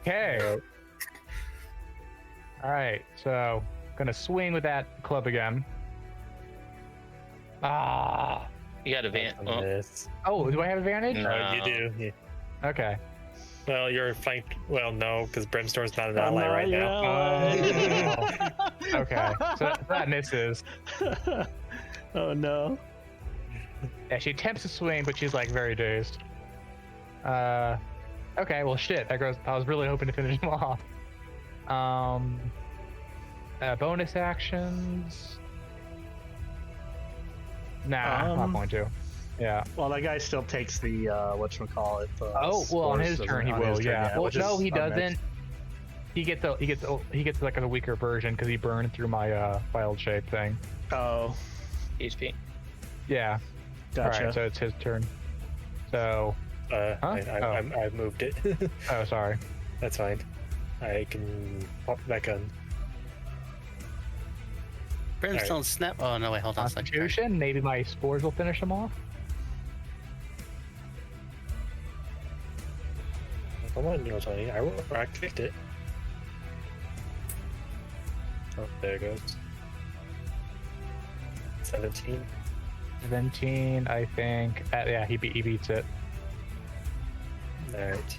A: Okay. All right, so gonna swing with that club again. Ah.
D: You got
E: A
D: advantage.
E: miss.
A: Oh, do I have advantage?
D: No.
E: You do. Yeah.
A: Okay.
E: Well, you're flanked. Well, no, because Brimstone's not an
C: I'm
E: ally
C: not
E: right
C: your
E: now.
C: ally.
A: Okay. So that misses.
C: Oh no.
A: Yeah, she attempts to swing, but she's like very dazed. Okay, well shit. That goes. I was really hoping to finish him off. Bonus actions. Nah, I'm not going to. Yeah.
C: Well, that guy still takes the whatchamacallit.
A: Oh, well, on his turn he will. Yeah. Well, no, he doesn't. he gets like a weaker version because he burned through my wild shape thing.
C: Oh,
D: HP.
A: Yeah.
C: gotcha.
A: All right, so it's his turn. So.
E: I've moved it.
A: Oh, sorry.
E: That's fine. I can pop it back on.
G: Brimstone snap. Oh no, wait, hold on a second.
A: Constitution. Maybe my spores will finish him off.
E: Come on, Tony. I clicked it. Oh, there it goes. 17.
A: 17, I think. Yeah, he beats it.
E: Alright.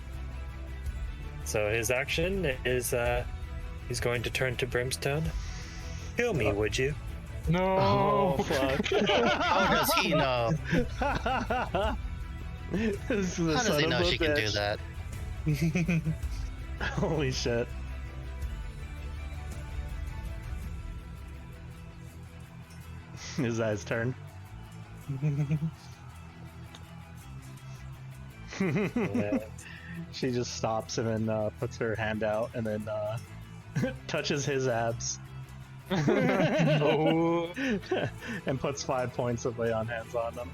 E: So his action is he's going to turn to Brimstone. Kill me, would you?
A: No.
C: Oh fuck!
G: How does he know?
C: This is the
G: How does
C: son
G: he
C: of
G: know
C: a
G: she can do
C: bitch.
G: that?
C: Holy shit! Is that his turn?
E: Yeah.
C: She just stops and then puts her hand out and then touches his abs.
A: Oh.
C: And puts 5 points of lay on hands on them.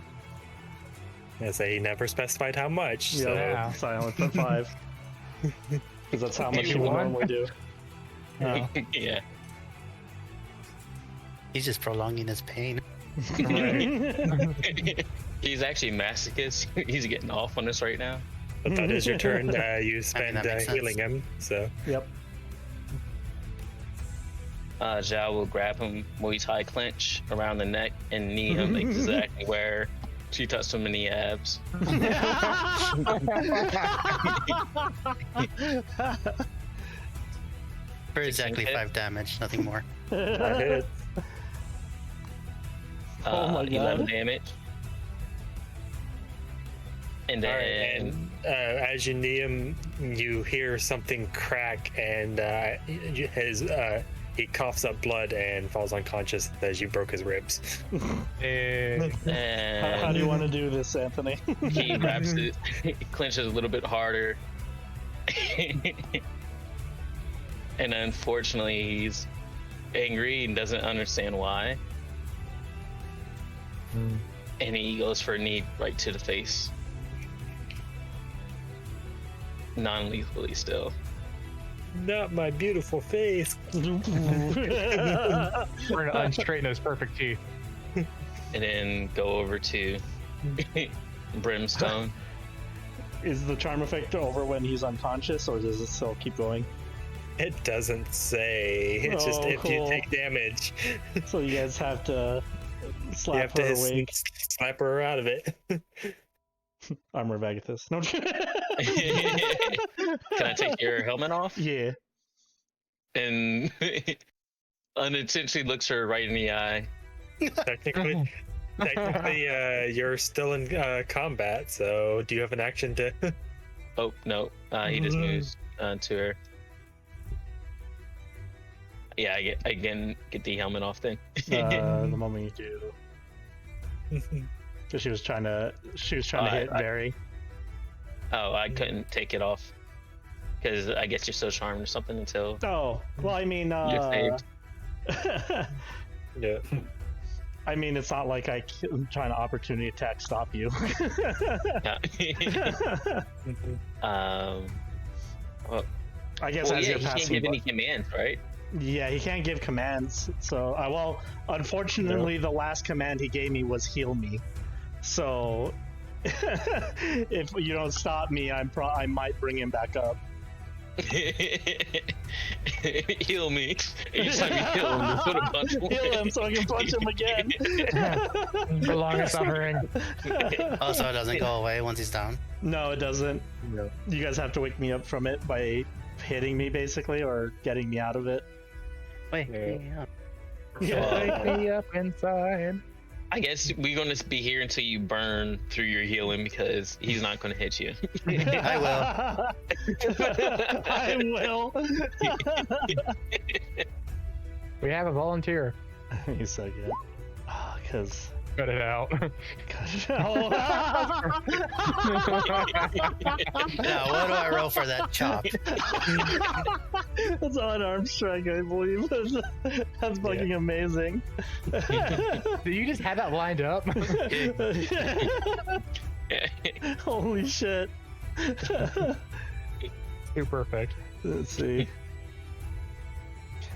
E: I say he never specified how much. So
A: Yeah.
C: So I only put 5. Because that's how much
A: You
C: you would
A: won?
C: normally do. Oh.
D: Yeah.
G: He's just prolonging his pain.
D: He's actually masochist. He's getting off on us right now.
E: but that is your turn. You spend
G: that makes sense.
E: healing him. So
C: Yep.
D: Zhao will grab him, Muay Thai clinch around the neck and knee him exactly where she touched him in the abs.
G: For exactly 5 damage, nothing more.
E: that hits.
C: Oh my God.
D: 11 damage. And
E: All right,
D: then
E: and as you knee him, you hear something crack, and he coughs up blood and falls unconscious as you broke his ribs.
C: How do you want to do this, Anthony?
D: he wraps it, he clenches a little bit harder. And unfortunately, he's angry and doesn't understand why. And he goes for a knee right to the face. Non-lethally still.
E: Not my beautiful face.
A: We're gonna unstraighten those perfect teeth.
D: And then go over to Brimstone.
C: Is the charm effect over when he's unconscious, or does it still keep going?
E: It doesn't say. It's just
C: Oh,
E: if you
C: cool.
E: take damage,
C: So you guys have to
E: you
C: slap
E: have to
C: her awake.
E: slap her out of it.
C: Armor Vagathus. No.
D: Can I take your helmet off?
C: Yeah.
D: And unintentionally looks her right in the eye.
E: Technically, you're still in combat. So, do you have an action to?
D: Oh no, he just moves to her. Yeah, I get the helmet off then.
C: The moment you do, because she was trying to hit Veri.
D: Oh, I couldn't take it off because I guess you're so charmed or something until
C: Oh, well, I mean,
D: you're saved.
E: Yeah.
C: I mean, it's not like I'm trying to opportunity attack stop you.
D: Yeah. Well,
C: I guess
D: well,
C: as
D: yeah,
C: you're
D: he can't
C: passing.
D: give any commands, right?
C: Yeah, he can't give commands. So, well, unfortunately, the last command he gave me was heal me. So, if you don't stop me, I might bring him back up.
D: Heal me. Each time you heal him, you put a punch away.
C: Heal him so I can punch him again.
A: Prolong suffering.
G: Also, it doesn't go away once he's down.
C: No, it doesn't.
E: No.
C: You guys have to wake me up from it by hitting me, basically, or getting me out of it.
G: Wait,
E: Yeah.
G: yeah.
A: Wake me up inside.
D: I guess we're gonna be here until you burn through your healing because he's not gonna hit you.
G: I
C: I will.
A: We have a volunteer.
C: He's so good. Because
A: Cut it out.
C: Oh.
G: Now, what do I roll for that chop?
C: That's an unarmed strike, I believe. That's fucking amazing.
A: Do you just have that lined up?
C: Holy shit.
A: Too perfect.
C: Let's see.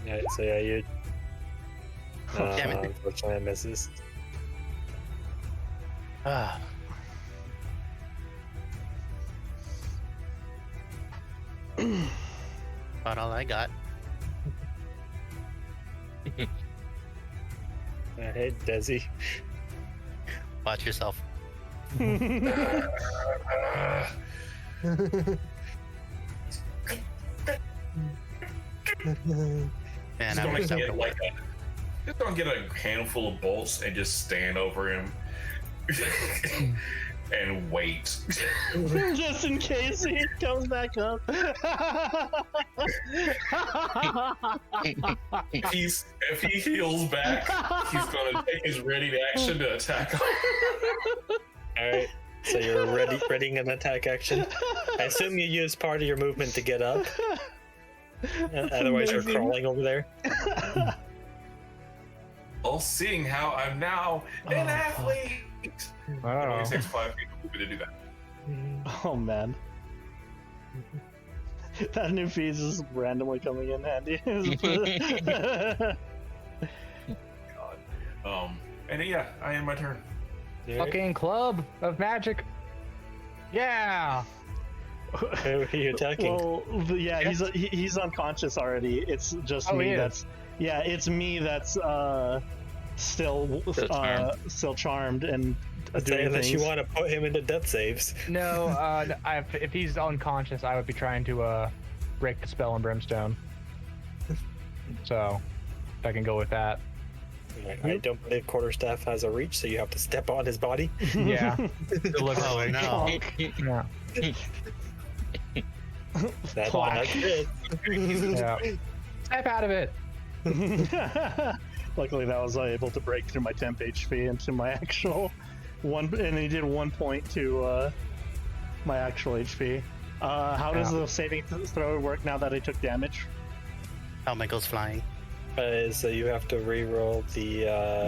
E: Yeah, so yeah, you.
G: Damn it.
E: Unfortunately, I misses.
G: Ah. About all I got.
E: Hey, Dezi.
G: Watch yourself. Man,
B: Just
G: I
B: gonna
G: wish that
B: get
G: would
B: like just gonna get a handful of bolts and just stand over him and wait.
C: Just in case he comes back up.
B: If he heals back, he's gonna take his ready action to attack him.
E: All right. So you're readying an attack action. I assume you use part of your movement to get up. Otherwise, you're crawling over there.
B: Well, seeing how I'm now an athlete, it only takes 5 feet for me to do that.
C: Oh man. That new feed is just randomly coming in handy.
B: God. And yeah, I end my turn.
A: Fucking club of magic. Yeah.
E: Who are you attacking?
C: Well, yeah, he's unconscious already. It's just
A: Oh,
C: me
A: he is.
C: that's it's me that's still charmed and doing
E: Unless
C: things.
E: you want to put him into death saves.
A: No, if he's unconscious, I would be trying to break the spell in Brimstone. So, if I can go with that.
E: I don't believe Quarterstaff has a reach, so you have to step on his body.
A: Yeah.
G: Oh no.
A: Yeah.
E: That's
C: Plaque.
E: it.
A: Yeah. Step out of it.
C: Luckily, that was able to break through my temp HP into my actual one, and he did 1 point to my actual HP. How does the saving throw work now that I took damage?
G: Helmet goes flying.
E: So you have to re-roll the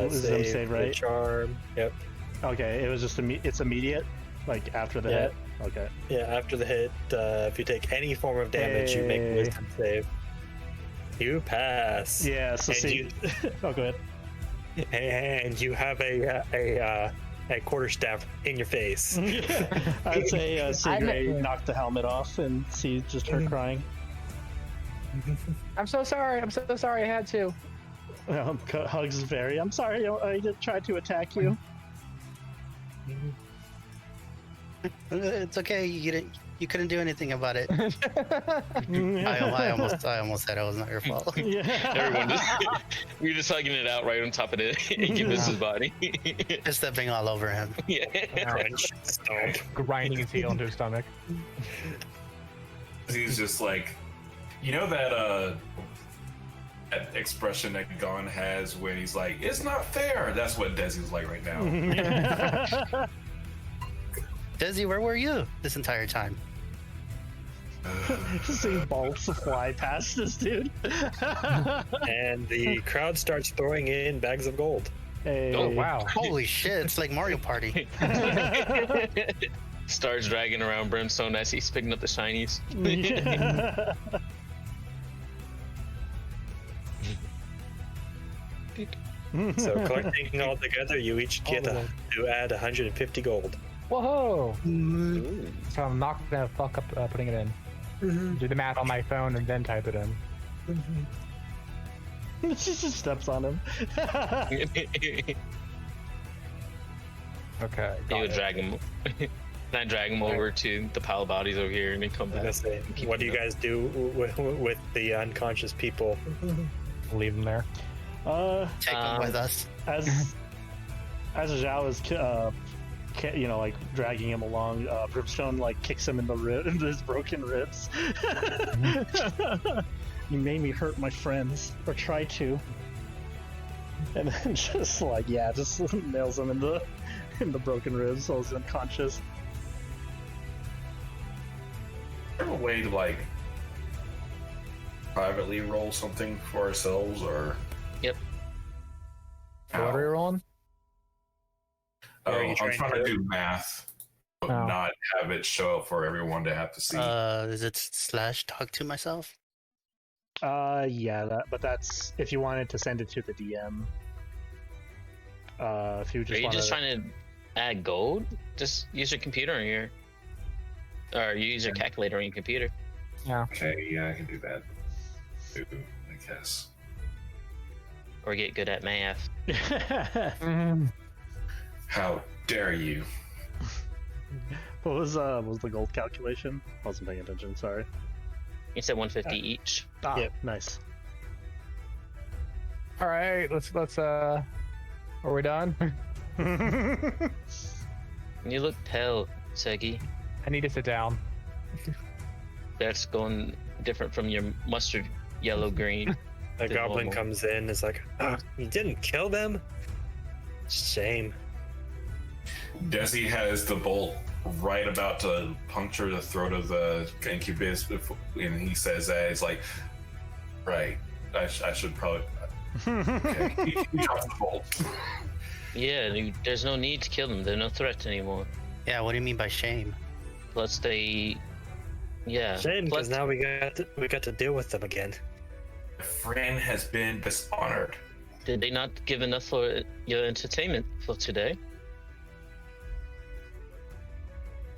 C: Wisdom
E: save,
C: save,
E: the
C: right?
E: charm. Yep.
C: Okay, it was just it's immediate, like after the
E: Yeah.
C: hit. Okay.
E: Yeah, after the hit, if you take any form of damage, you make a
C: Hey.
E: wisdom save. You pass.
C: Yeah. So
E: And
C: see.
E: you-
C: Oh, go ahead.
E: And you have a quarterstaff in your face.
C: I'd say Segrey knocked the helmet off and see just her crying.
A: I'm so sorry. I'm so sorry I had to.
C: Hugs Veri. I'm sorry. I tried to attack you.
G: It's okay. You couldn't do anything about it. I almost said it was not your fault.
D: Everyone just we're just hugging it out right on top of it Incubus's body.
G: Just stepping all over him.
D: Yeah.
E: Crunch, stomp.
A: Grinding his heel into his stomach.
B: He's just like, you know that expression that Gon has when he's like, "It's not fair." That's what Desi's like right now.
G: Dezi, where were you this entire time?
C: Seeing bolts fly past this dude.
E: And the crowd starts throwing in bags of gold.
C: Hey.
A: Oh wow.
G: Holy shit! It's like Mario Party.
D: Starts dragging around Brimstone as he's picking up the shinies.
E: So collecting all together, you each get to add 150 gold.
A: Whoa. So I'm not gonna fuck up putting it in. Do the math on my phone and then type it in.
C: She just steps on him.
A: Okay. got
D: He'll
A: it.
D: drag him. And I drag him over to the pile of bodies over here, and then come back.
E: What do you guys do with the unconscious people?
A: Leave them there.
G: Take him with us.
C: As Xiao is like dragging him along, Brimstone like kicks him in the into his broken ribs. You made me hurt my friends, or try to. and then just like just nails him in the broken ribs, so he's unconscious.
B: Is there a way to like privately roll something for ourselves, or?
D: Yep.
A: What are you rolling?
B: Oh,
E: Are you
B: I'm
E: trying
B: trying
E: to-
B: to do math, but
A: Oh.
B: not have it show up for everyone to have to see.
G: Is it / talk to myself?
C: Yeah, but that's if you wanted to send it to the DM. If you
D: Are
C: just
D: you
C: want
D: just trying to add gold? Just use your computer on your, or use your calculator on your computer.
B: Okay, yeah, I can do that. Too, I guess.
D: Or get good at math.
B: How dare you?
C: What was the gold calculation? I wasn't paying attention. Sorry.
D: You said 150 each.
C: Ah,
E: Yep.
C: nice.
A: All right, let's. Are we done?
D: You look pale, Segi.
A: I need to sit down.
D: That's going different from your mustard yellow green.
E: The
D: Good
E: goblin
D: normal.
E: comes in, is like, "Ah, you didn't kill them? Shame."
B: Dezi has the bolt right about to puncture the throat of the incubus, and he says that he's like, right, I should probably. Okay. He drops the bolt.
D: Yeah, there's no need to kill them. They're no threat anymore.
G: Yeah, what do you mean by shame?
D: Plus they, yeah.
E: Shame,
D: Plus,
E: because now we got to deal with them again.
B: My friend has been dishonored.
D: did they not give enough for your entertainment for today?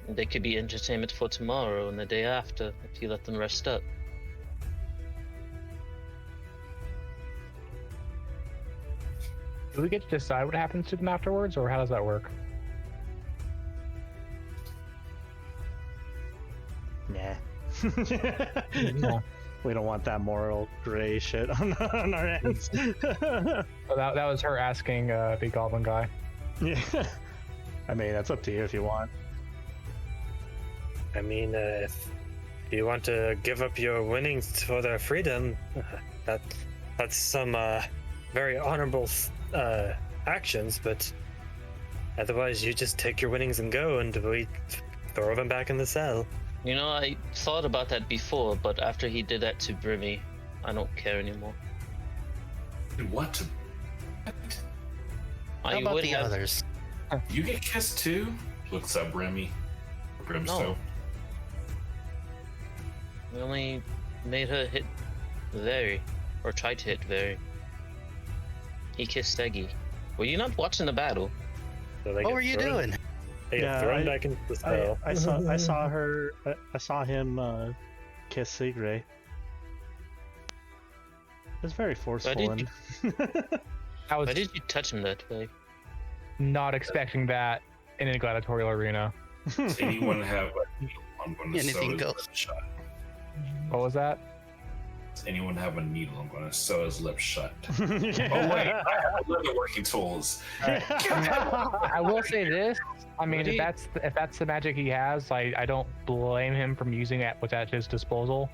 D: They could be entertainment for tomorrow and the day after if you let them rest up.
A: Do we get to decide what happens to them afterwards, or how does that work?
C: Nah.
A: Yeah.
C: We don't want that moral gray shit on our hands.
A: So that was her asking the goblin guy.
C: Yeah. I mean, that's up to you if you want.
E: I mean, if you want to give up your winnings for their freedom, that's some very honorable actions, but otherwise you just take your winnings and go, and we throw them back in the cell.
D: You know, I thought about that before, but after he did that to Brimmy, I don't care anymore.
B: What?
G: How
D: I
G: about
D: would
G: the
D: have.
G: others?
B: You get kissed too? Looks up Brimstone.
D: We only made her hit Veri, or tried to hit Veri. He kissed Segi. Were you not watching the battle?
E: So they
G: What
E: get
G: were you
E: thrown-
G: doing?
E: They get
C: Yeah,
E: thrown back into the cell.
C: I saw him kiss Segrey. It was very forceful.
D: did
A: I was
D: Why did you touch him that way?
A: not expecting that in a gladiatorial arena.
B: Does anyone have a needle? I'm going to sew
G: Anything
B: his
G: goes.
B: lips shut.
A: What was that?
B: Does anyone have a needle? I'm going to sew his lips shut.
C: Oh
B: Oh wait, I have other working tools.
A: I will say this. I mean,
D: Really?
A: if that's the magic he has, I don't blame him from using it what's at his disposal.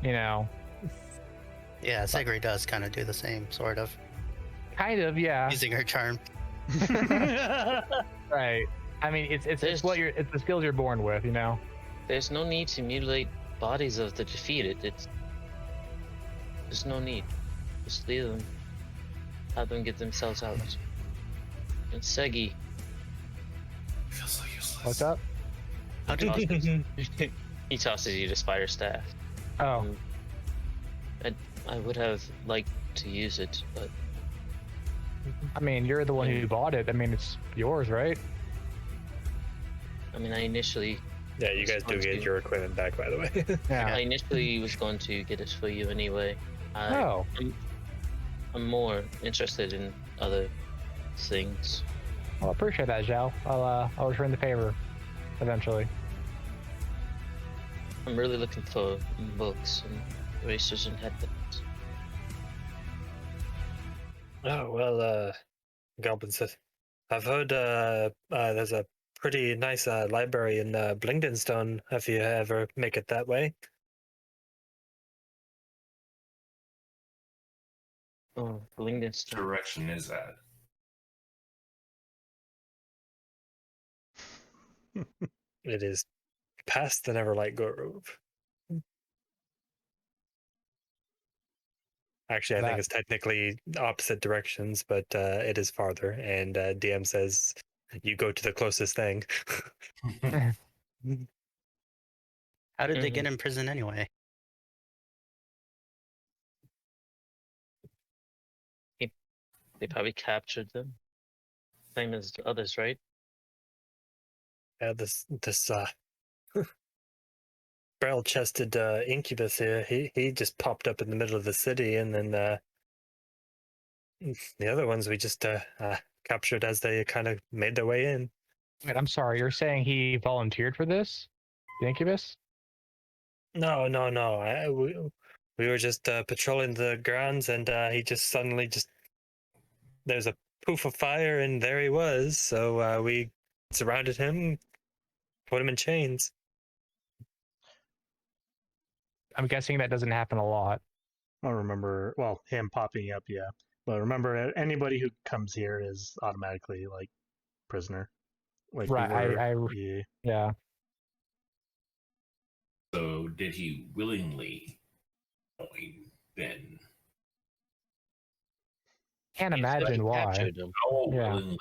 A: You know,
G: Yeah, Segrey does kind of do the same, sort of.
A: kind of, yeah.
G: Using her charm.
A: Right. I mean, it's
D: There's-
A: it's the skills you're born with, you know.
D: There's no need to mutilate bodies of the defeated. There's no need. Just leave them. Have them get themselves out. And Segi,
B: Feels so useless.
A: What's up?
G: How do you
D: he tosses you the spider staff.
A: Oh,
D: I would have liked to use it, but
A: I mean, you're the one who bought it. I mean, it's yours, right?
D: I mean, I initially
E: Yeah, you guys do get your equipment back, by the way.
A: Yeah.
D: was going to get it for you anyway.
A: Oh,
D: I'm more interested in other things.
A: well, I appreciate that, Zhao. I'll return the favor eventually.
D: I'm really looking for books and erasers and headbands.
E: Oh, well, Goblin said, I've heard there's a pretty nice library in Blingdenstone if you ever make it that way.
D: Oh, Lingdenstone.
B: direction is that?
E: It is past the Neverlight Grove. Actually, I think it's technically opposite directions, but it is farther. And DM says you go to the closest thing.
G: How did they get in prison anyway?
D: They probably captured them. Same as the others, right?
E: Yeah, this barrel-chested incubus here. He just popped up in the middle of the city, and then the other ones we just captured as they kind of made their way in.
A: Wait, I'm sorry. You're saying he volunteered for this? The Incubus?
E: No. We were just patrolling the grounds, and he just suddenly there's a poof of fire, and there he was. So we surrounded him, put him in chains.
A: I'm guessing that doesn't happen a lot.
C: I don't remember. Well, him popping up, yeah. But remember, anybody who comes here is automatically like prisoner. Like we
A: Right.
C: were, yeah.
A: Yeah.
B: So did he willingly join then?
A: Can't
D: Yeah, so
A: imagine
D: he
A: why.
D: captured them.
B: How
A: Yeah.
B: willingly,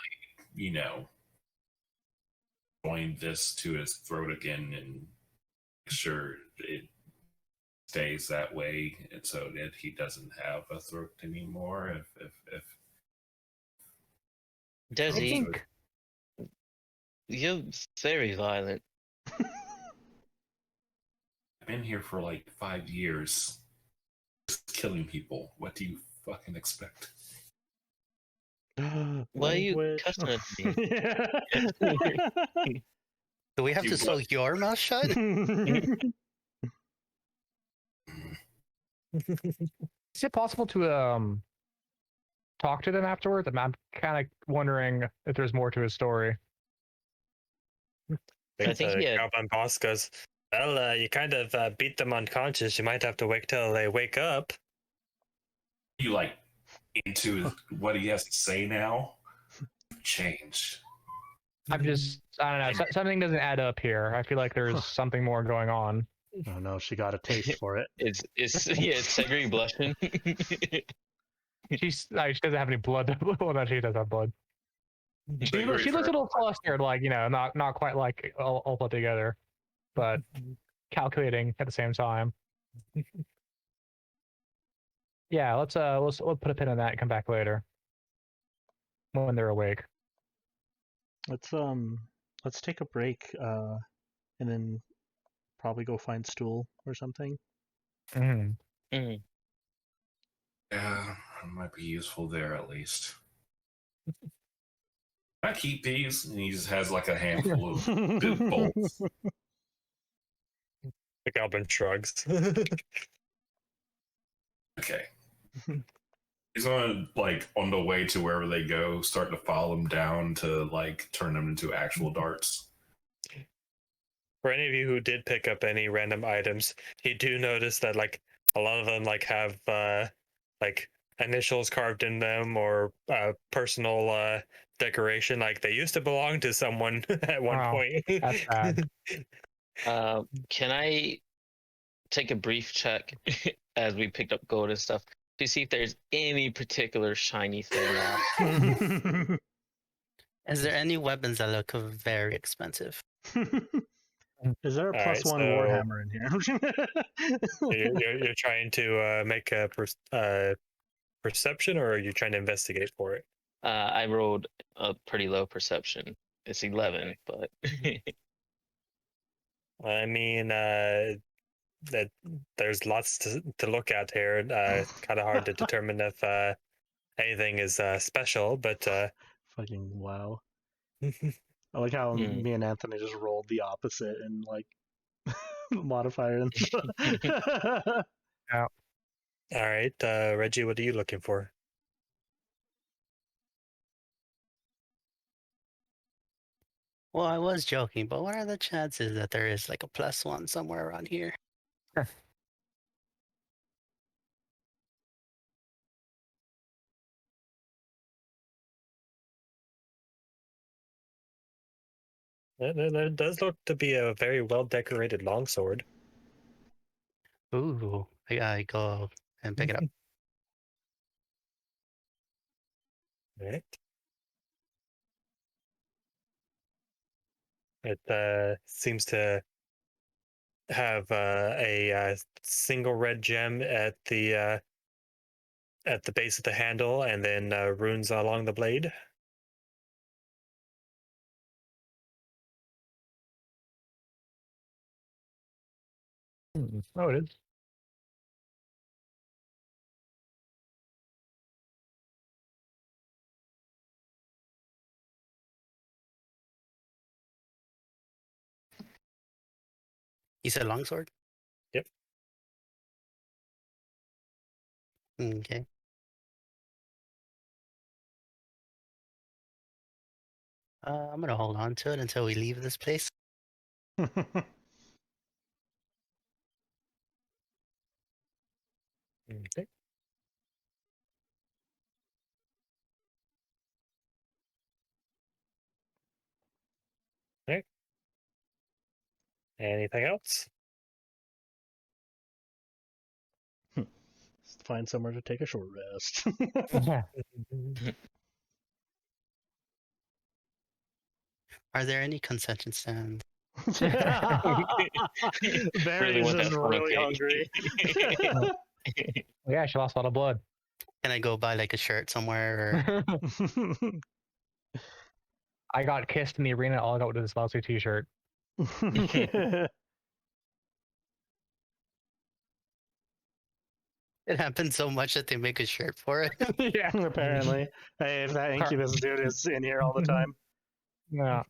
B: join this to his throat again and make sure it stays that way, and so that he doesn't have a throat anymore. If
D: Dezi,
A: think-
D: you're very violent.
B: I've been here for like 5 years, just killing people. What do you fucking expect?
D: Why are you
C: Language.
D: cussing at me?
G: Do we have
B: You
G: to sew
B: what?
G: your mouth shut?
A: Is it possible to talk to them afterwards? I'm kind of wondering if there's more to his story.
D: I think he had-
E: Goblin boss goes, well, you kind of beat them unconscious. You might have to wait till they wake up.
B: You like into what he has to say now? Change.
A: I'm just, I don't know. Something doesn't add up here. I feel like there's something more going on.
C: Oh no, she got a taste for it.
D: it's Segrey blushing.
A: She doesn't have any blood. Well, no, she does have blood. She looks a little flustered, like, not quite like all put together, but calculating at the same time. Yeah, let's put a pin on that and come back later when they're awake.
C: Let's take a break, and then probably go find stool or something.
A: Mm-hmm.
B: Yeah, it might be useful there at least. I keep these, and he just has like a handful of good bolts.
E: The goblin shrugs.
B: Okay. He's on on the way to wherever they go, start to follow them down to turn them into actual darts.
E: For any of you who did pick up any random items, you do notice that a lot of them have initials carved in them or personal decoration. Like they used to belong to someone at one
A: Wow,
E: point.
A: that's bad.
D: Can I take a brief check as we picked up gold and stuff to see if there's any particular shiny thing?
G: Is there any weapons that look very expensive?
C: Is there a
E: All
C: plus
E: right,
C: one
E: so-
C: Warhammer in here?
E: You're trying to make a perception, or are you trying to investigate for it?
D: I rolled a pretty low perception. It's 11, but
E: I mean, that there's lots to look at here. Kind of hard to determine if anything is special, but
C: Fucking wow. I like how me and Anthony just rolled the opposite and modifier.
E: all right, Reggie, what are you looking for?
G: Well, I was joking, but what are the chances that there is a +1 somewhere around here?
E: There does look to be a very well decorated longsword.
G: Ooh, I go and pick it up.
E: Right. It seems to have a single red gem at the base of the handle, and then runes along the blade.
A: Oh, it is.
G: You said longsword?
E: Yep.
G: Okay. I'm gonna hold on to it until we leave this place.
E: Okay. Right. Anything else?
C: Just find somewhere to take a short rest.
G: Are there any concession stands?
C: Barry's
D: want
C: just
D: that funnel
C: really
D: cake.
C: hungry.
A: Yeah, she lost a lot of blood.
G: Can I go buy like a shirt somewhere? Or...
A: I got kissed in the arena. All I got was this lousy t-shirt.
G: It happens so much that they make a shirt for it.
A: Yeah.
C: Apparently. Hey, if that Incubus dude is in here all the time.
A: Yeah.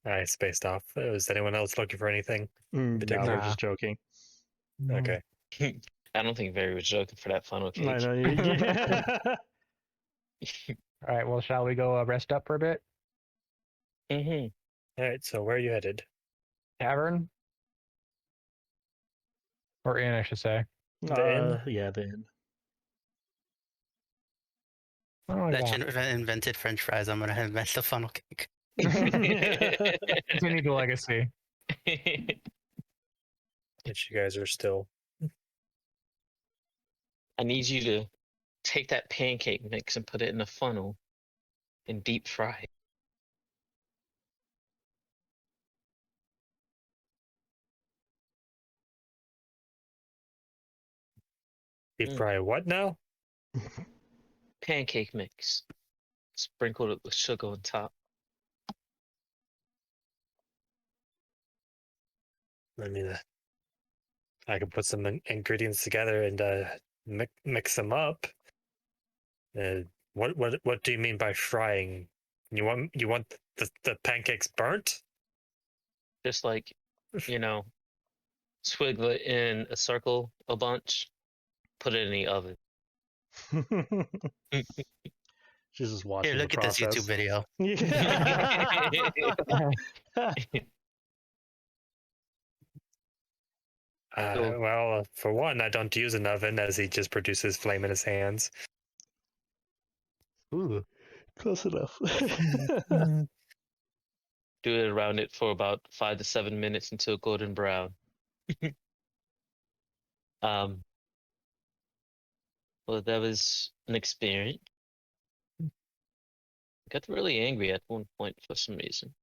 E: I spaced off. Was anyone else looking for anything?
C: No,
E: particular?
C: we're
A: Nah.
C: just joking.
E: Okay.
D: I don't think Veri was joking for that funnel cake.
C: I know.
A: All right. Well, shall we go rest up for a bit?
D: Mm-hmm.
E: All right. So where are you headed?
A: Tavern or inn, I should say.
E: The inn?
C: Yeah, the inn.
A: Oh my
G: That
A: God.
G: invented French fries. I'm gonna invent the funnel cake.
A: Continue the legacy.
E: Which you guys are still.
D: I need you to take that pancake mix and put it in a funnel and deep fry it.
E: Deep fry what now?
D: Pancake mix. Sprinkled it with sugar on top.
E: I mean, I can put some ingredients together and mix them up. What do you mean by frying? You want the pancakes burnt?
D: Just like, swiggle it in a circle a bunch, put it in the oven.
C: She's just watching
G: Here, look
C: the
G: at this
C: process.
G: YouTube video.
E: Well, for one, I don't use an oven as he just produces flame in his hands.
G: Ooh.
C: Close enough.
D: Do it around it for about 5 to 7 minutes until golden brown. Well, that was an experience. Got really angry at one point for some reason.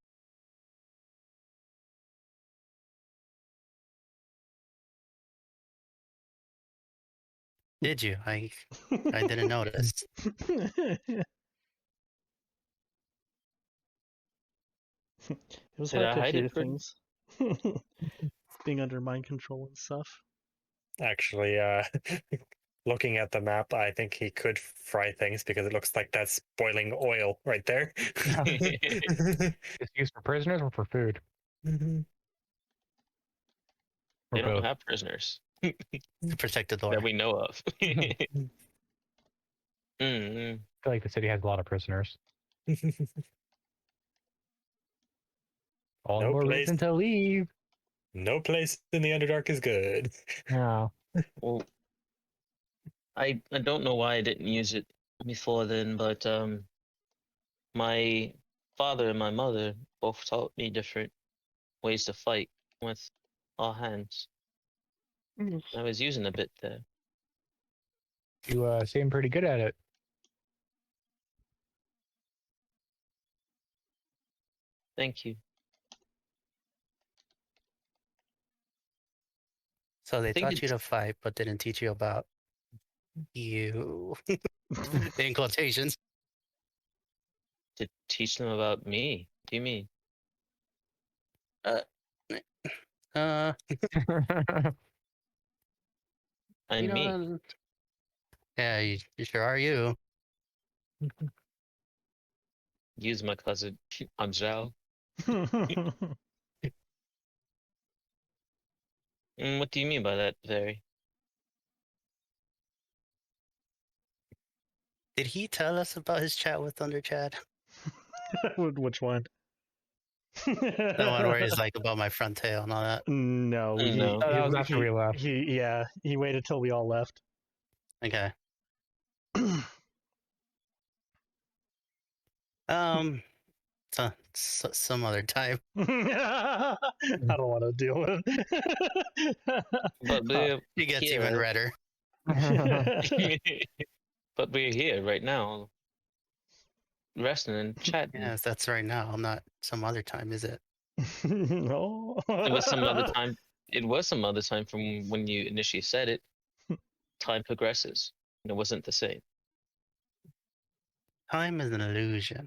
G: Did you? I didn't notice.
C: It was
D: Did
C: hard
D: I
C: to
D: hide
C: hear
D: it for-
C: things. Being under mind control and stuff.
E: Actually, looking at the map, I think he could fry things because it looks like that's boiling oil right there.
A: It's used for prisoners or for food?
D: They
A: Or
D: don't
A: both?
D: have prisoners
G: To protect the door.
D: that we know of. Mm-mm.
A: I feel like the city has a lot of prisoners. All the
E: No
A: more
E: place.
A: reason to leave.
E: No place in the Underdark is good.
A: Yeah.
D: Well, I don't know why I didn't use it before then, but my father and my mother both taught me different ways to fight with all hands. I was using a bit there.
A: You seem pretty good at it.
D: Thank you.
G: So they
D: think
G: taught you
D: it's-
G: to fight, but didn't teach you about you. In quotations.
D: To teach them about me. What do you mean?
G: Uh,
D: I'm
G: you
D: me.
G: know, yeah, you sure are you.
D: Use my cousin. I'm Zhao. What do you mean by that, Veri?
G: Did he tell us about his chat with Thunder Chad?
C: Which one?
G: The one where he's like about my front tail and all that.
C: No,
D: No.
A: That was after we left.
C: He waited till we all left.
G: Okay. Some other time.
C: I don't want to deal with it.
D: But we're
G: He gets
D: here.
G: even redder.
D: But we're here right now, resting and chatting.
G: Yes, that's right now. Not some other time, is it?
C: No.
D: It was some other time. It was some other time from when you initially said it. Time progresses, and it wasn't the same.
G: Time is an illusion.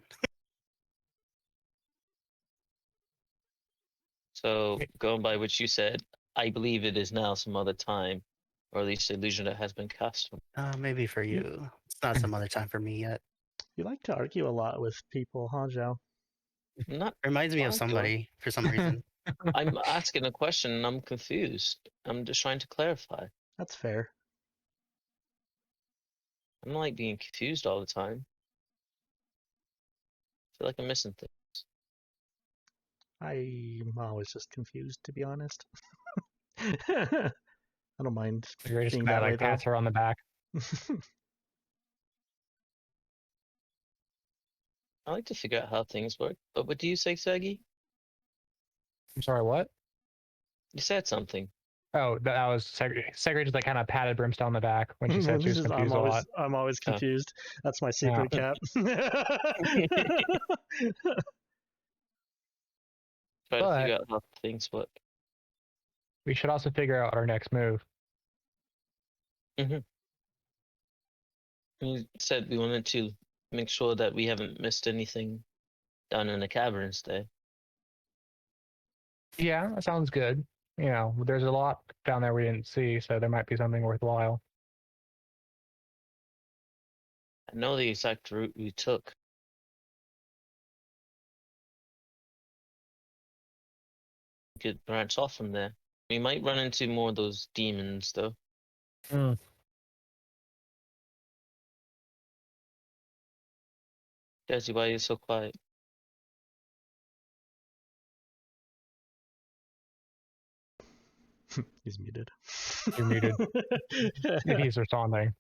D: So, going by what you said, I believe it is now some other time, or at least the illusion that has been cast.
G: Maybe for you. It's not some other time for me yet.
C: You like to argue a lot with people, huh, Zhao?
D: Not.
G: Reminds me of
D: Argue.
G: somebody for some reason.
D: I'm asking a question, and I'm confused. I'm just trying to clarify.
C: That's fair.
D: I don't like being confused all the time. I feel like I'm missing things.
C: I'm always just confused, to be honest. I don't mind
A: You're just
C: being
A: mad
C: that way,
A: like pats her on the back.
D: I like to figure out how things work. But what do you say, Segi?
A: I'm sorry, what?
D: You said something.
A: Oh, that was Segrey. Segrey just like kind of patted Brimstone on the back when she said she was confused a lot.
C: I'm always confused. That's my secret cap.
D: Try to
A: But-
D: figure out how things work.
A: We should also figure out our next move.
D: You said we wanted to make sure that we haven't missed anything down in the caverns there.
A: Yeah, that sounds good. You know, there's a lot down there we didn't see, so there might be something worthwhile.
D: I know the exact route we took. We could branch off from there. We might run into more of those demons, though. Dezi, why are you so quiet?
C: He's muted.
A: You're muted. Maybe he's responding.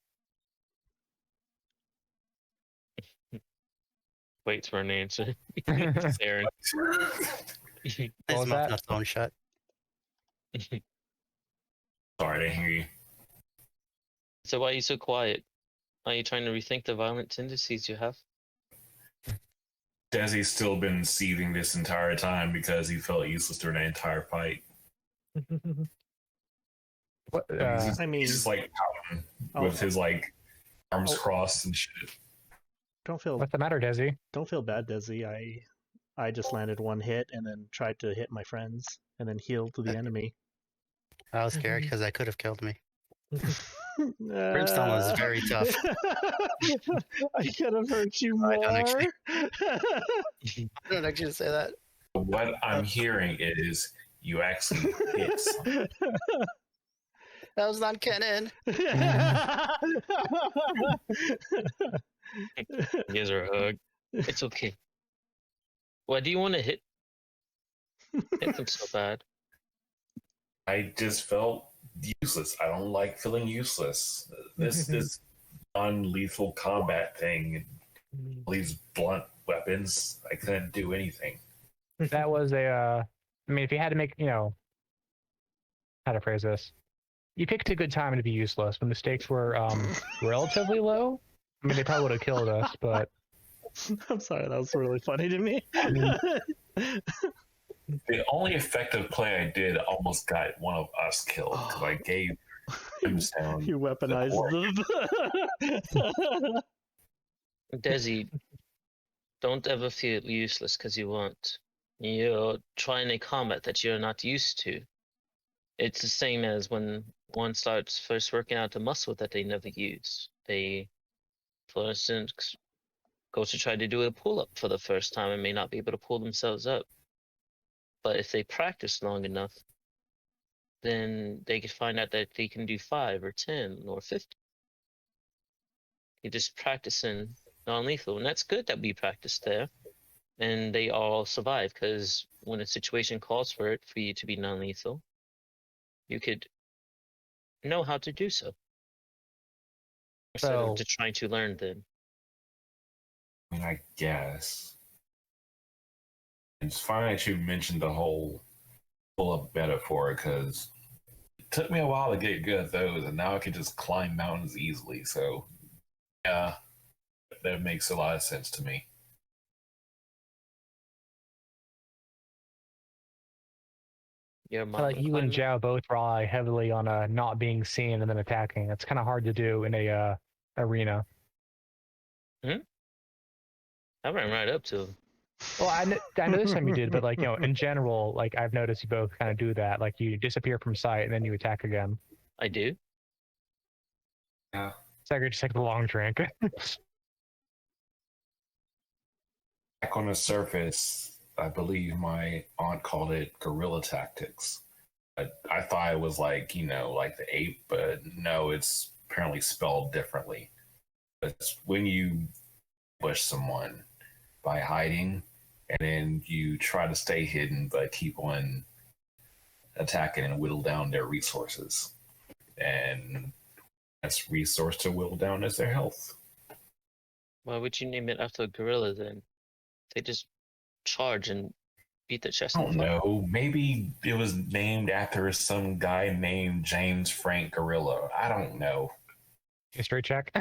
D: Wait for an answer. Aaron.
G: His
A: was
G: mouth
A: that?
G: not thrown shut.
B: Sorry, I didn't hear you.
D: So why are you so quiet? Are you trying to rethink the violent tendencies you have?
B: Dezi's still been seething this entire time because he felt useless during the entire fight.
A: What,
C: I mean,
B: He's just like pouting
C: Oh.
B: with his like arms
C: Oh.
B: crossed and shit.
C: don't feel
A: what's the matter, Dezi?
C: bad, Dezi. I just landed one hit and then tried to hit my friends and then healed the enemy.
G: I was scared because I could have killed me. Brimstone was very tough.
C: I could have hurt you more.
G: I don't actually- I don't actually say that.
B: What I'm hearing is you actually hit something.
G: That was not canon.
D: Gives her a hug. It's okay. Why do you want to hit them so bad?
B: I just felt useless. I don't like feeling useless. This non-lethal combat thing All these blunt weapons, I couldn't do anything.
A: That was a. I mean, if you had to make, how to phrase this, you picked a good time to be useless when the stakes were relatively low. I mean, they probably would have killed us, but
C: I'm sorry, that was really funny to me.
A: I mean,
B: The only effective play I did almost got one of us killed because I gave Brimstone.
C: You weaponized the.
D: Dezi, don't ever feel useless because you won't. You're trying a combat that you're not used to. It's the same as when one starts first working out a muscle that they never use. They, for instance, go to try to do a pull-up for the first time and may not be able to pull themselves up. But if they practice long enough, then they can find out that they can do 5 or 10 or 50. You're just practicing non-lethal, and that's good that we practice there. And they all survive, because when a situation calls for it, for you to be non-lethal, you could know how to do so. Instead of just trying to learn them.
B: I mean, I guess. It's funny that you mentioned the whole pull-up metaphor, because it took me a while to get good at those, and now I can just climb mountains easily, so yeah, that makes a lot of sense to me.
A: I feel like you and Zhao both rely heavily on not being seen and then attacking. That's kind of hard to do in a arena.
D: I ran right up to him.
A: Well, I know this time you did, but like, in general, like I've noticed you both kind of do that. Like you disappear from sight and then you attack again.
D: I do.
B: Yeah.
A: Segrey just take the long drink.
B: Back on the surface, I believe my aunt called it guerrilla tactics. I thought it was like, like the ape, but no, it's apparently spelled differently. It's when you push someone by hiding, and then you try to stay hidden, but keep on attacking and whittle down their resources. And that's resource to whittle down is their health.
D: Why would you name it after a gorilla then? They just charge and beat the chest.
B: I don't know. Maybe it was named after some guy named James Frank Gorilla. I don't know.
A: History check.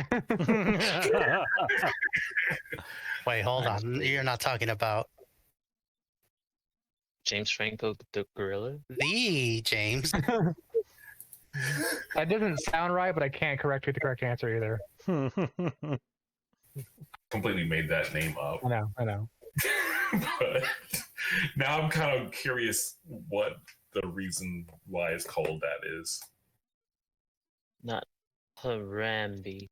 G: Wait, hold on. You're not talking about
D: James Franco the gorilla?
G: the James.
A: That doesn't sound right, but I can't correct you with the correct answer either.
B: Completely made that name up.
A: I know.
B: But now I'm kind of curious what the reason why it's called that is.
D: Not Harambe.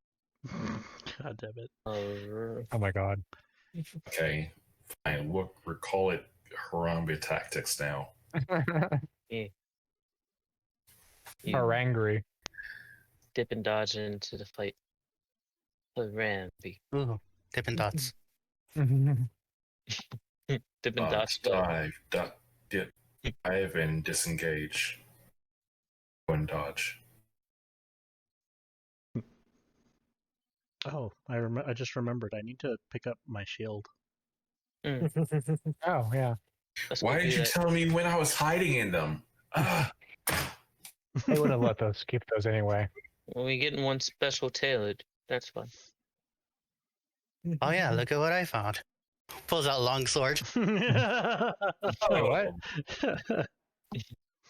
C: God damn it.
A: Oh my god.
B: Okay, fine. We'll call it Harambe tactics now.
D: You
A: Harangry.
D: dip and dodge into the fight. Harambe.
G: Ooh, Dippin' Dots.
D: Dip and dodge.
B: Dive, duck, dip, dive, and disengage. And dodge.
C: Oh, I just remembered. I need to pick up my shield.
A: Oh yeah.
D: Let's
B: Why
D: go
B: did
D: do
B: you
D: that.
B: tell me when I was hiding in them?
A: They wouldn't have let those skip those anyway.
D: When we get in one special tailored, that's fine.
G: Oh yeah, look at what I found. Pulls out longsword.
A: Oh, what?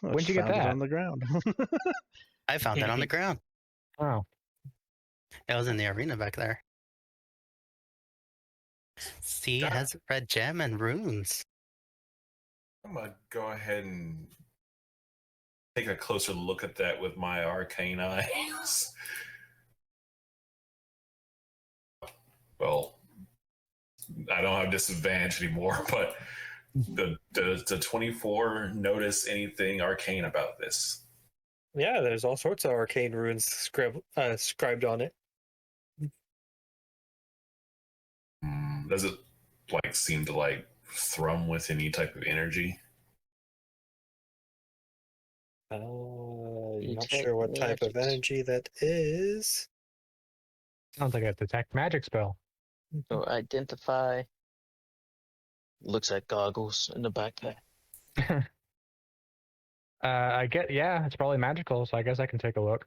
A: When'd you get
C: Found it
A: that?
C: on the ground.
G: I found it on the ground.
A: Oh.
G: It was in the arena back there. See, it has red gem and runes.
B: I'm gonna go ahead and take a closer look at that with my arcane eyes. Well, I don't have disadvantage anymore, but does the 24 notice anything arcane about this?
E: Yeah, there's all sorts of arcane runes scribed on it.
B: Does it seem to thrum with any type of energy?
E: I'm not sure what type of energy that is.
A: Sounds like a detect magic spell.
D: So identify. Looks at goggles in the backpack.
A: Yeah, it's probably magical, so I guess I can take a look.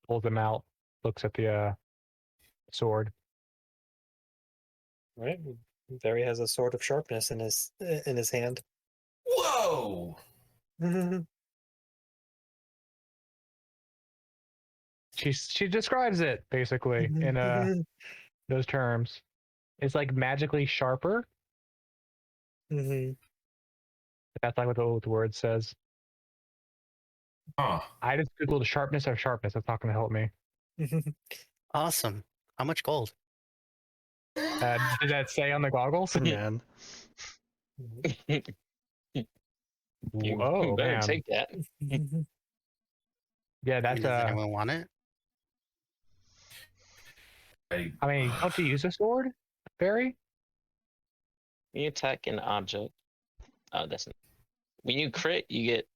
A: Pulls them out, looks at the sword.
E: Right. Veri has a sword of sharpness in his hand.
B: Whoa!
A: She describes it basically in those terms. It's like magically sharper. That's like what the word says.
B: Huh.
A: I just googled sharpness of sharpness. That's not going to help me.
G: Awesome. How much gold?
A: Did that say on the goggles?
C: Man.
D: You
A: Oh
D: better
A: man,
D: take that.
A: yeah, that's
G: Does anyone want it?
A: I mean, don't you use a sword, Barry?
D: When you attack an object, that's when you crit, you get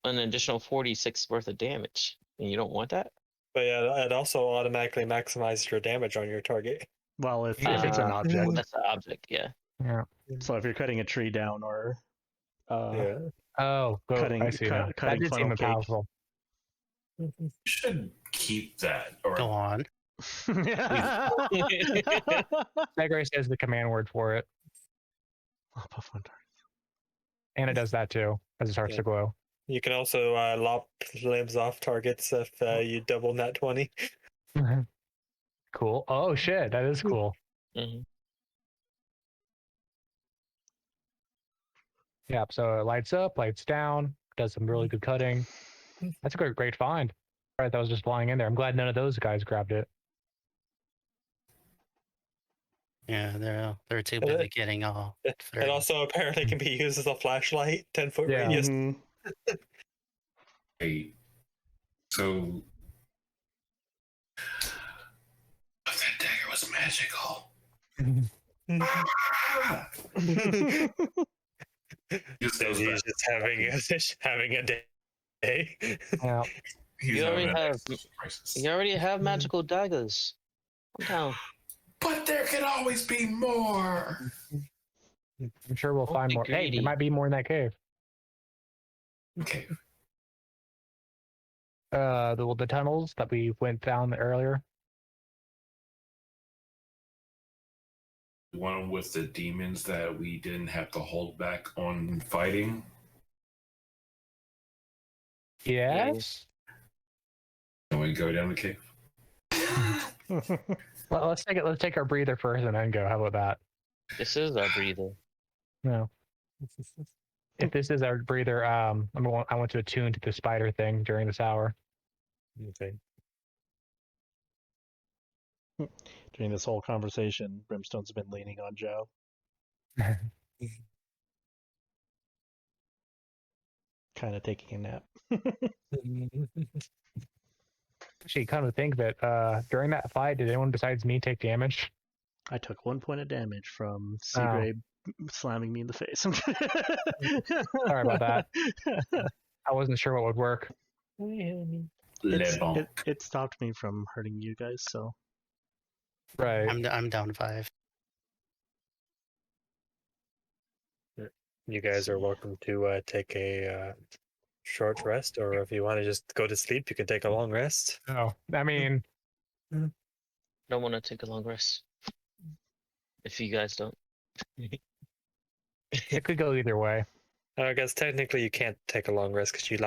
D: an additional 46 worth of damage, and you don't want that.
E: But yeah, it also automatically maximizes your damage on your target.
C: Well, if it's an object.
D: Well, that's an object, yeah.
A: Yeah.
C: So if you're cutting a tree down or
E: Yeah.
A: Oh, go.
C: Cutting-
A: I see.
C: cut-
A: Now.
C: cutting
A: That did seem
C: funnel cake.
A: powerful.
B: You should keep that. Or
G: Go on.
A: Segrey says the command word for it,
C: Puff one target.
A: and it does that too as it starts to glow.
E: You can also lop limbs off targets if you double nat 20.
A: Cool. Oh shit, that is cool.
D: Mhm.
A: Yeah. So it lights up, lights down, does some really good cutting. That's a great find. All right, that was just flying in there. I'm glad none of those guys grabbed it.
G: Yeah, they're too busy getting all.
E: It also apparently can be used as a flashlight, 10-foot
A: Yeah.
E: radius.
C: Mhm.
B: hey, so that dagger was magical. Ah! Just goes
E: He's
B: back.
E: just having a day.
A: Yeah.
B: He's
D: You already
B: having a-
D: have- You already have magical daggers. Calm down.
B: But there can always be more.
A: I'm sure we'll
D: Don't
A: find
D: be
A: more. Hey,
D: greedy.
A: there might be more in that cave.
B: Okay.
A: The tunnels that we went down earlier.
B: One with the demons that we didn't have to hold back on fighting.
A: Yes.
B: Can we go down the cave?
A: Well, let's take our breather first and then go. How about that?
D: This is our breather.
A: No. If this is our breather, I want to attune to the spider thing during this hour.
E: Okay.
C: During this whole conversation, Brimstone's been leaning on Joe. Kind of taking a nap.
A: Actually, kind of think that during that fight, did anyone besides me take damage?
C: I took 1 point of damage from Segrey slamming me in the face.
A: Sorry about that. I wasn't sure what would work.
C: It stopped me from hurting you guys, so
A: Right.
G: I'm down 5.
E: You guys are welcome to take a short rest, or if you want to just go to sleep, you can take a long rest.
A: No, I mean,
D: Don't want to take a long rest. If you guys don't.
A: it could go either way.
E: I guess technically you can't take a long rest because you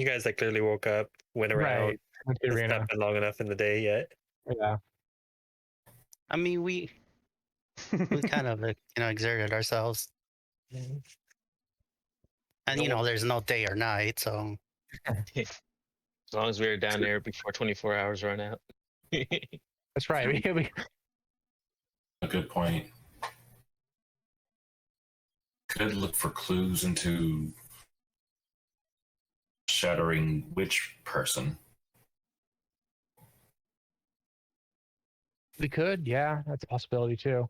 E: guys clearly woke up, went around.
A: Right. With the
E: It's
A: arena.
E: not been long enough in the day yet.
A: Yeah.
G: I mean, we kind of exerted ourselves, and there's no day or night, so
D: As long as we're down there before 24 hours run out.
A: That's right.
B: A good point. Could look for clues into shattering which person.
A: We could, yeah, that's a possibility too.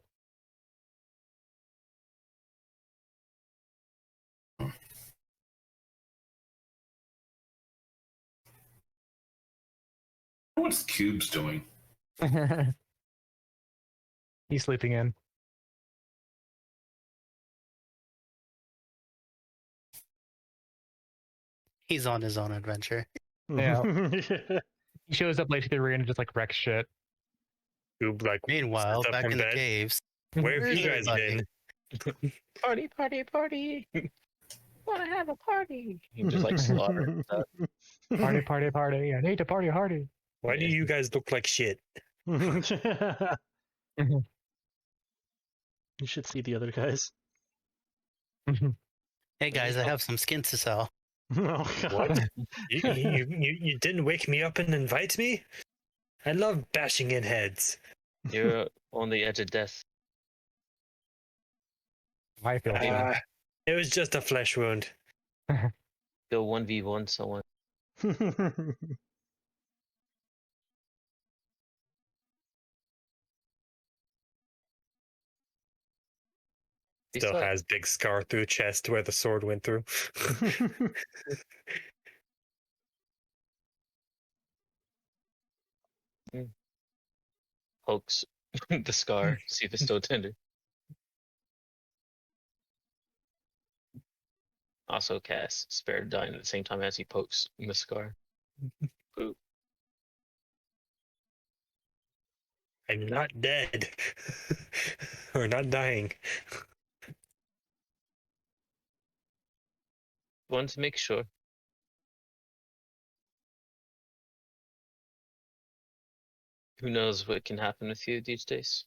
B: What's Kuub's doing?
A: He's sleeping in.
G: He's on his own adventure.
A: Yeah. He shows up late to the arena and just like wrecks shit.
E: Kuub, like,
G: Meanwhile,
E: sits up
G: back
E: from
G: in the
E: bed.
G: caves.
E: Where have
G: Where's
E: you guys
G: everybody?
E: been?
A: Party, party, party.
F: Wanna have a party?
D: He just like slaughtered stuff.
A: Party, party, party. I need to party hardy.
E: Why do you guys look like shit?
C: You should see the other guys.
G: Hey guys, I have some skins to sell.
C: Oh, God.
E: What? You didn't wake me up and invite me? I love bashing in heads.
D: You're on the edge of death.
A: I feel bad.
E: It was just a flesh wound.
D: Go 1v1 someone.
E: Still
D: Besides-
E: has big scar through chest where the sword went through.
D: pokes the scar, see if it's still tender. Also casts Spare Dying at the same time as he pokes the scar. Poop.
E: I'm not dead. Or not dying.
D: Wanted to make sure. Who knows what can happen with you these days?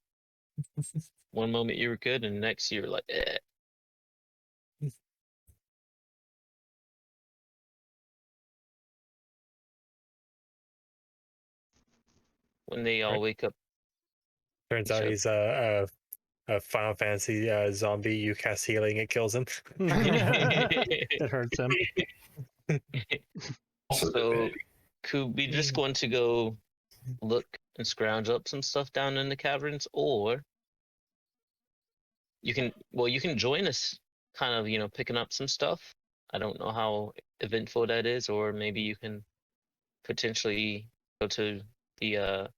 D: One moment you were good, and the next you were like, eh. When they all
E: Right.
D: wake up.
E: Turns out
D: Sure.
E: he's a Final Fantasy zombie. You cast healing, it kills him.
C: It hurts him.
D: So, could we just going to go look and scrounge up some stuff down in the caverns, or you can join us, kind of, picking up some stuff. I don't know how eventful that is, or maybe you can potentially go to the
E: As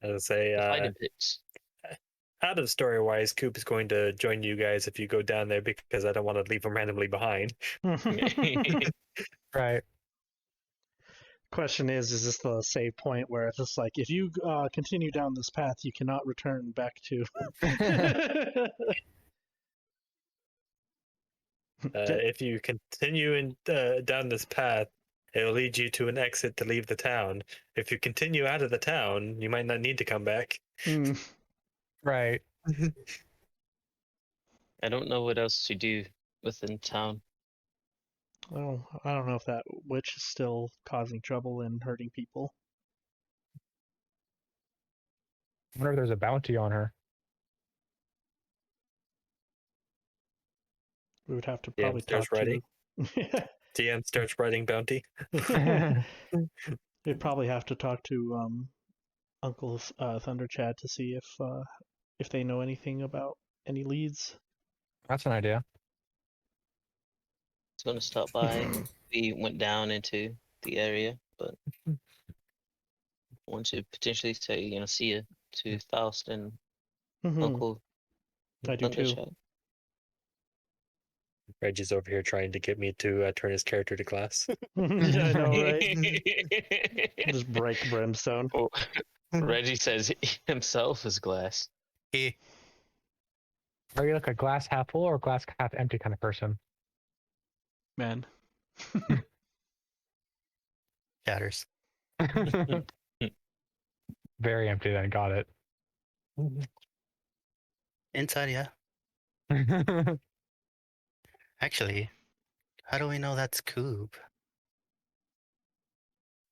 E: I say,
D: fighting pits.
E: out of story wise, Kuub is going to join you guys if you go down there because I don't want to leave him randomly behind.
A: Right.
C: Question is this the save point where it's just like, if you continue down this path, you cannot return back to.
E: If you continue down this path, it'll lead you to an exit to leave the town. If you continue out of the town, you might not need to come back.
A: Right.
D: I don't know what else to do within town.
C: Well, I don't know if that witch is still causing trouble and hurting people.
A: I wonder if there's a bounty on her.
C: We would have to
E: Yeah,
C: probably
E: starts
C: talk
E: writing.
C: to.
E: DM starts writing bounty.
C: We'd probably have to talk to Uncle Thunderchad to see if they know anything about any leads.
A: That's an idea.
D: I was going to stop by. We went down into the area, but I want to potentially say, see you to Faust and
C: Mhm.
D: Uncle
C: I do too.
D: Thunderchat.
E: Reggie's over here trying to get me to turn his character to glass.
C: Yeah, I know, right? Just break Brimstone.
D: Oh, Reggie says himself is glass.
G: He
A: Are you like a glass half full or glass half empty kind of person?
C: Man.
G: shatters.
A: Very empty then, got it.
G: Inside, yeah. Actually, how do we know that's Kuub?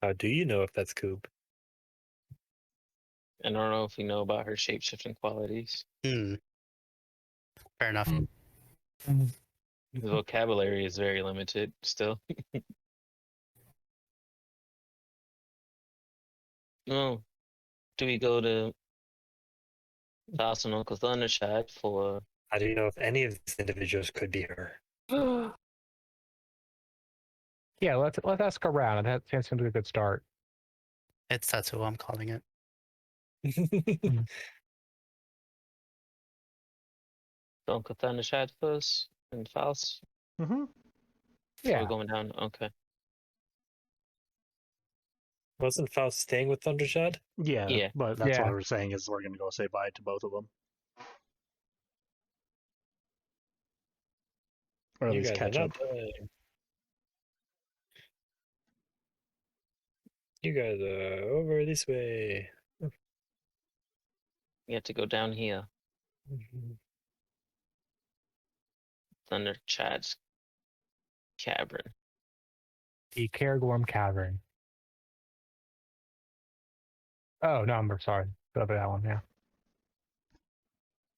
E: How do you know if that's Kuub?
D: I don't know if we know about her shape-shifting qualities.
G: Fair enough.
D: The vocabulary is very limited still. No. Do we go to Faust and Uncle Thunderchat for
E: How do you know if any of these individuals could be her?
A: Yeah, let's ask around. That seems like a good start.
G: That's who I'm calling it.
D: Don't cut down the chat first and Faust.
C: Mm-hmm.
A: Yeah.
D: We're going down. Okay.
E: Wasn't Faust staying with Thundershad?
C: Yeah,
D: Yeah.
C: but that's
A: Yeah.
C: what we're saying is we're gonna go say bye to both of them, or at
E: You
C: least
E: guys are
C: catch up.
E: not done. You guys are over this way.
D: You have to go down here. Thunder Chad's cavern.
A: The Cairngorm Cavern. Oh, no, I'm sorry. Go to that one, yeah.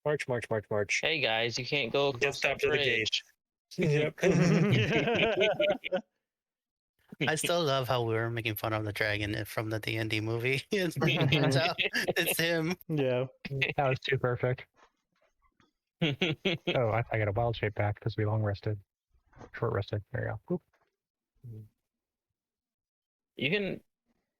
E: March, march, march, march.
D: Hey guys, you can't go across
E: Just
D: that
E: after the gate.
D: bridge.
E: Yep.
G: I still love how we were making fun of the dragon from the D&D movie. It turns out it's him.
C: Yeah.
A: That was too perfect. Oh, I got a wild shape back because we long rested. Short rested. There you go. Oop.
D: You can.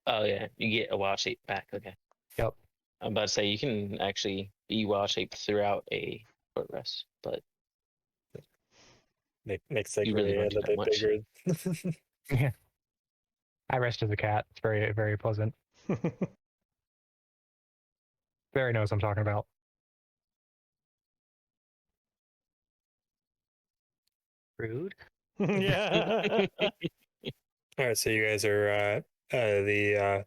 D: Oh yeah, you get a wild shape back. Okay.
A: Yep.
D: I'm about to say you can actually be wild shaped throughout a short rest, but
E: Makes
D: You really
E: Segrey
D: don't do
E: a
D: that
E: bit
D: much.
E: bigger.
A: Yeah. I rest as a cat. It's very, very pleasant. Barry knows what I'm talking about.
G: Rude.
C: Yeah.
E: All right, so you guys are the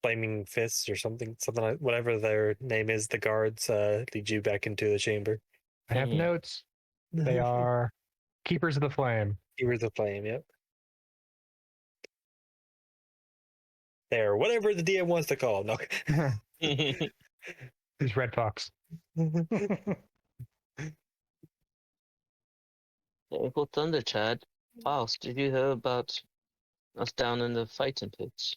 E: flaming fists or something like whatever their name is. The guards lead you back into the chamber.
A: I have
D: Mhm.
A: notes. They are Keepers of the Flame.
E: Keepers of Flame. Yep. There, whatever the DM wants to call them. No.
A: These red fox.
D: Uncle Thunder Chad, Faust, did you hear about us down in the fighting pits?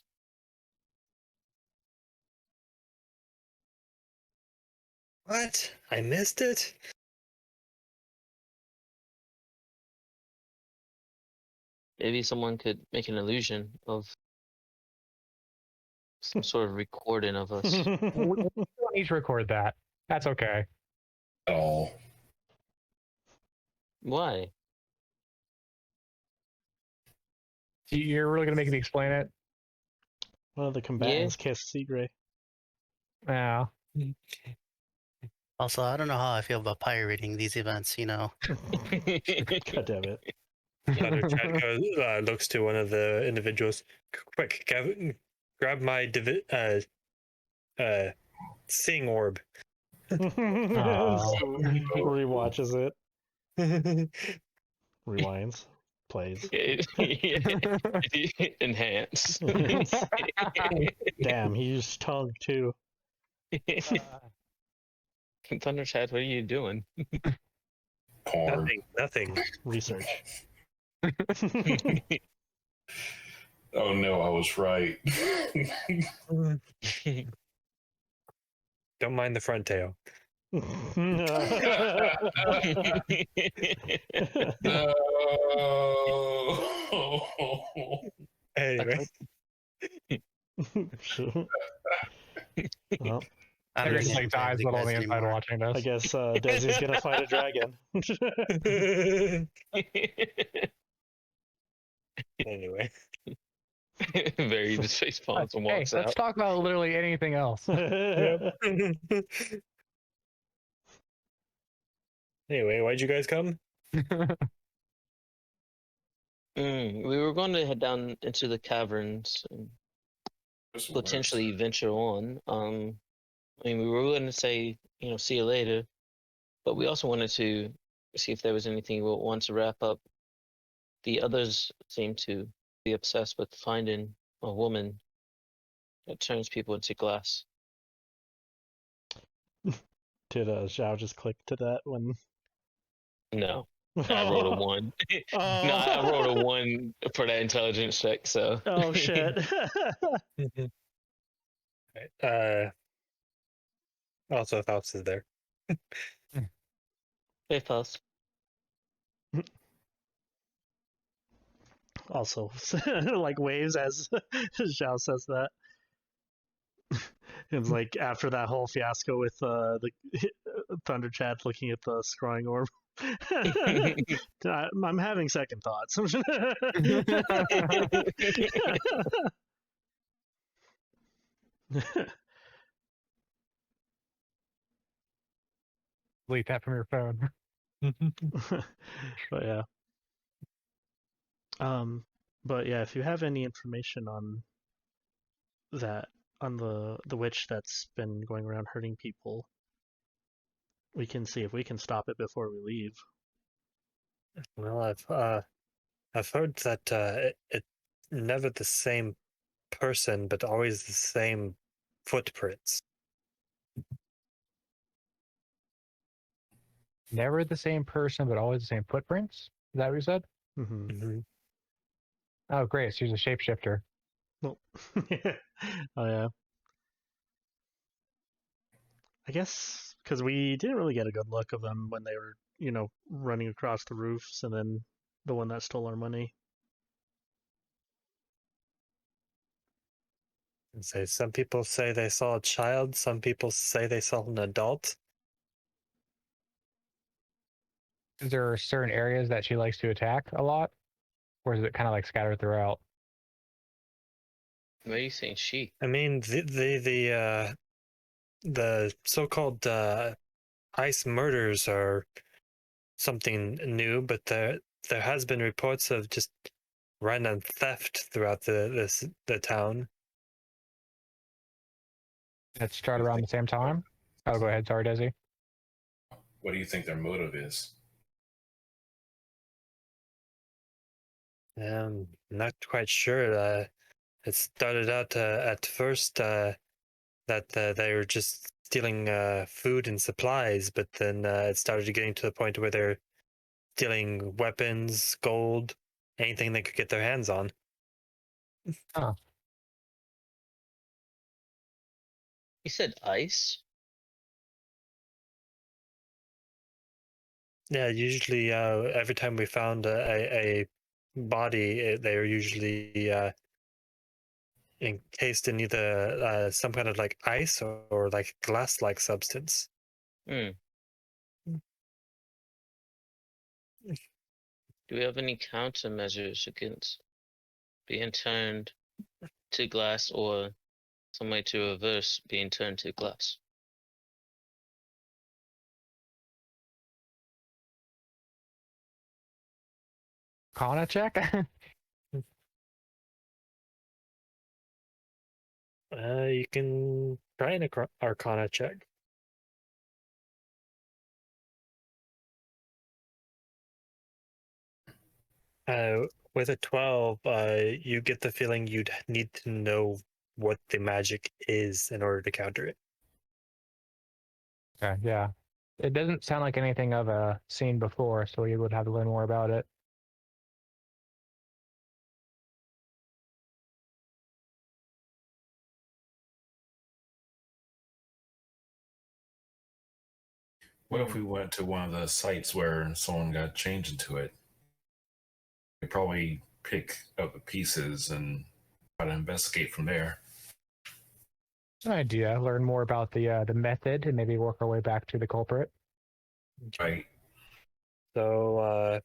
E: What? I missed it.
D: Maybe someone could make an illusion of some sort of recording of us.
A: We don't need to record that. That's okay.
B: At all.
D: Why?
A: You're really going to make me explain it?
C: One of the combatants kissed Segrey.
A: Yeah.
G: Also, I don't know how I feel about pirating these events,
C: God damn it.
E: Thunder Chad goes, looks to one of the individuals. Quick, grab my sing orb.
C: Rewatches it. Rewinds. Plays.
D: Enhance.
C: Damn, he used tongue too.
D: Thunder Chad, what are you doing?
B: Porn.
E: Nothing.
C: Research.
B: Oh no, I was right.
E: Don't mind the front tail.
B: No.
E: Anyway,
C: Well,
G: I don't
A: Everyone
G: think
A: just like dies
G: the
A: little on
G: guys
A: the inside
G: anymore.
A: watching this.
C: I guess Dezi's gonna fight a dragon.
E: anyway.
D: Very just face palms and
A: Hey,
D: walks
A: let's
D: out.
A: talk about literally anything else.
E: Yep. Anyway, why'd you guys come?
D: We were going to head down into the caverns and potentially venture on. I mean, we were going to say, see you later, but we also wanted to see if there was anything we want to wrap up. The others seem to be obsessed with finding a woman that turns people into glass.
C: Did Xiao just click to that when?
D: No, I rolled a 1. No, I rolled a 1 for that intelligence check. So.
C: Oh shit.
E: Also, Faust is there.
D: Hey, Faust.
C: also like waves as Xiao says that. It's like after that whole fiasco with the Thunder Chat looking at the scrying orb. I'm having second thoughts.
A: Delete that from your phone.
C: But yeah. But yeah, if you have any information on that, on the witch that's been going around hurting people, we can see if we can stop it before we leave.
E: Well, I've heard that it's never the same person, but always the same footprints.
A: Never the same person, but always the same footprints. Is that what you said?
C: Mm-hmm.
E: Mm-hmm.
A: Oh, great. So he's a shapeshifter.
C: Well, oh yeah. I guess because we didn't really get a good look of them when they were, running across the roofs, and then the one that stole our money.
E: And say some people say they saw a child, some people say they saw an adult.
A: Is there certain areas that she likes to attack a lot? Or is it kind of like scattered throughout?
D: Why are you saying she?
E: I mean, the so-called ice murders are something new, but there has been reports of just random theft throughout the town.
A: That start around the same time? Oh, go ahead. Sorry, Dezi.
B: What do you think their motive is?
E: Not quite sure. It started out at first that they were just stealing food and supplies, but then it started getting to the point where they're stealing weapons, gold, anything they could get their hands on.
A: Oh.
D: You said ice?
E: Yeah, usually every time we found a body, they were usually encased in either some kind of like ice or like glass-like substance.
D: Hmm. Do we have any countermeasures against being turned to glass or some way to reverse being turned to glass?
A: Arcana check?
E: You can try an Arcana check. With a 12, you get the feeling you'd need to know what the magic is in order to counter it.
A: Okay, yeah. It doesn't sound like anything I've seen before, so you would have to learn more about it.
B: What if we went to one of the sites where someone got changed into it? We probably pick up the pieces and try to investigate from there.
A: An idea. Learn more about the method and maybe work our way back to the culprit.
B: Right.
E: So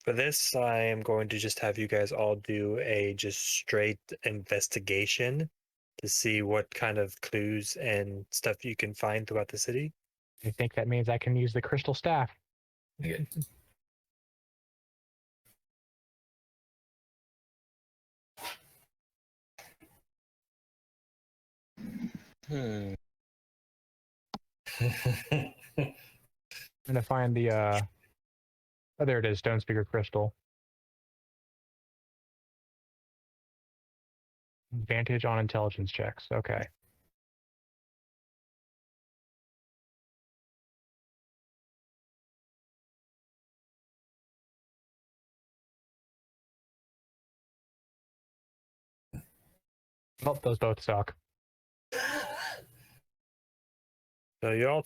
E: for this, I am going to just have you guys all do a just straight investigation to see what kind of clues and stuff you can find throughout the city.
A: I think that means I can use the crystal staff.
B: Yeah.
D: Hmm.
A: I'm gonna find the oh, there it is, Stone Speaker Crystal. Advantage on intelligence checks. Okay. Oh, those both suck.
E: So you all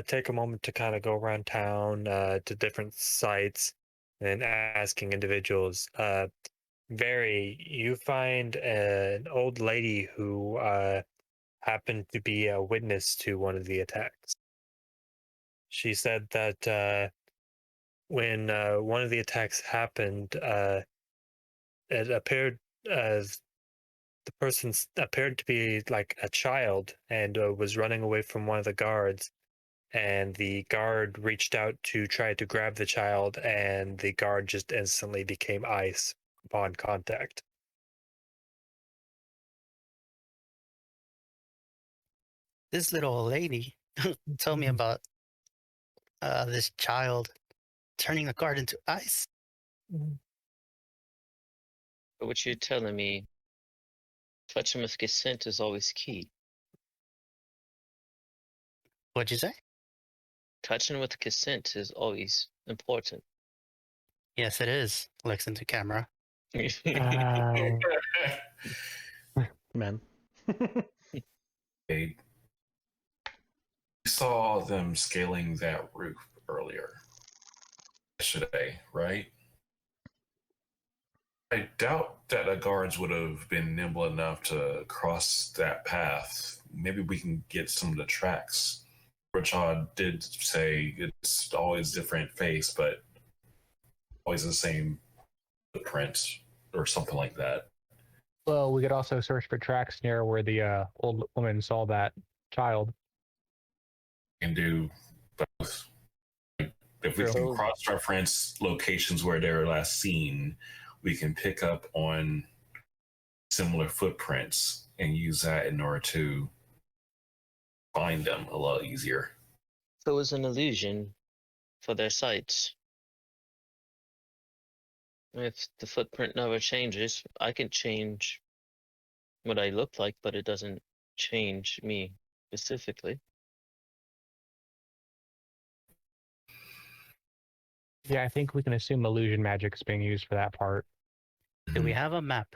E: take a moment to kind of go around town to different sites and asking individuals. Veri, you find an old lady who happened to be a witness to one of the attacks. She said that when one of the attacks happened, it appeared as the person appeared to be like a child and was running away from one of the guards. And the guard reached out to try to grab the child, and the guard just instantly became ice upon contact.
G: This little old lady told me about this child turning the guard into ice.
D: But what you're telling me, touching with consent is always key.
G: What'd you say?
D: Touching with consent is always important.
G: Yes, it is. Looks into camera.
C: Man.
B: They saw them scaling that roof earlier yesterday, right? I doubt that the guards would have been nimble enough to cross that path. Maybe we can get some of the tracks. Richard did say it's always different face, but always the same footprint or something like that.
A: Well, we could also search for tracks near where the old woman saw that child.
B: And do both. If we can cross-reference locations where they were last seen, we can pick up on similar footprints and use that in order to find them a lot easier.
D: So it was an illusion for their sights. If the footprint never changes, I can change what I look like, but it doesn't change me specifically.
A: Yeah, I think we can assume illusion magic is being used for that part.
G: Do we have a map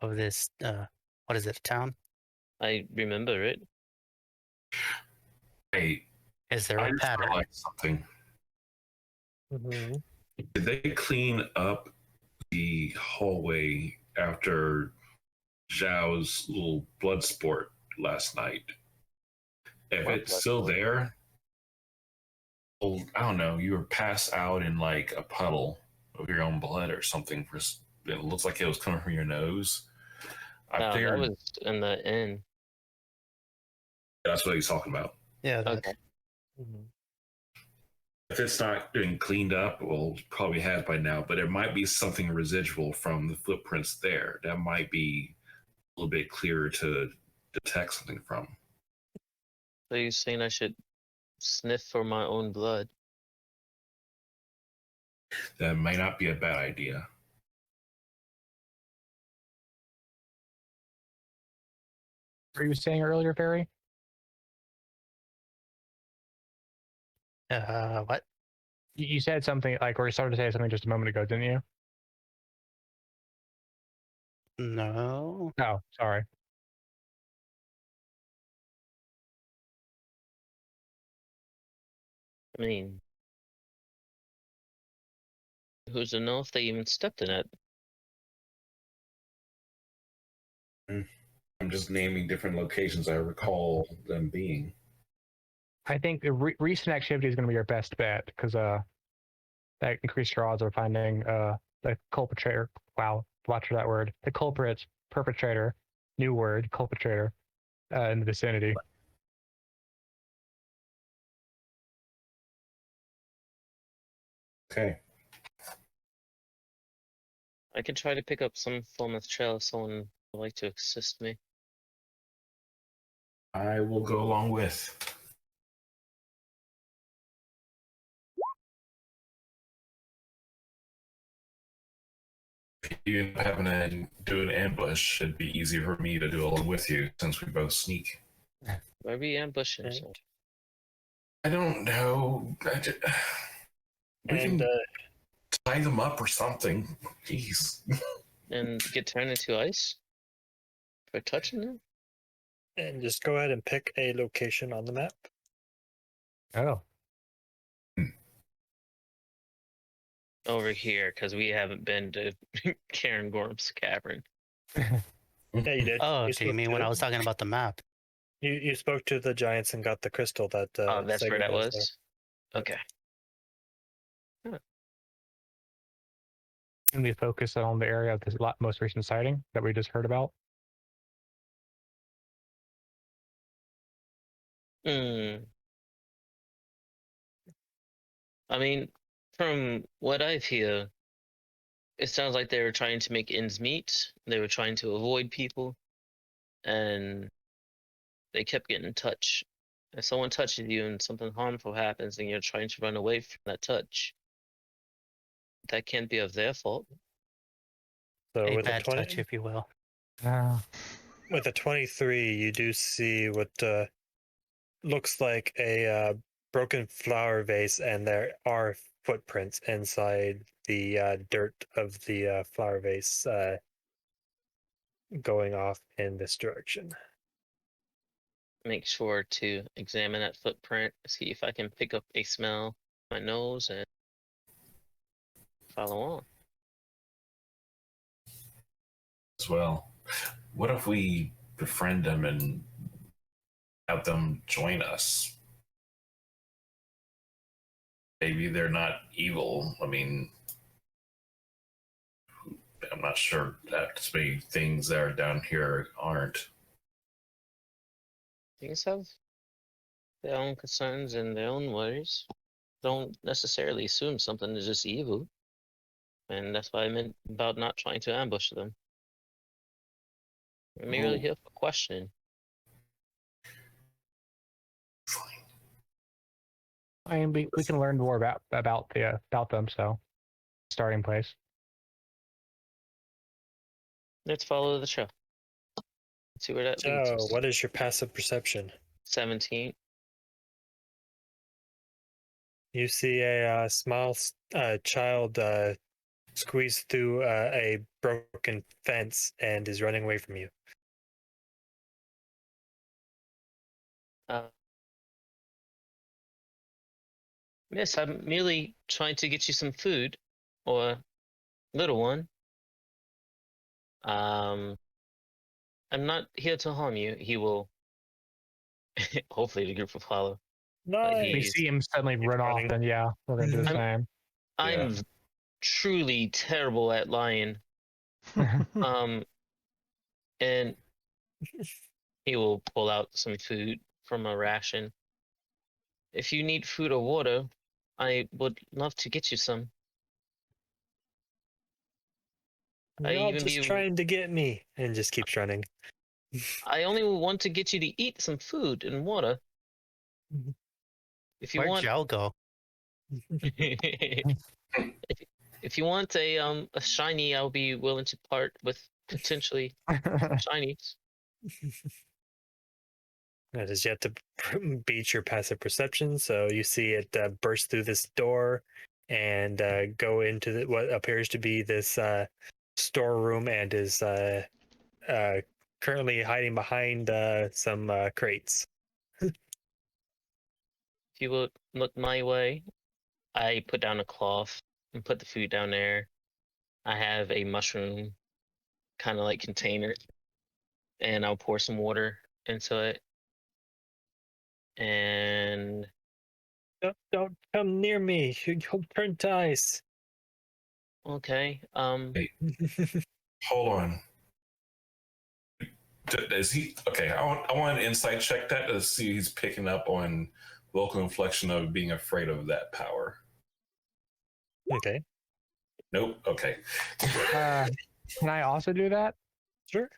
G: of this? What is it? Town?
D: I remember it.
B: Hey,
G: Is there
B: I
G: a
B: just
G: pattern?
B: realized something. Did they clean up the hallway after Zhao's little blood sport last night? If
D: What
B: it's
D: blood
B: still
D: sport?
B: there, well, I don't know. You were passed out in like a puddle of your own blood or something. It looks like it was coming from your nose. I
D: No, that
B: figured
D: was in the inn.
B: that's what he's talking about.
G: Yeah.
D: Okay.
B: If it's not been cleaned up, well, it probably has by now, but there might be something residual from the footprints there. That might be a little bit clearer to detect something from.
D: So you're saying I should sniff for my own blood?
B: That might not be a bad idea.
A: What you were saying earlier, Barry?
G: What?
A: You said something like, or you started to say something just a moment ago, didn't you?
G: No.
A: No, sorry.
D: I mean, who's to know if they even stepped in it?
B: I'm just naming different locations I recall them being.
A: I think the recent activity is going to be your best bet because that increased your odds of finding the culprit. Wow, watch for that word. The culprit, perpetrator, new word, culprit, in the vicinity.
B: Okay.
D: I can try to pick up some form of trail if someone would like to assist me.
B: I will go along with. If you end up having to do an ambush, it'd be easier for me to do along with you since we both sneak.
D: Why are we ambushing himself?
B: I don't know. We can tie them up or something. Jeez.
D: And get turned into ice? For touching them?
E: And just go ahead and pick a location on the map.
A: Oh,
D: over here because we haven't been to Karen Gorm's cavern.
E: Yeah, you did.
G: Oh,
E: You
G: okay. You
E: spoke
G: mean
E: to
G: when
E: it.
G: I was talking about the map?
E: You spoke to the giants and got the crystal that.
D: Oh, that's where
E: Segrey
D: that
E: has
D: was.
E: there.
D: Okay.
A: And we focus on the area of this most recent sighting that we just heard about.
D: Hmm. I mean, from what I've heard, it sounds like they were trying to make ends meet. They were trying to avoid people, and they kept getting touched. If someone touches you and something harmful happens, and you're trying to run away from that touch, that can't be of their fault.
E: So
G: A
E: with a
G: bad
E: 20,
G: touch, if you will.
E: with a 23, you do see what looks like a broken flower vase, and there are footprints inside the dirt of the flower vase going off in this direction.
D: Make sure to examine that footprint, see if I can pick up a smell with my nose and follow on.
B: As well. What if we befriend them and have them join us? Maybe they're not evil. I mean, I'm not sure that many things that are down here aren't.
D: Things have their own concerns and their own worries. Don't necessarily assume something is just evil. And that's what I meant about not trying to ambush them. I'm merely here for questioning.
A: I mean, we can learn more about them. So, starting place.
D: Let's follow the trail. See where that leads
E: So,
D: us.
E: what is your passive perception?
D: 17.
E: You see a small child squeeze through a broken fence and is running away from you.
D: Miss, I'm merely trying to get you some food, or little one. I'm not here to harm you. He will. Hopefully, the group will follow.
E: Nice.
A: If we
D: He's-
A: see him suddenly
E: Keep
A: run off,
E: running.
A: then yeah, we're gonna do the same.
D: I'm truly terrible at lying. And he will pull out some food from a ration. If you need food or water, I would love to get you some. I
E: You're all
D: even
E: just
D: be-
E: trying to get me, and just keeps running.
D: I only want to get you to eat some food and water. If you
G: Where'd
D: want,
G: Joe go?
D: if you want a shiny, I'll be willing to part with potentially shinies.
E: That is yet to beat your passive perception. So you see it burst through this door and go into what appears to be this storeroom, and is currently hiding behind some crates.
D: If you would look my way, I put down a cloth and put the food down there. I have a mushroom kind of like container, and I'll pour some water into it. And
E: Don't come near me. You'll turn to ice.
D: okay,
B: Hey. Hold on. Is he okay? I want an insight check that to see he's picking up on vocal inflection of being afraid of that power.
E: Okay,
B: Nope. Okay.
A: Can I also do that?
E: sure.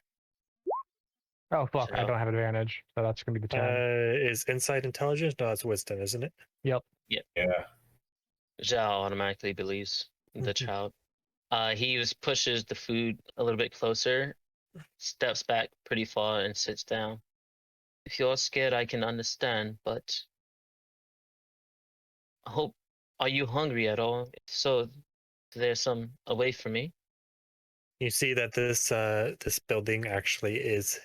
A: Oh fuck! I
D: So-
A: don't have advantage, so that's gonna be the 10.
E: Is insight intelligence? No, it's wisdom, isn't it?
A: Yep.
B: Yeah.
D: Zhao automatically believes the child. He just pushes the food a little bit closer, steps back pretty far, and sits down. If you're scared, I can understand, but I hope. Are you hungry at all? If so, there's some away from me.
E: You see that this building actually is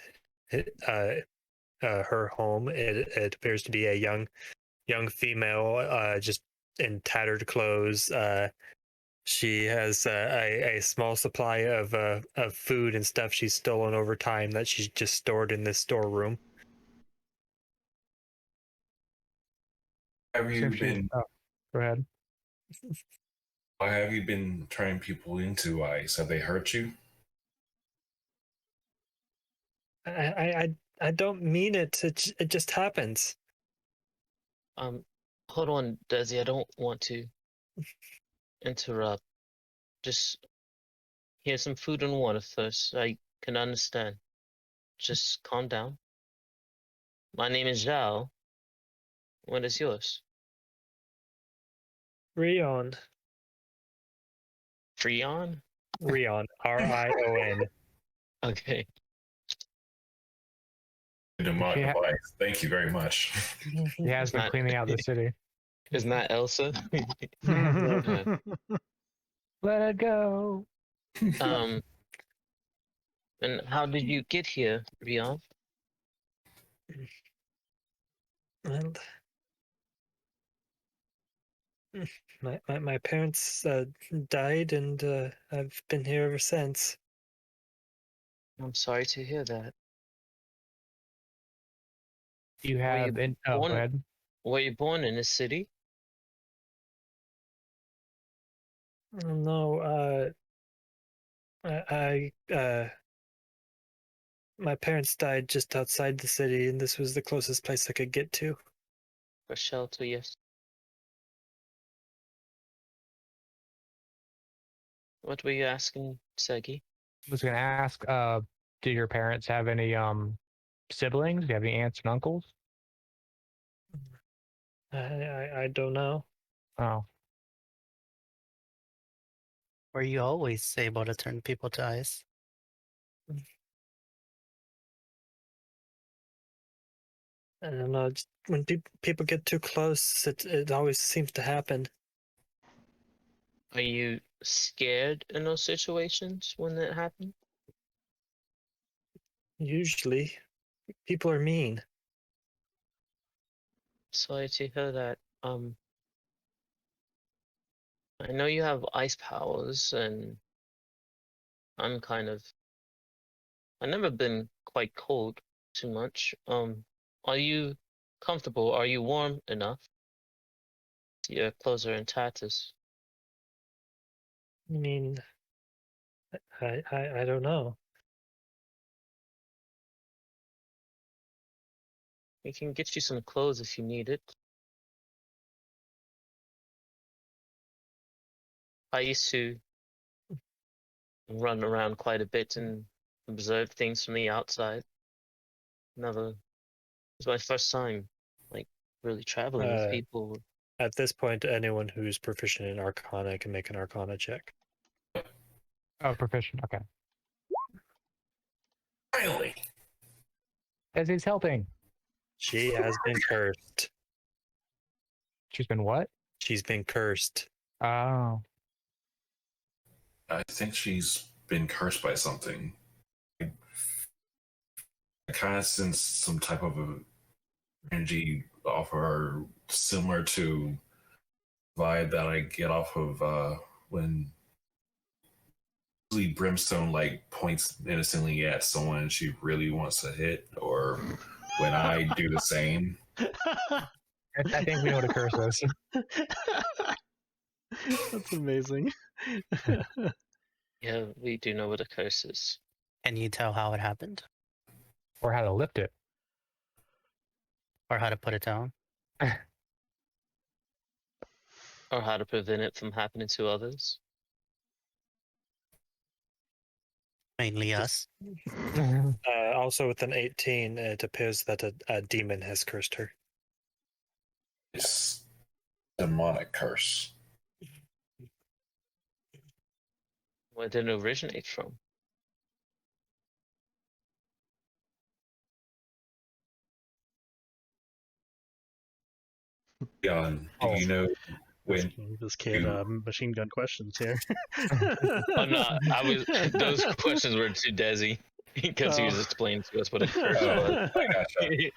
E: her home. It appears to be a young female, just in tattered clothes, She has a small supply of food and stuff she's stolen over time that she's just stored in this storeroom.
B: Have you
A: Since she-
B: been?
A: oh, go ahead.
B: Why have you been turning people into ice? Have they hurt you?
E: I don't mean it. It just happens.
D: Hold on, Dezi. I don't want to interrupt. Just here's some food and water first. I can understand. Just calm down. My name is Zhao. What is yours?
E: Rion.
D: Freon?
E: Rion. Rion.
D: Okay.
B: Demonic
A: Yeah.
B: ice. Thank you very much.
A: He has been
D: Not-
A: cleaning out the city.
D: Isn't that Elsa?
A: Let it go.
D: um. And how did you get here, Rion?
E: Well, my parents died, and I've been here ever since.
D: I'm sorry to hear that.
A: You
D: Were
A: have
D: you
A: in. Oh, go
D: born-
A: ahead.
D: Were you born in this city?
E: No, my parents died just outside the city, and this was the closest place I could get to.
D: For shelter, yes. What were you asking, Segi?
A: I was gonna ask, do your parents have any siblings? Do you have any aunts and uncles?
E: I don't know.
A: Oh,
G: Were you always able to turn people to ice?
E: I don't know. Just when people get too close, it always seems to happen.
D: Are you scared in those situations when that happened?
E: Usually, people are mean.
D: Sorry to hear that. I know you have ice powers, and I'm kind of. I've never been quite cold too much. Are you comfortable? Are you warm enough? Your clothes are in tatters.
E: I mean, I don't know.
D: We can get you some clothes if you need it. I used to run around quite a bit and observe things from the outside. It was my first time, like, really traveling with people.
E: At this point, anyone who's proficient in Arcana can make an Arcana check.
A: oh, proficient. Okay.
B: Finally.
A: As he's helping.
E: She has been cursed.
A: She's been what?
E: She's been cursed.
A: Oh.
B: I think she's been cursed by something. I kind of sense some type of energy off of her, similar to vibe that I get off of when Brimstone like points innocently at someone she really wants to hit, or when I do the same.
A: I think we know what a curse is.
C: That's amazing.
D: Yeah, we do know what a curse is.
G: Can you tell how it happened
A: Or how to lift it.
G: or how to put it down?
D: Or how to prevent it from happening to others.
G: Mainly us.
E: Also, with an 18, it appears that a demon has cursed her.
B: It's demonic curse.
D: Where did it originate from?
B: Do you know when
C: This kid machine gun questions here.
D: Oh no, those questions were to Dezi because he was
C: Oh.
D: explaining to us what a curse
B: Oh.
D: was.
B: I gotcha.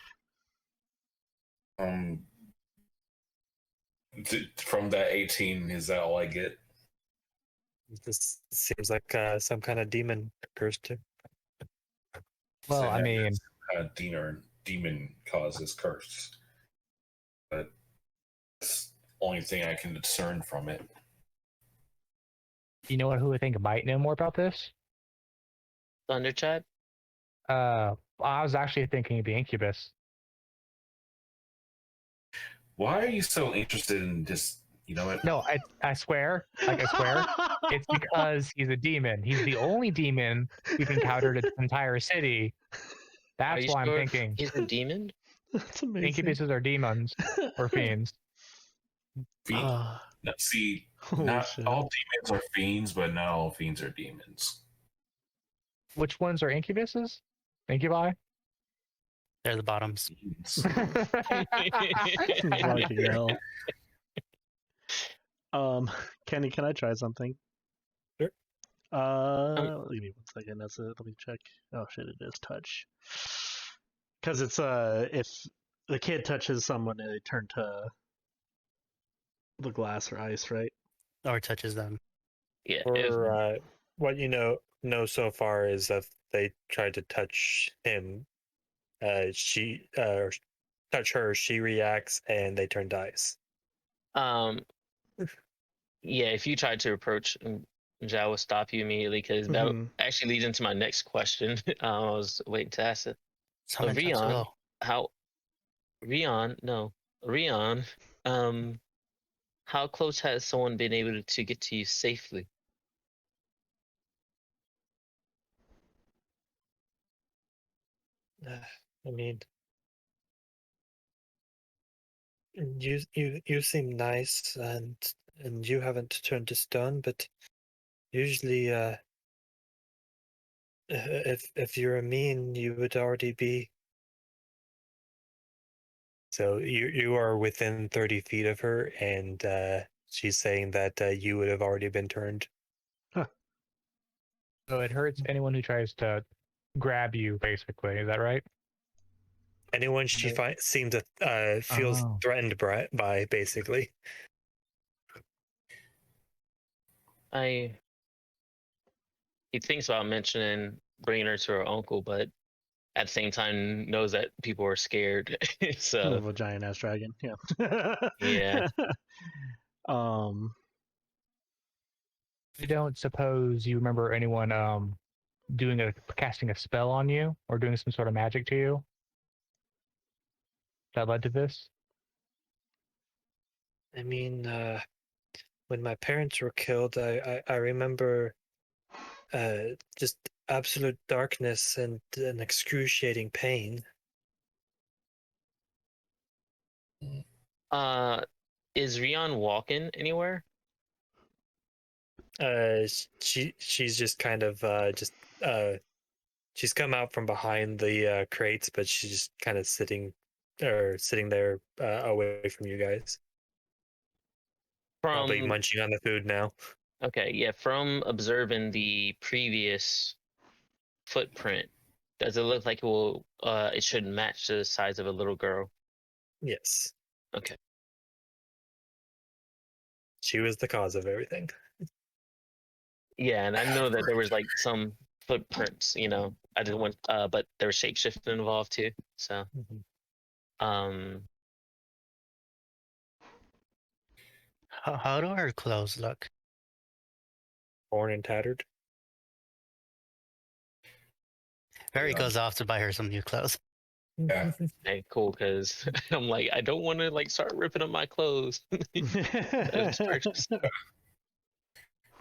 B: From that 18, is that all I get?
E: This seems like some kind of demon cursed him.
A: Well,
B: So
A: I mean,
B: demon causes curse, but it's the only thing I can discern from it.
A: you know what? Who I think might know more about this?
D: Thunderchat.
A: I was actually thinking of the Incubus.
B: Why are you so interested in just, you know what?
A: No, I swear, like I swear, it's because he's a demon. He's the only demon we've encountered in the entire city.
D: Are
A: That's
D: you
A: why I'm
D: sure
A: thinking
D: he's a demon?
C: That's amazing.
A: Incubuses are demons or fiends.
C: Ah,
B: No, see,
C: holy
B: not
C: shit.
B: all demons are fiends, but not all fiends are demons.
A: Which ones are incubuses? Incubi?
G: They're the bottoms.
C: Fucking hell. Kenny, can I try something?
E: Sure.
C: Give me 1 second. That's it. Let me check. Oh shit, it is touch. Because it's if the kid touches someone, they turn to the glass or ice, right?
G: Or touches them.
D: Yeah.
E: Or what you know so far is that they tried to touch him. She touch her, she reacts, and they turn to ice.
D: Yeah, if you tried to approach, Zhao will stop you immediately because that actually leads into my next question. I was waiting to ask it. So
G: Someone touch
D: Rion,
G: go.
D: Rion, how close has someone been able to get to you safely?
E: I mean, you seem nice, and you haven't turned to stone, but usually, if you're mean, you would already be. So you are within 30 feet of her, and she's saying that you would have already been turned.
A: So it hurts anyone who tries to grab you, basically. Is that right?
E: Anyone she seems to feels threatened by, basically.
D: He thinks about mentioning bringing her to her uncle, but at the same time knows that people are scared. So
C: Of a giant ass dragon. Yeah.
D: Yeah.
A: I don't suppose you remember anyone casting a spell on you or doing some sort of magic to you that led to this?
E: I mean, when my parents were killed, I remember just absolute darkness and an excruciating pain.
D: Is Rion walking anywhere?
E: She's just kind of she's come out from behind the crates, but she's just kind of sitting there away from you guys. Probably munching on the food now.
D: Okay, yeah. From observing the previous footprint, does it look like it should match the size of a little girl?
E: Yes.
D: Okay.
E: She was the cause of everything.
D: Yeah, and I know that there was like some footprints, I didn't want but there was shapeshifting involved too. So
G: How do her clothes look?
E: Torn and tattered.
G: Veri goes off to buy her some new clothes.
B: Yeah.
D: Hey, cool, because I'm like, I don't want to like start ripping up my clothes.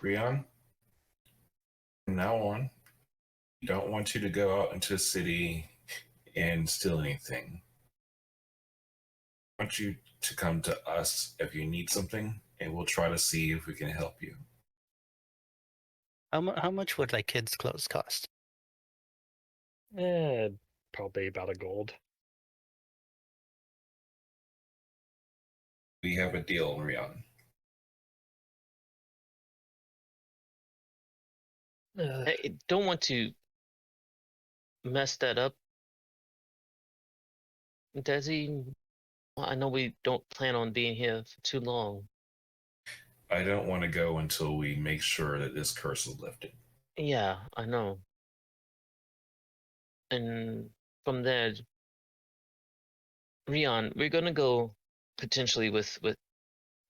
B: Rion, from now on, we don't want you to go out into the city and steal anything. I want you to come to us if you need something, and we'll try to see if we can help you.
G: How much would like kids' clothes cost?
E: Probably about a gold.
B: We have a deal, Rion.
D: I don't want to mess that up, Dezi. I know we don't plan on being here for too long.
B: I don't want to go until we make sure that this curse is lifted.
D: Yeah, I know. And from there, Rion, we're gonna go potentially with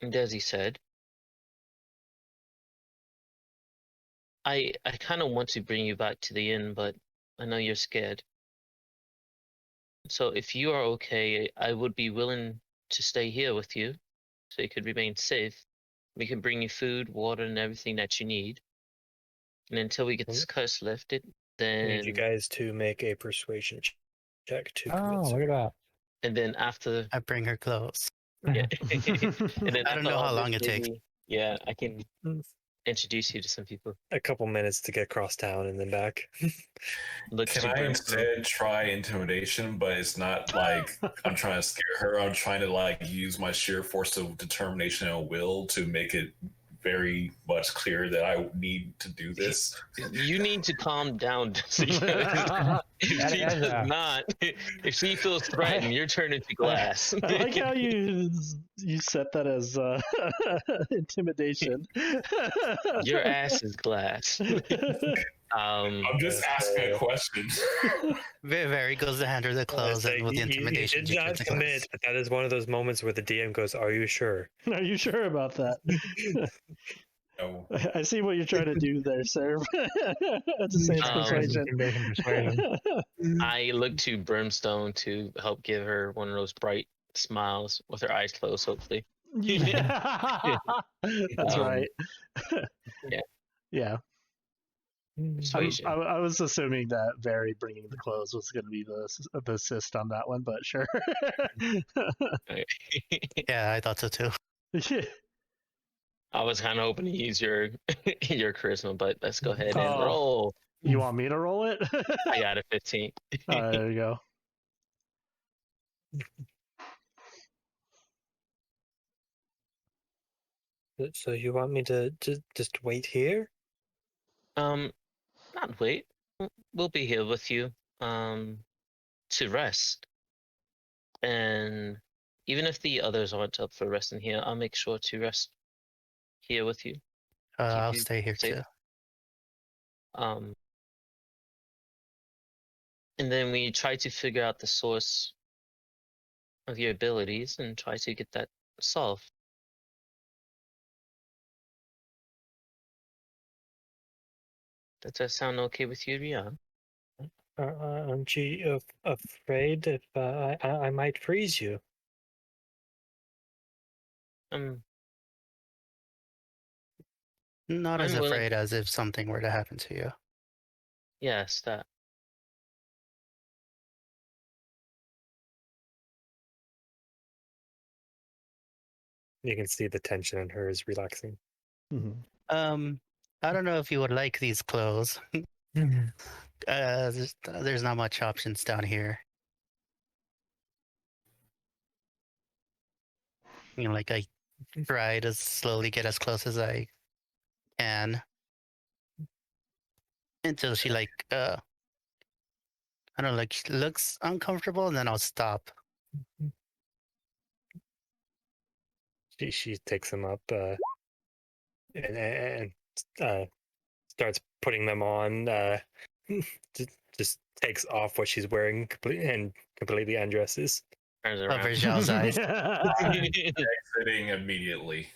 D: Dezi said. I kind of want to bring you back to the inn, but I know you're scared. So if you are okay, I would be willing to stay here with you, so you could remain safe. We can bring you food, water, and everything that you need. And until we get this curse lifted,
E: I
D: then
E: need you guys to make a persuasion check to
A: Oh,
E: convince
A: look
E: her.
A: at
D: and then after,
G: I bring her clothes.
D: yeah,
A: that.
D: and then
G: I don't
D: after
G: know
D: all
G: how
D: this,
G: long it takes.
D: maybe, yeah, I can introduce you to some people.
E: A couple minutes to get across town and then back.
D: Looks
B: Can
D: to
B: I
D: Brimstone.
B: instead try intimidation, but it's not like I'm trying to scare her. I'm trying to like use my sheer force of determination and will to make it very much clear that I need to do this.
D: You need to calm down, Dezi. If
A: That
D: she
A: is
D: does
A: a-
D: not, if she feels threatened, you're turned into glass.
C: I like how you set that as intimidation.
D: Your ass is glass.
B: I'm just asking a question.
G: Very goes to hand her the clothes, and with the intimidation,
E: You
G: she
E: did
G: turns
E: not
G: the clothes.
E: commit, but that is one of those moments where the DM goes, "Are you sure?"
C: Are you sure about that?
B: No.
C: I see what you're trying to do there, sir. That's the same persuasion.
A: Intimidation, persuasion.
D: I look to Brimstone to help give her one of those bright smiles with her eyes closed, hopefully.
C: Yeah. That's right.
D: yeah.
C: Yeah.
D: Persuasion.
C: I was assuming that Veri bringing the clothes was going to be the assist on that one, but sure.
G: Yeah, I thought so too.
D: I was kind of hoping to use your your charisma, but let's go ahead and
C: Oh.
D: roll.
C: You want me to roll it?
D: I got a 15.
C: There you go.
E: So you want me to just wait here?
D: Not wait. We'll be here with you to rest. And even if the others aren't up for resting here, I'll make sure to rest here with you.
G: I'll
D: you
G: stay here
D: safe.
G: too.
D: And then we try to figure out the source of your abilities and try to get that solved. Does that sound okay with you, Rion?
E: Aren't you afraid if I might freeze you?
G: Not as
D: I'm willing.
G: afraid as if something were to happen to you.
D: Yes, that.
E: You can see the tension in her is relaxing.
G: I don't know if you would like these clothes. There's not much options down here. You know, like I try to slowly get as close as I can until she like I don't know, like looks uncomfortable, and then I'll stop.
E: She takes them up and starts putting them on. Just takes off what she's wearing completely undresses.
D: Turns
G: Over
D: around.
G: Zhao's eyes.
B: Exiting immediately.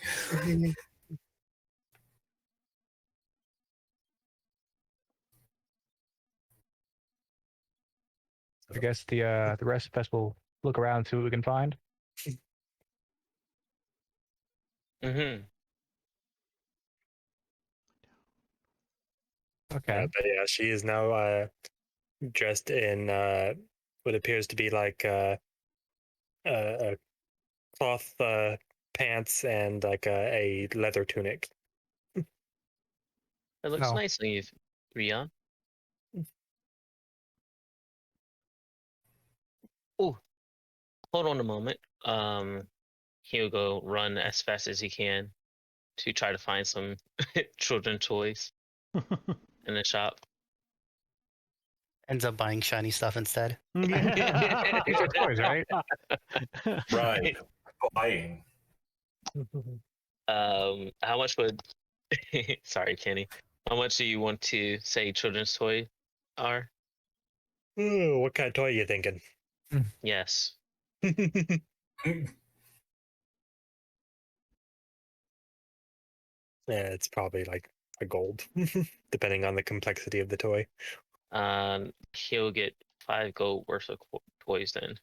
A: I guess the rest of us will look around, see what we can find.
D: Mm-hmm.
A: Okay.
E: But yeah, she is now dressed in what appears to be like cloth pants and like a leather tunic.
D: It looks
A: No.
D: nice on you, Rion. Oh, hold on a moment. He'll go run as fast as he can to try to find some children toys in the shop.
G: Ends up buying shiny stuff instead.
A: These are toys, right?
B: Right. Buying.
D: How much would? Sorry, Kenny. How much do you want to say children's toy are?
E: Ooh, what kind of toy are you thinking?
D: Yes.
E: Yeah, it's probably like a gold, depending on the complexity of the toy.
D: He'll get 5 gold worth of toys then.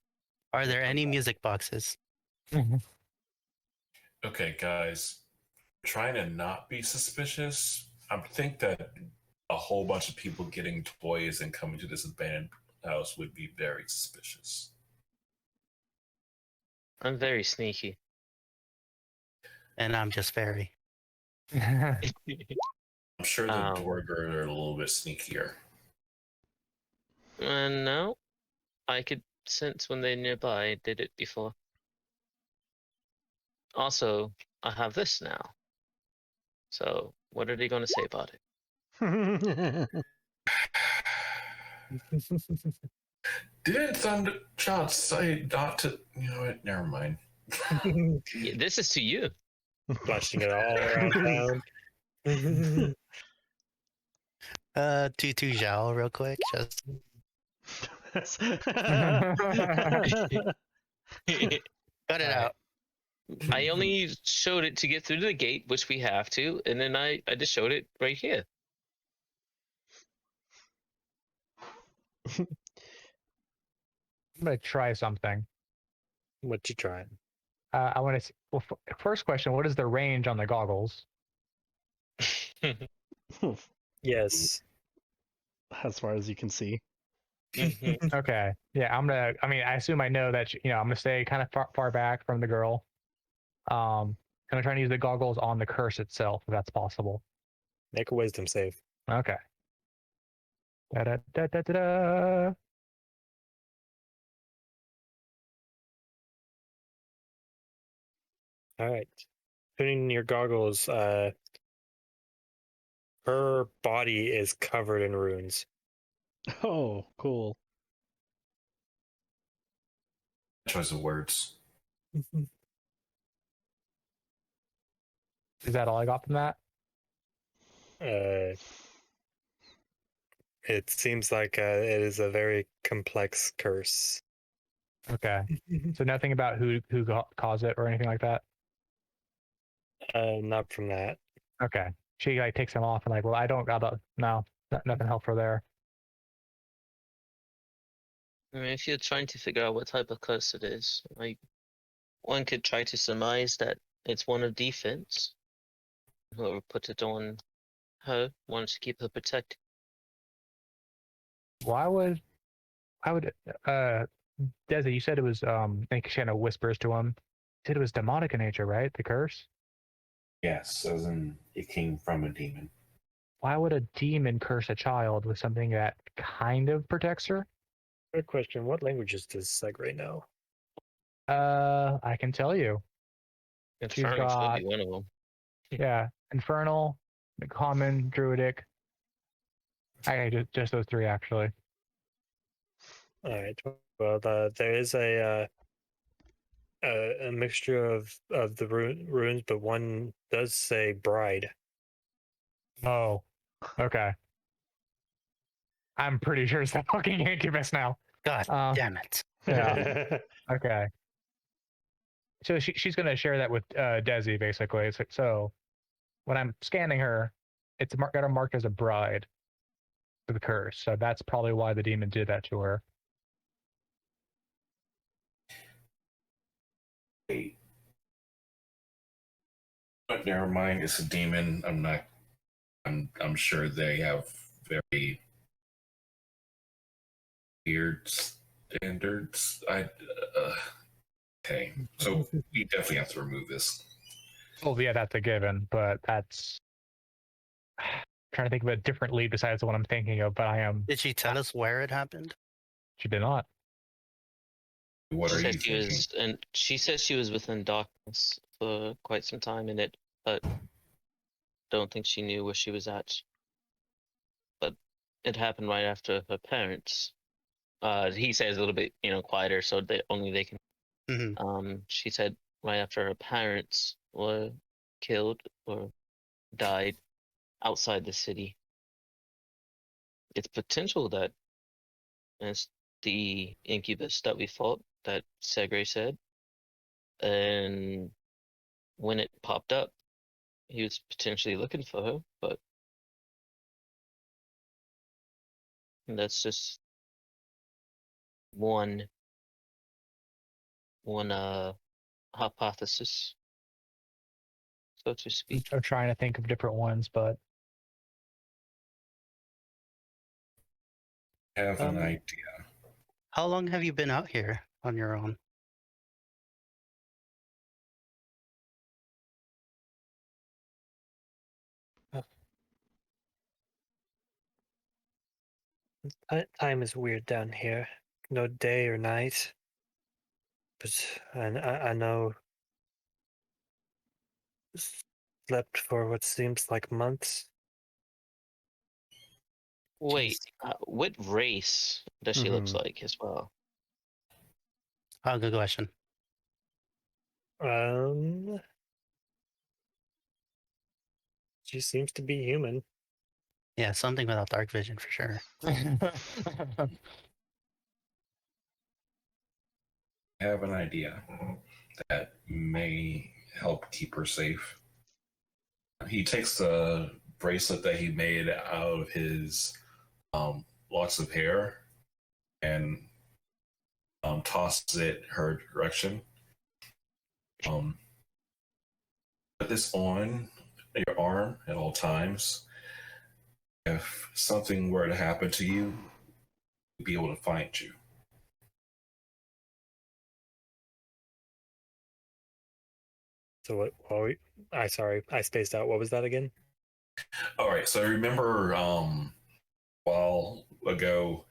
G: Are there any music boxes?
B: Okay, guys, trying to not be suspicious. I think that a whole bunch of people getting toys and coming to this abandoned house would be very suspicious.
D: I'm very sneaky.
G: And I'm just Veri.
B: I'm sure the
D: Um,
B: Dorger are a little bit sneakier.
D: No, I could sense when they're nearby. I did it before. Also, I have this now. So, what are they going to say about it?
B: Didn't Thundershot say not to? You know what? Never mind.
D: Yeah, this is to you.
E: Flashing it all around town.
G: Tutu Zhao, real quick. Just cut it out.
D: I only showed it to get through the gate, which we have to, and then I just showed it right here.
A: I'm gonna try something.
E: What you trying?
A: I want to. Well, first question: what is the range on the goggles?
E: Yes.
C: As far as you can see.
A: Okay, yeah, I'm gonna. I mean, I assume I know that. I'm gonna stay kind of far back from the girl. I'm trying to use the goggles on the curse itself, if that's possible.
E: Make a wisdom save.
A: Okay. Da da da da da. Da.
E: All right. Putting your goggles, her body is covered in runes.
C: Oh, cool.
B: Choice of words.
A: Is that all I got from that?
E: It seems like it is a very complex curse.
A: Okay. So nothing about who caused it or anything like that.
E: Not from that.
A: Okay. She like takes them off and like, well, I don't got nothing helpful there.
D: I mean, if you're trying to figure out what type of curse it is, like one could try to surmise that it's one of defense. Whoever put it on her wants to keep her protected.
A: Why would Dezi, you said it was I think she kind of whispers to him. You said it was demonic in nature, right? The curse?
H: Yes, as in it came from a demon.
A: Why would a demon curse a child with something that kind of protects her?
E: Good question. What languages does Segrey know?
A: I can tell you.
D: Infernal
A: got-
D: should be one of them.
A: Yeah. Infernal, common, druidic. Just those three actually.
E: All right. Well, there is a mixture of the runes, but one does say bride.
A: Oh. Okay. I'm pretty sure it's that fucking incubus now.
G: God damn it.
A: Yeah. Okay. So she's gonna share that with Dezi basically. It's like, so when I'm scanning her, it's got her marked as a bride for the curse. So that's probably why the demon did that to her.
B: Wait. But never mind. It's a demon. I'm sure they have very weird standards. Okay, so we definitely have to remove this.
A: Oh yeah, that's a given, but that's trying to think of a different lead besides the one I'm thinking of, but I am.
G: Did she tell us where it happened?
A: She did not.
B: What are you
D: She said she was within darkness for quite some time in it, but don't think she knew where she was at. But it happened right after her parents. He says a little bit, quieter, so they can.
G: Mm-hmm.
D: She said right after her parents were killed or died outside the city. It's potential that it's the incubus that we fought, that Segrey said. And when it popped up, he was potentially looking for her, but that's just one hypothesis, so to speak.
A: I'm trying to think of different ones, but
H: I have an
G: Um,
H: idea.
G: How long have you been out here on your own?
E: Time is weird down here. No day or night. But I know slept for what seems like months.
D: Wait, what race does she looks like as well?
G: Oh, good question.
E: She seems to be human.
G: Yeah, something without dark vision for sure.
H: I have an idea that may help keep her safe. He takes the bracelet that he made out of his locks of hair and tosses it her direction. Put this on your arm at all times. If something were to happen to you, you'd be able to find you.
E: So I spaced out. What was that again?
H: All right, so remember a while ago,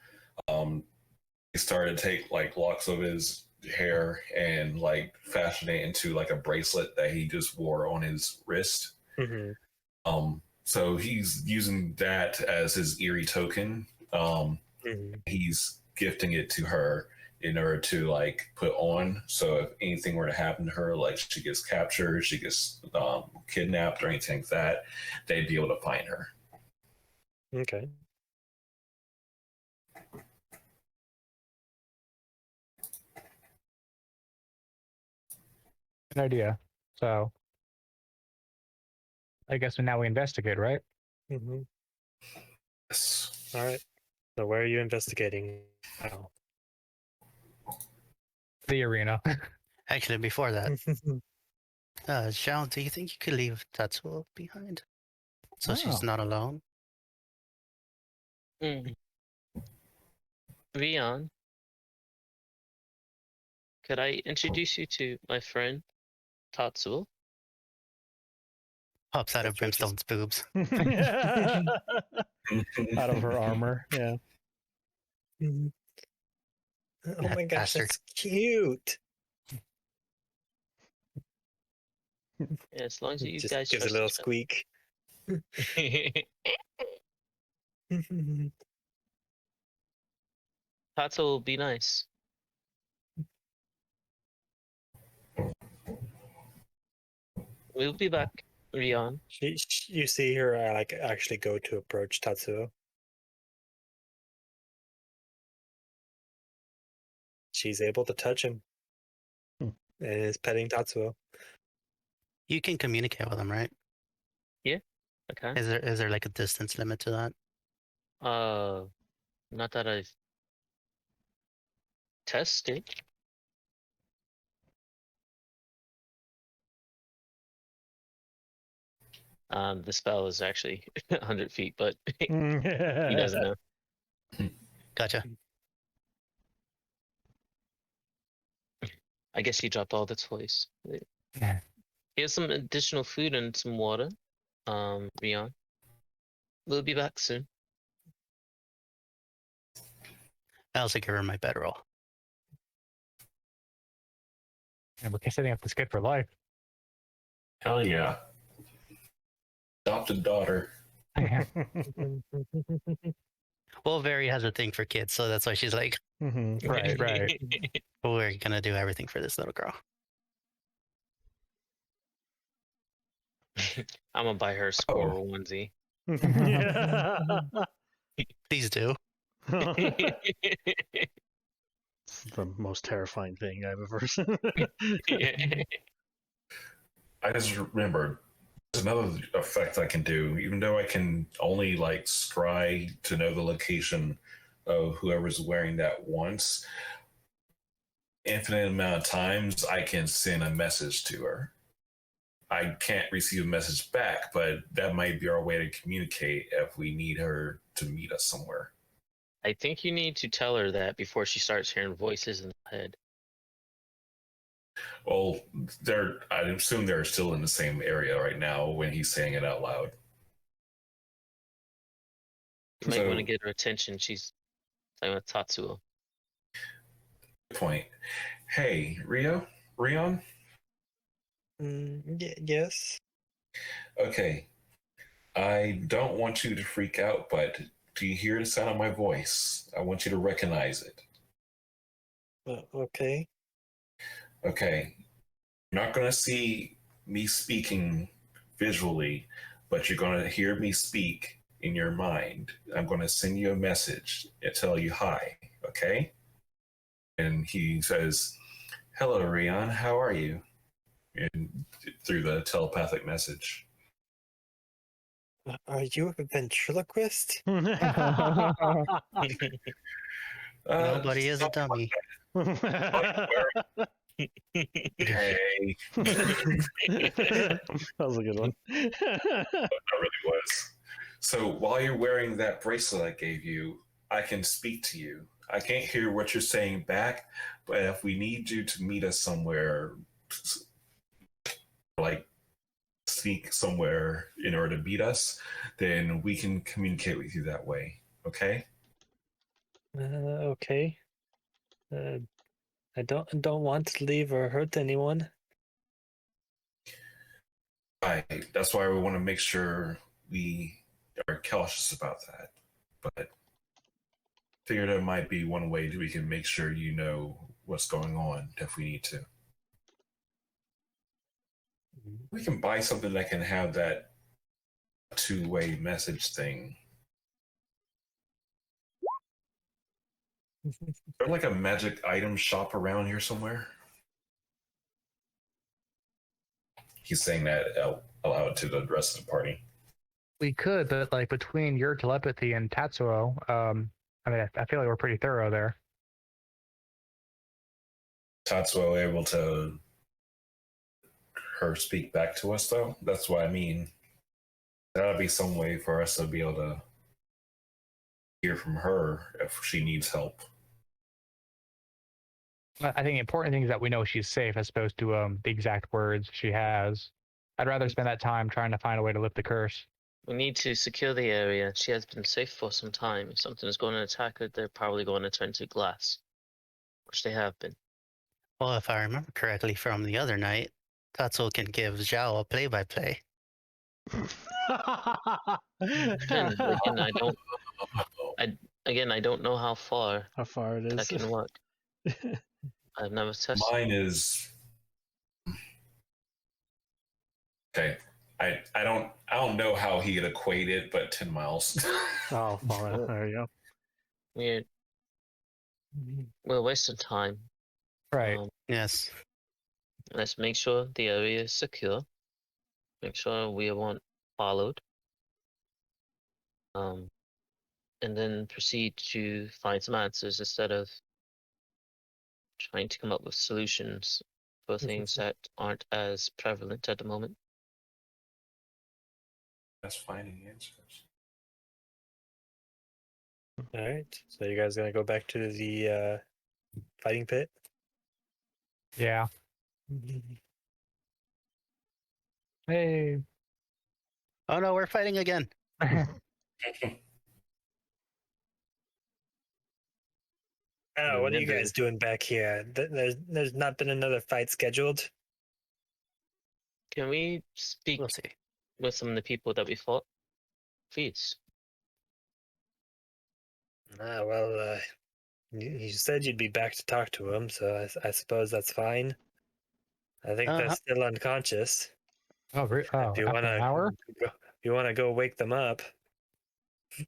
H: he started to take like locks of his hair and like fashion it into like a bracelet that he just wore on his wrist.
E: Mm-hmm.
H: So he's using that as his eerie token. He's gifting it to her in order to like put on. So if anything were to happen to her, like she gets captured, she gets kidnapped or anything like that, they'd be able to find her.
E: Okay.
A: an idea. So I guess now we investigate, right?
E: Mm-hmm.
H: Yes.
E: All right. So where are you investigating now?
A: The arena.
G: Actually, before that, Xiao, do you think you could leave Tatsuo behind? So she's not alone?
D: Rion, could I introduce you to my friend Tatsuo?
G: Pops out of Brimstone's boobs.
C: Out of her armor, yeah.
E: Oh my gosh,
G: Bastard.
E: that's cute.
D: Yeah, as long as you
E: Just
D: guys
E: gives a
D: trust
E: little
D: each
E: squeak.
D: other. Tatsuo will be nice. We'll be back, Rion.
E: You see her like actually go to approach Tatsuo. She's able to touch him and is petting Tatsuo.
G: You can communicate with him, right?
D: Okay.
G: Is there like a distance limit to that?
D: Not that I've tested. The spell is actually 100 feet, but he doesn't know.
G: Gotcha.
D: I guess he dropped all the toys. Here's some additional food and some water. Rion. We'll be back soon.
G: I also give her my bedroll.
A: And we're setting up this kid for life.
H: Hell yeah. Adopted daughter.
G: Well, Veri has a thing for kids, so that's why she's like,
A: Right.
G: we're gonna do everything for this little girl.
D: I'm gonna buy her a squirrel onesie.
G: Please do.
C: The most terrifying thing I've ever seen.
B: I just remembered there's another effect I can do, even though I can only like scry to know the location of whoever's wearing that once. Infinite amount of times I can send a message to her. I can't receive a message back, but that might be our way to communicate if we need her to meet us somewhere.
D: I think you need to tell her that before she starts hearing voices in her head.
B: Well, I assume they're still in the same area right now when he's saying it out loud.
D: You might want to get her attention. She's talking with Tatsuo.
B: Point. Hey, Rion?
E: Yes.
B: Okay. I don't want you to freak out, but do you hear the sound of my voice? I want you to recognize it.
E: Okay.
B: Okay. You're not going to see me speaking visually, but you're going to hear me speak in your mind. I'm going to send you a message and tell you hi, okay? And he says, "Hello, Rion, how are you?" And through the telepathic message.
E: Are you a ventriloquist?
G: Nobody is a dummy.
B: Hey.
C: That was a good one.
B: That really was. So while you're wearing that bracelet I gave you, I can speak to you. I can't hear what you're saying back, but if we need you to meet us somewhere, like sneak somewhere in order to beat us, then we can communicate with you that way. Okay?
E: Okay. I don't want to leave or hurt anyone.
B: Right. That's why we want to make sure we are cautious about that. But figure there might be one way that we can make sure you know what's going on if we need to. We can buy something that can have that two-way message thing. Is there like a magic item shop around here somewhere? He's saying that aloud to the rest of the party.
A: We could, but like between your telepathy and Tatsuo, I mean, I feel like we're pretty thorough there.
B: Tatsuo able to her speak back to us, though? That's what I mean. There'll be some way for us to be able to hear from her if she needs help.
A: I think the important thing is that we know she's safe as opposed to the exact words she has. I'd rather spend that time trying to find a way to lift the curse.
D: We need to secure the area. She has been safe for some time. If something is going to attack her, they're probably going to turn to glass, which they have been.
G: Well, if I remember correctly from the other night, Tatsuo can give Xiao a play-by-play.
D: Again, I don't know how far
C: it
D: that
C: is.
D: can work. I've never tested.
B: Mine is okay. I don't know how he could equate it, but 10 miles.
C: Oh, well, there you go.
D: We're wasting time.
A: Right.
G: Yes.
D: Let's make sure the area is secure. Make sure we won't followed. And then proceed to find some answers instead of trying to come up with solutions for things that aren't as prevalent at the moment.
B: That's finding answers.
E: All right. So you guys gonna go back to the fighting pit?
A: Yeah. Hey.
G: Oh no, we're fighting again.
E: Oh, what are you guys doing back here? There's not been another fight scheduled.
D: Can we speak
G: We'll see.
D: with some of the people that we fought? Please.
E: Well, you said you'd be back to talk to him, so I suppose that's fine. I think they're still unconscious.
A: Oh,
E: If you
A: after an hour?
E: wanna go wake them up.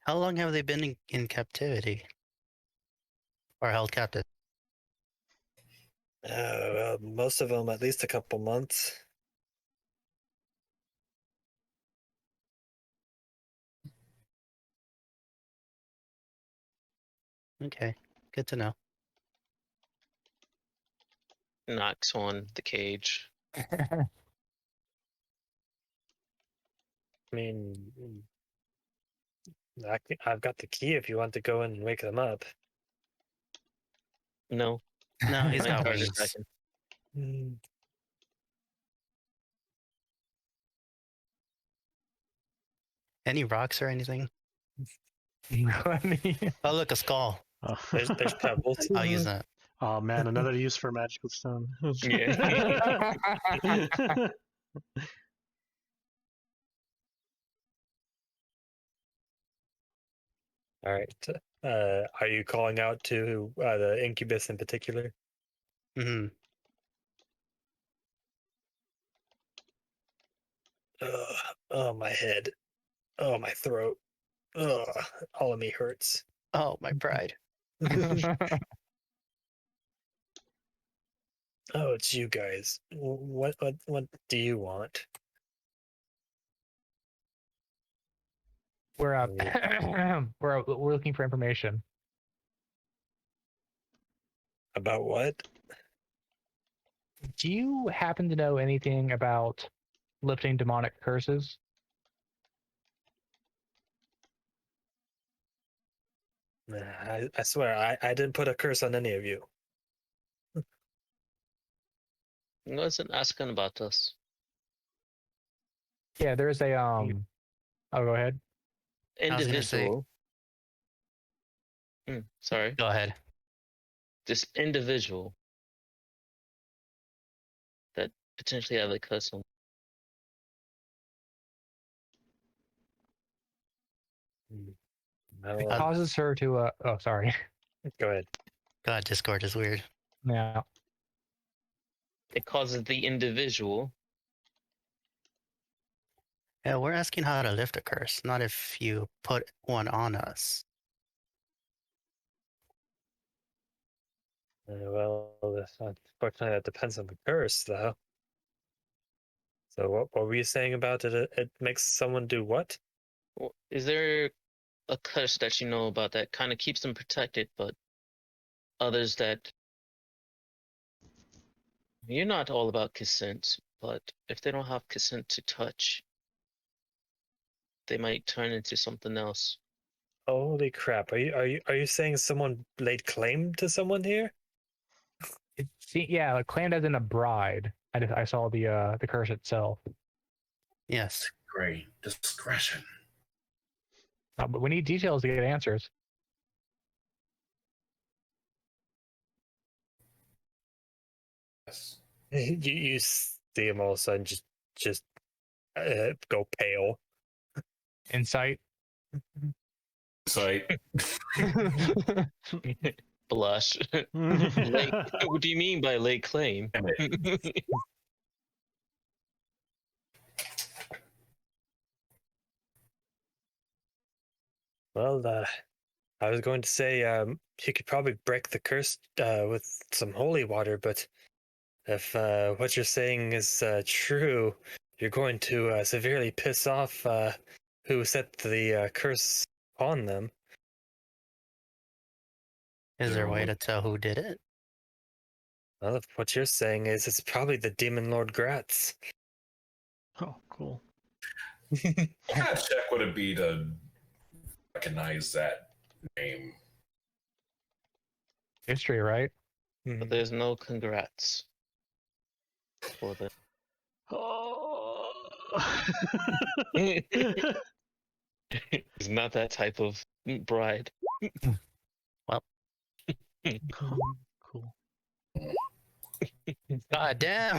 G: How long have they been in captivity? Or held captive?
E: Well, most of them at least a couple months.
G: Okay, good to know.
D: Knocks on the cage.
E: I mean, I've got the key if you want to go in and wake them up.
D: No,
G: No, he's
D: my
G: got
D: card is
G: wings.
D: second.
E: Mm,
G: Any rocks or anything? Oh, look, a skull.
E: There's pebbles.
G: I'll use that.
C: Oh man, another use for magical stone.
D: Yeah.
E: All right. Are you calling out to the incubus in particular?
G: Hmm.
E: Oh, my head. Oh, my throat. Oh, all of me hurts.
G: Oh, my pride.
E: Oh, it's you guys. What do you want?
A: We're we're looking for information.
E: About what?
A: Do you happen to know anything about lifting demonic curses?
E: I swear, I didn't put a curse on any of you.
D: He wasn't asking about us.
A: Yeah, there's a Oh, go ahead.
G: was gonna say-
D: Individual. Sorry.
G: Go ahead.
D: This individual that potentially have a curse on.
A: It causes her to oh, sorry.
E: Go ahead.
G: God, Discord is weird.
A: Yeah.
D: It causes the individual.
G: Yeah, we're asking how to lift a curse, not if you put one on us.
E: Well, unfortunately, that depends on the curse, though. So, what were you saying about it? It makes someone do what?
D: Is there a curse that you know about that kind of keeps them protected, but others that you're not all about consent, but if they don't have consent to touch, they might turn into something else.
E: Holy crap! Are you saying someone laid claim to someone here?
A: Yeah, like claimed as in a bride. I saw the curse itself.
G: Yes.
H: Great discretion.
A: But we need details to get answers.
H: Yes.
E: You see him all of a sudden just go pale.
A: Insight.
B: So
D: Blush. What do you mean by lay claim?
E: Well, I was going to say you could probably break the curse with some holy water, but if what you're saying is true, you're going to severely piss off who set the curse on them.
G: Is there a way to tell who did it?
E: Well, if what you're saying is it's probably the Demon Lord Gratz.
C: Oh, cool.
H: What kind of check would it be to recognize that name?
A: History, right?
D: But there's no congrats for them.
C: Oh.
D: It's not that type of bride.
C: Cool.
G: God damn.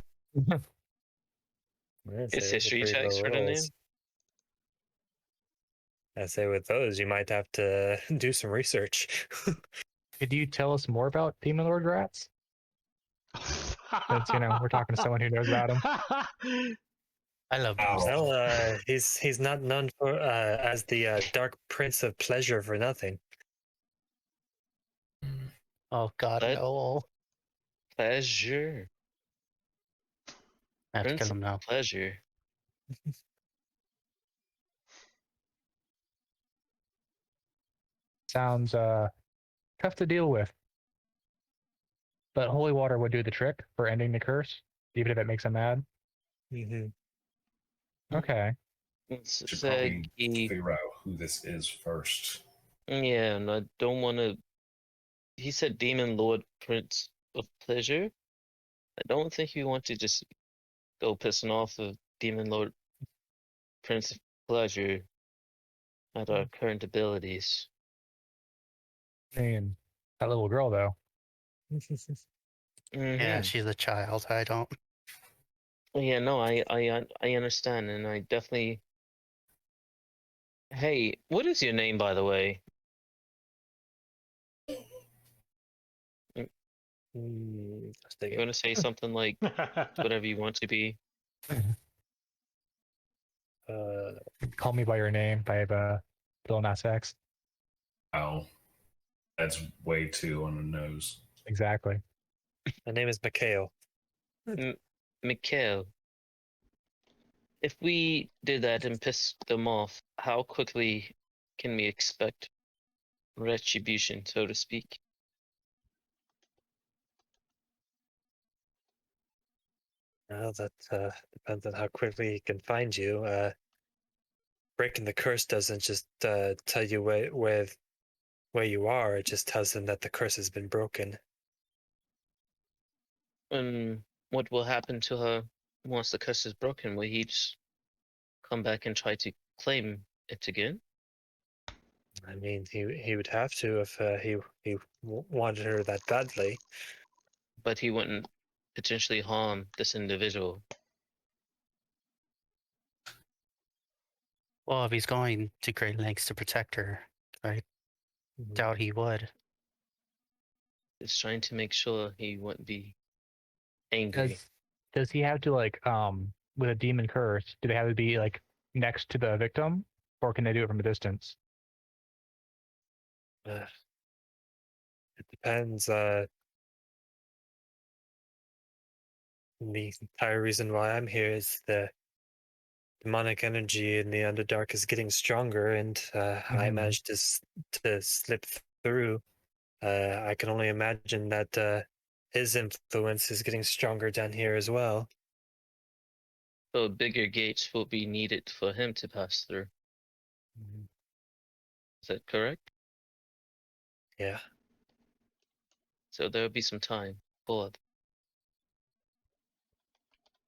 D: Is history checks for the name?
E: I say with those, you might have to do some research.
A: Could you tell us more about Demon Lord Gratz? Since we're talking to someone who knows about him.
G: I love
B: Ow.
G: Brimstone.
E: Well, he's not known for as the Dark Prince of Pleasure for nothing.
G: Oh God,
D: That-
G: no!
D: Pleasure.
G: I have to
D: Prince
G: kill him now.
D: of pleasure.
A: Sounds tough to deal with. But holy water would do the trick for ending the curse, even if it makes him mad.
E: Mm-hmm.
A: Okay.
D: It's
B: Should probably
D: Segrey.
B: figure out who this is first.
D: Yeah, and I don't want to. He said Demon Lord Prince of Pleasure. I don't think we want to just go pissing off the Demon Lord Prince of Pleasure at our current abilities.
A: I mean, that little girl though.
G: Yeah,
D: Mhm.
G: she's a child. I don't.
D: Yeah, no, I understand, and I definitely. Hey, what is your name, by the way? You want to say something like whatever you want to be?
A: Call me by your name by TheOniMask.
B: Wow. That's way too on the nose.
A: Exactly.
E: My name is Mikhail.
D: Mikhail. If we did that and pissed them off, how quickly can we expect retribution, so to speak?
E: Well, that depends on how quickly he can find you. Breaking the curse doesn't just tell you where you are. It just tells them that the curse has been broken.
D: And what will happen to her once the curse is broken? Will he just come back and try to claim it again?
E: I mean, he would have to if he wanted her that badly.
D: But he wouldn't potentially harm this individual.
G: Well, if he's going to great lengths to protect her, I doubt he would.
D: He's trying to make sure he wouldn't be angry.
A: Does he have to like with a demon curse? Do they have to be like next to the victim, or can they do it from a distance?
E: It depends. The entire reason why I'm here is the demonic energy in the Underdark is getting stronger, and I managed to slip through. I can only imagine that his influence is getting stronger down here as well.
D: So bigger gates will be needed for him to pass through. Is that correct?
E: Yeah.
D: So there will be some time for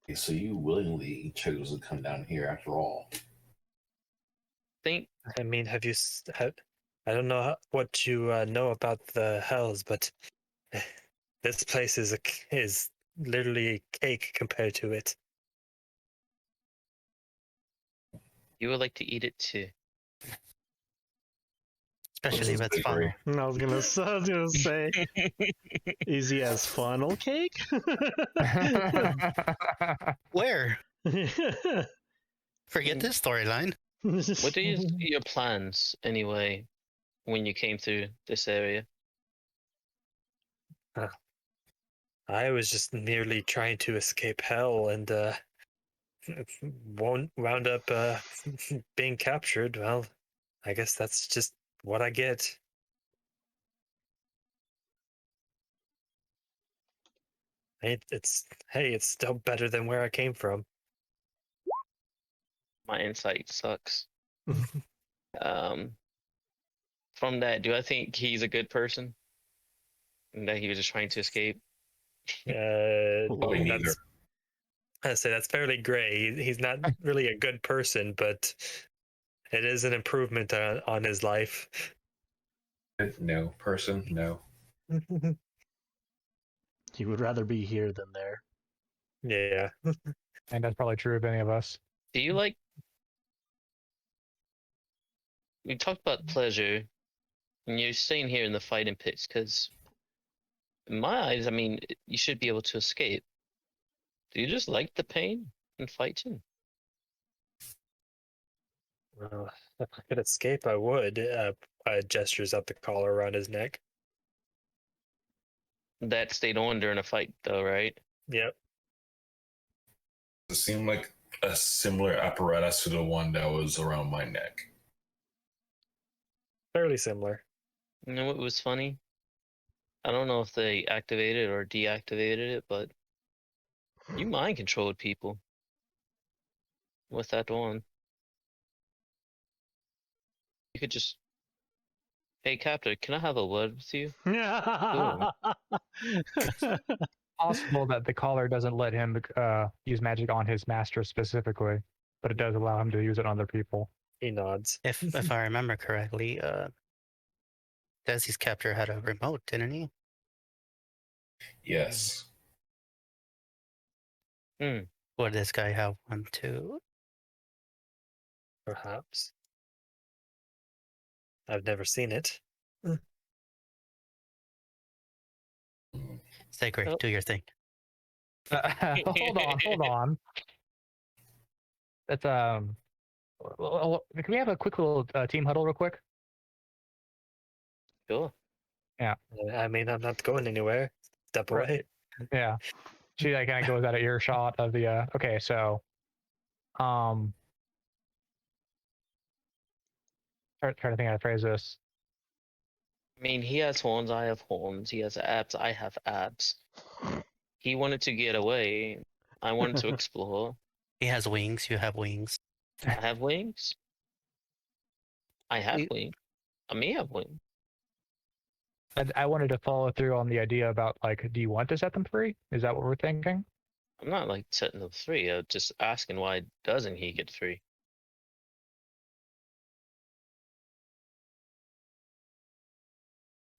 H: Okay, so you willingly chose to come down here after all.
D: think
E: I mean, I don't know what you know about the Hells, but this place is literally cake compared to it.
D: you would like to eat it too.
G: Especially if it's funnel.
C: I was gonna say, easy as funnel cake.
G: Where? Forget this storyline.
D: What are your plans anyway when you came through this area?
E: I was just merely trying to escape hell and wound up being captured. Well, I guess that's just what I get. It's still better than where I came from.
D: My insight sucks. From that, do I think he's a good person? And that he was just trying to escape?
B: Probably neither.
E: I say that's fairly gray. He's not really a good person, but it is an improvement on his life.
H: No person, no.
C: He would rather be here than there.
E: Yeah.
A: And that's probably true of any of us.
D: Do you like? We talked about pleasure, and you're staying here in the fighting pits because, in my eyes, I mean, you should be able to escape. Do you just like the pain and fighting?
E: If I could escape, I would. Gestures up the collar around his neck.
D: That stayed on during a fight, though, right?
E: Yep.
B: It seemed like a similar apparatus to the one that was around my neck.
E: Fairly similar.
D: You know what was funny? I don't know if they activated or deactivated it, but you mind controlled people with that one. You could just, hey, Captain, can I have a word with you?
A: Possible that the collar doesn't let him use magic on his master specifically, but it does allow him to use it on other people.
E: He nods.
G: If I remember correctly, Dezi's captor had a remote, didn't he?
B: Yes.
G: Would this guy have one too?
E: Perhaps. I've never seen it.
G: Segrey,
D: Oh.
G: do your thing.
A: Hold on. That's can we have a quick little team huddle real quick?
D: Sure.
E: I mean, I'm not going anywhere. Step away.
A: Yeah. She like kind of goes out of earshot of the okay, so trying to think how to phrase this.
D: I mean, he has horns, I have horns. He has abs, I have abs. He wanted to get away. I wanted to explore.
G: He has wings. You have wings.
D: I have wings. I have
G: We-
D: wings. I may have wings.
A: I wanted to follow through on the idea about like, do you want to set them free? Is that what we're thinking?
D: I'm not like setting them free. I'm just asking why doesn't he get free?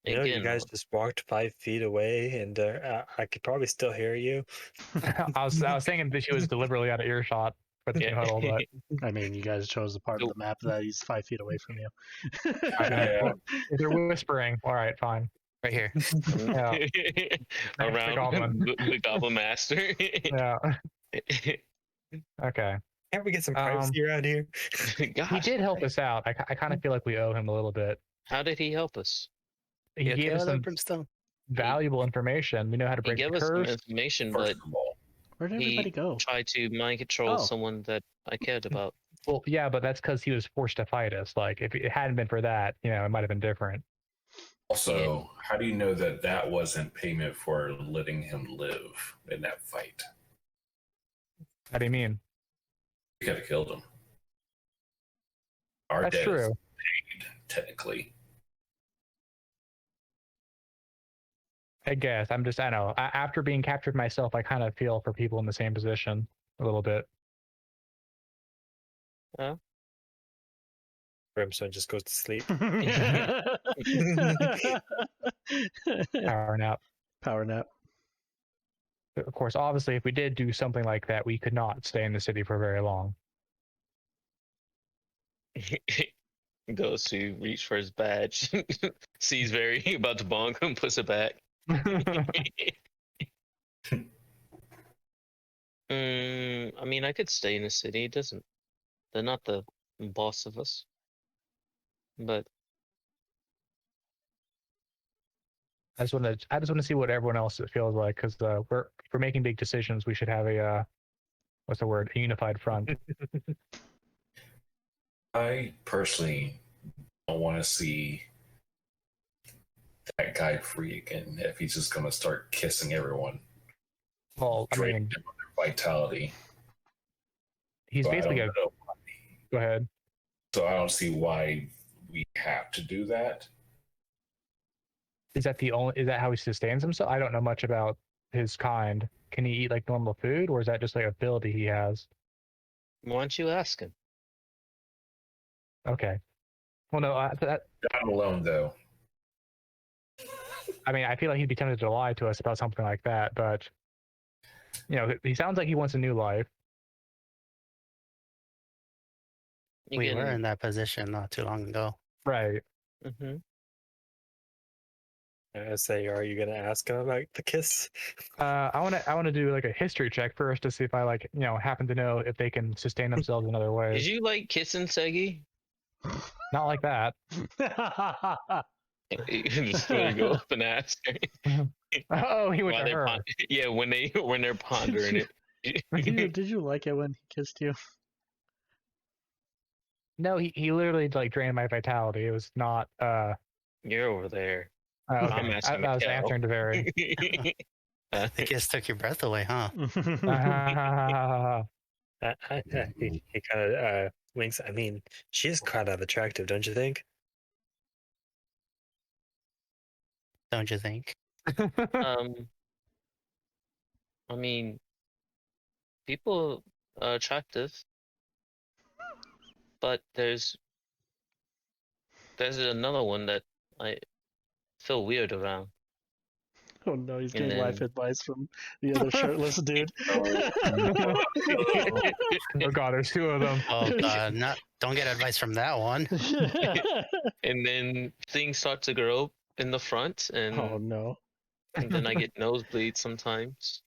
E: You know, you guys just walked 5 feet away, and I could probably still hear you.
A: I was thinking that she was deliberately out of earshot for the team huddle, but
C: I mean, you guys chose the part of the map that he's 5 feet away from you.
A: well, if they're whispering, all right, fine.
G: Right here.
A: Yeah.
D: Around
A: goblin.
D: the Goblin Master.
A: Yeah. Okay.
E: Can't we get some privacy around here?
D: Gosh,
A: He did help us out. I kind of feel like we owe him a little bit.
D: how did he help us?
A: He
G: You
A: gave
G: okay
A: us
G: with that,
A: some
G: Brimstone?
A: valuable information. We know how to
D: He
A: break
D: gave
A: the
D: us some
A: curse.
D: information,
B: First
D: but
B: of all,
C: Where did
D: he
C: everybody go?
D: tried to mind control
C: Oh.
D: someone that I cared about.
A: Well, yeah, but that's because he was forced to fight us. Like, if it hadn't been for that, you know, it might have been different.
B: also, how do you know that that wasn't payment for letting him live in that fight?
A: How do you mean?
B: You could have killed him. Our
A: That's
B: debt is
A: true.
B: paid, technically.
A: I guess I know. After being captured myself, I kind of feel for people in the same position a little bit.
E: Brimstone just goes to sleep.
A: Power nap.
C: Power nap.
A: Of course, obviously, if we did do something like that, we could not stay in the city for very long.
D: Goes to reach for his badge, sees Veri about to bonk him, puts it back. I mean, I could stay in the city. It doesn't. They're not the boss of us. But
A: I just want to see what everyone else feels like, because we're making big decisions. We should have a what's the word? A unified front.
B: I personally don't want to see that guy free again if he's just going to start kissing everyone,
A: Well, I
B: draining
A: mean,
B: them of their vitality.
A: he's
B: So
A: basically
B: I
A: a.
B: don't know.
A: Go ahead.
B: So I don't see why we have to do that.
A: Is that how he sustains himself? I don't know much about his kind. Can he eat like normal food, or is that just like ability he has?
D: why don't you ask him?
A: Okay. Well, no,
B: Not alone, though.
A: I mean, I feel like he'd be tempted to lie to us about something like that, but you know, he sounds like he wants a new life.
D: You
G: We
D: can-
G: were in that position not too long ago.
A: Right.
D: Mhm.
E: I say, are you gonna ask him about the kiss?
A: I want to do like a history check first to see if I like happen to know if they can sustain themselves in other
D: Did
A: ways.
D: you like kissing Segrey?
A: Not like that.
D: Just want to go up and ask her.
A: Oh, he went
D: While
A: to
D: they're
A: her.
D: yeah, when they're pondering it.
C: Did you like it when he kissed you?
A: No, he literally like drained my vitality. It was not.
D: You're over there.
A: Okay.
D: I'm asking
A: I was
D: Mikhail.
A: answering to Veri.
G: The kiss took your breath away, huh?
E: He kind of winks. I mean, she is kind of attractive, don't you think?
G: Don't you think?
D: I mean, people are attractive, but there's another one that I feel weird around.
C: Oh no, he's
D: And
C: getting life
D: then-
C: advice from the other shirtless dude.
A: Oh god, there's two of them.
G: Oh god, don't get advice from that one.
D: And then things start to grow in the front, and,
C: Oh no.
D: and then I get nosebleeds sometimes.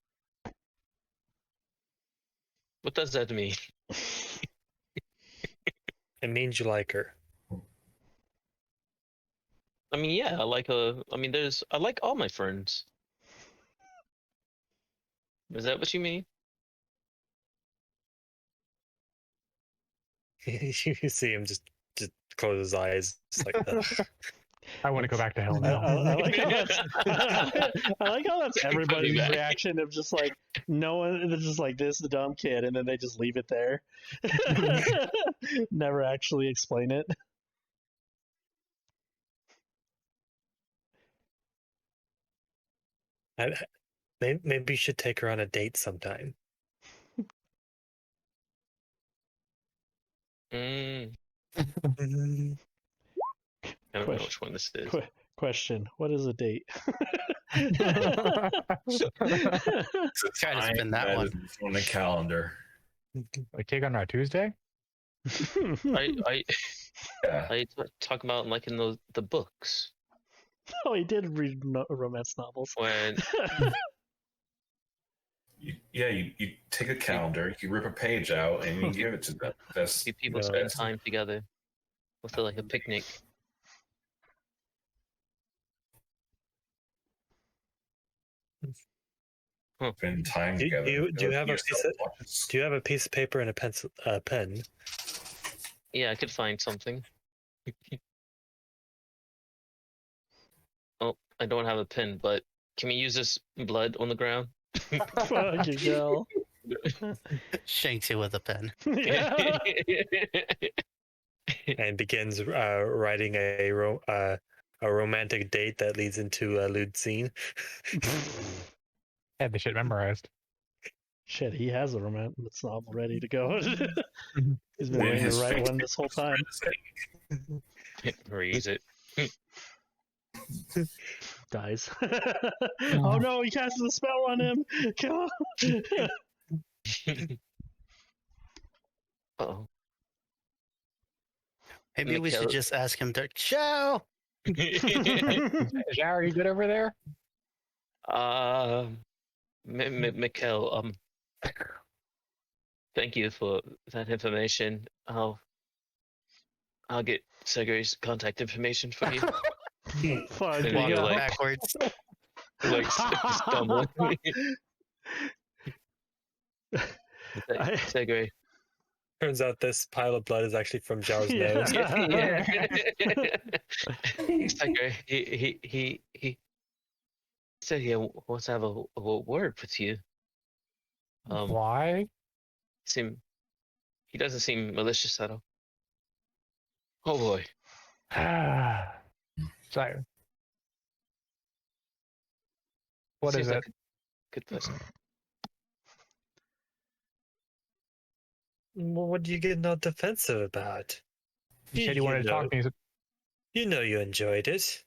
D: What does that mean?
E: It means you like her.
D: I mean, yeah, I like all my friends. Is that what you mean?
E: You see him just close his eyes, just like that.
A: I want to go back to hell
C: I,
A: now.
C: I like how that's I like how that's everybody's
D: back.
C: reaction of just like no one. They're just like this, the dumb kid, and then they just leave it there. Never actually explain it.
E: Maybe you should take her on a date sometime.
D: I don't know which one this is.
C: Question: what is a date?
B: It's a
G: Try to
B: time
G: spin that one.
B: is on the calendar.
A: Like take on our Tuesday?
D: I
B: Yeah.
D: talk about like in the books
C: Oh, he did read romance novels.
D: when
B: You take a calendar, you rip a page out, and you give it to them. That's
D: people
E: No,
D: spend
E: that's-
D: time together with like a picnic.
B: spend time
E: Do
B: together.
E: you have a
B: Yourself
E: piece of
B: watches.
E: Do you have a piece of paper and a pencil, pen?
D: Yeah, I could find something. Oh, I don't have a pen, but can we use this blood on the ground?
C: Fucking hell.
G: Shanks you with a pen.
C: Yeah.
E: And begins writing a romantic date that leads into a lewd scene.
A: Had the shit memorized.
C: Shit, he has a romance novel ready to go. He's been
B: Then
C: waiting to
B: his
C: write
B: face
C: one this whole time.
D: Reuse it.
C: Dies. Oh no, he casts a spell on him. Kill him.
D: Oh.
G: Maybe we should
D: Mikhail-
G: just ask him to show.
A: Zhao, are you good over there?
D: Mikhail, thank you for that information. I'll get Segrey's contact information for you.
C: Fuck
D: And
C: yeah.
D: you like-
G: Backwards.
D: Like stumbling. Segrey.
E: Turns out this pile of blood is actually from Zhao's
C: Yeah.
E: nose.
D: Segrey, he said he wants to have a word with you.
A: Why?
D: He doesn't seem malicious at all. Oh boy.
A: So, what
D: Seems
A: is
D: like
A: it?
D: a good person.
E: Well, what are you getting all defensive about?
A: You said you wanted to talk to me.
E: You know you enjoyed it.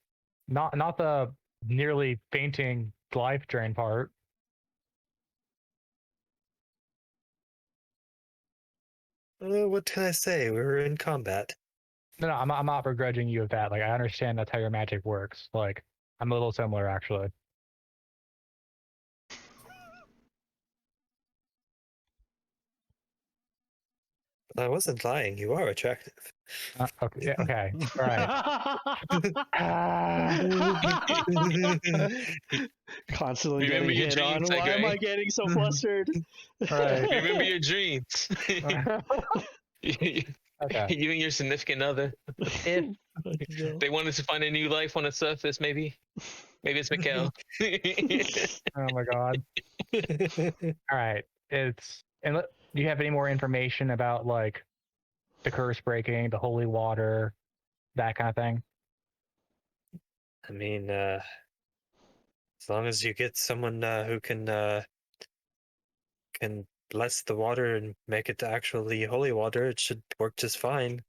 A: Not the nearly fainting life drain part.
E: What can I say? We were in combat.
A: No, I'm not begrudging you of that. Like, I understand that's how your magic works. Like, I'm a little similar, actually.
E: I wasn't lying. You are attractive.
A: Okay. Yeah, okay. All right.
C: Constantly
D: Remember
C: getting
D: your
C: hit
D: dreams,
C: on. Why am
D: Segrey.
C: I getting so flustered?
A: Right.
D: Remember your dreams.
A: Okay.
D: You and your significant other.
A: If
D: They wanted to find a new life on the surface, maybe. Maybe it's Mikhail.
A: oh my god. All right. Do you have any more information about like the curse breaking, the holy water, that kind of thing?
E: I mean, as long as you get someone who can bless the water and make it to actually holy water, it should work just fine.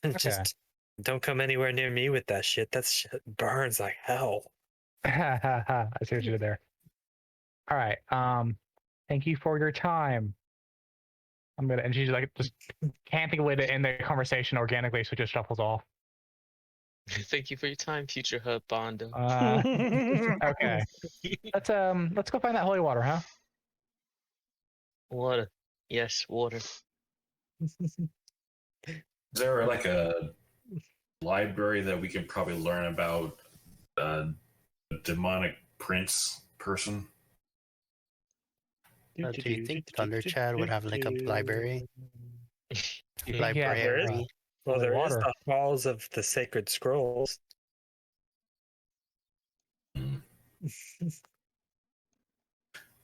A: Okay.
E: Just don't come anywhere near me with that shit. That shit burns like hell.
A: I see what you did there. All right. Thank you for your time. And she's like, just can't think of a way to end the conversation organically, so it just shuffles off.
D: Thank you for your time, future hub Bondo.
A: Okay. Let's go find that holy water, huh?
D: Water. Yes, water.
H: Is there like a library that we can probably learn about a demonic prince person?
G: Do you think Thunder Chad would have like a library? Library.
E: Well, there is
A: water.
E: the halls of the sacred scrolls.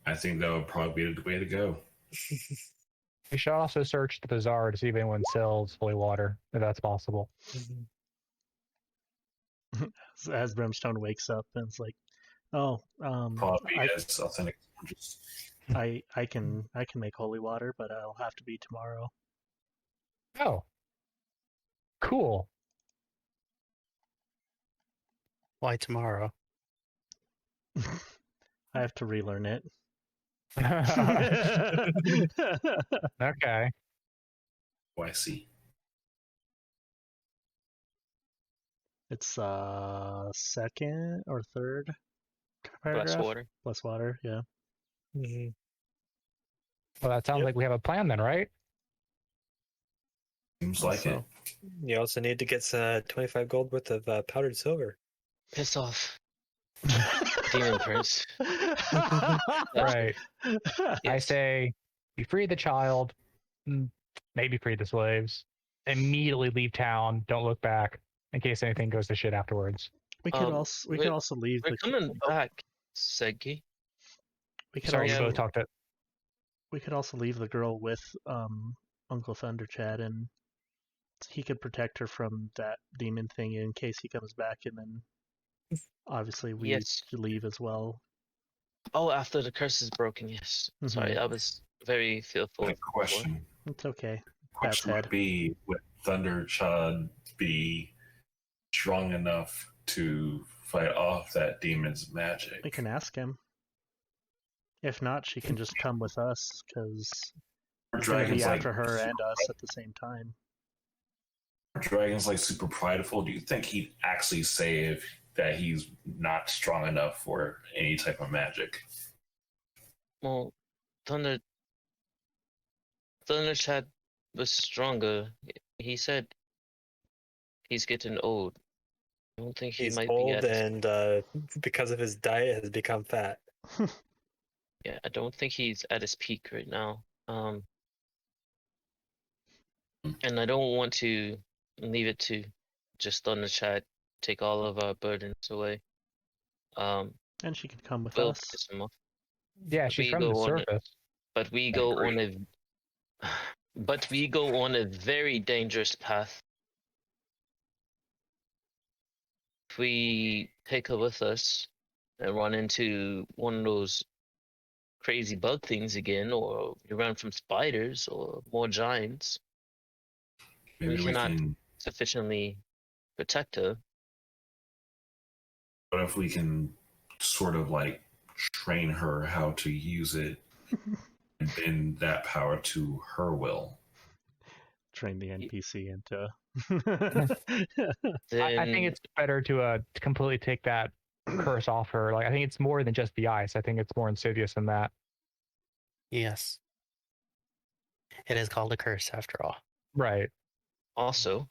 H: I think that would probably be the way to go.
A: We should also search the bazaar to see if anyone sells holy water, if that's possible.
C: As Brimstone wakes up and it's like, oh,
H: Probably as authentic.
C: I can make holy water, but it'll have to be tomorrow.
A: Oh. Cool.
G: Why tomorrow?
C: I have to relearn it.
A: Okay.
H: Oh, I see.
C: It's second or third
D: Plus
C: paragraph.
D: water.
C: Plus water, yeah.
A: Well, that sounds like we have a plan then, right?
H: Seems like it.
E: You also need to get 25 gold worth of powdered silver.
D: Piss off. Demon Prince.
A: Right. I
D: Yes.
A: say you free the child, maybe free the slaves, immediately leave town, don't look back in case anything goes to shit afterwards.
C: We could also leave
D: We're
C: the
D: coming back, Segrey.
C: we could
A: Sorry,
C: also
A: you both talked it.
C: we could also leave the girl with Uncle Thunderchad, and he could protect her from that demon thing in case he comes back, and then obviously we
D: Yes.
C: leave as well.
D: Oh, after the curse is broken, yes. Sorry, I was very fearful.
H: Quick question.
C: It's okay.
H: Question
C: head.
H: would be, would Thunderchad be strong enough to fight off that demon's magic?
C: We can ask him. If not, she can just come with us, because he's going to be after her and us at the same time.
H: Dragon's like super prideful. Do you think he'd actually say that he's not strong enough for any type of magic?
D: Well, Thunderchad was stronger. He said he's getting old. I don't think he
E: He's
D: might
E: old
D: be
E: and because of his diet has become fat.
D: Yeah, I don't think he's at his peak right now. And I don't want to leave it to just Thunderchad take all of our burdens away.
C: And she can come with
D: We'll
C: us.
D: piss him off.
A: Yeah, she's
D: We
A: from the
D: go on it.
A: surface.
D: But we go on a very dangerous path. If we take her with us and run into one of those crazy bug things again, or we run from spiders or more giants,
H: Maybe we
D: cannot
H: can.
D: sufficiently protect her.
H: What if we can sort of like train her how to use it and bend that power to her will?
C: train the NPC into.
A: I think it's better to completely take that curse off her. Like I think it's more than just the ice. I think it's more insidious than that.
G: Yes. It is called a curse after all.
A: Right.
D: Also,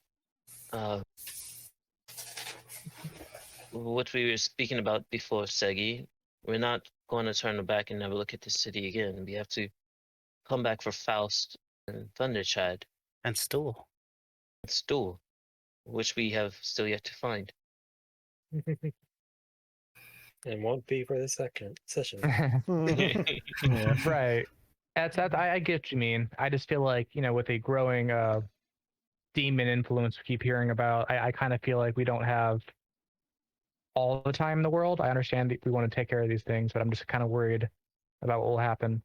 D: what we were speaking about before, Segi, we're not going to turn back and never look at the city again. We have to come back for Faust and Thunderchad
G: And stool.
D: and Stool, which we have still yet to find.
E: And won't be for the second session.
C: Yeah.
A: Right. I get what you mean. I just feel like, with a growing demon influence we keep hearing about, I kind of feel like we don't have all the time in the world. I understand that we want to take care of these things, but I'm just kind of worried about what will happen.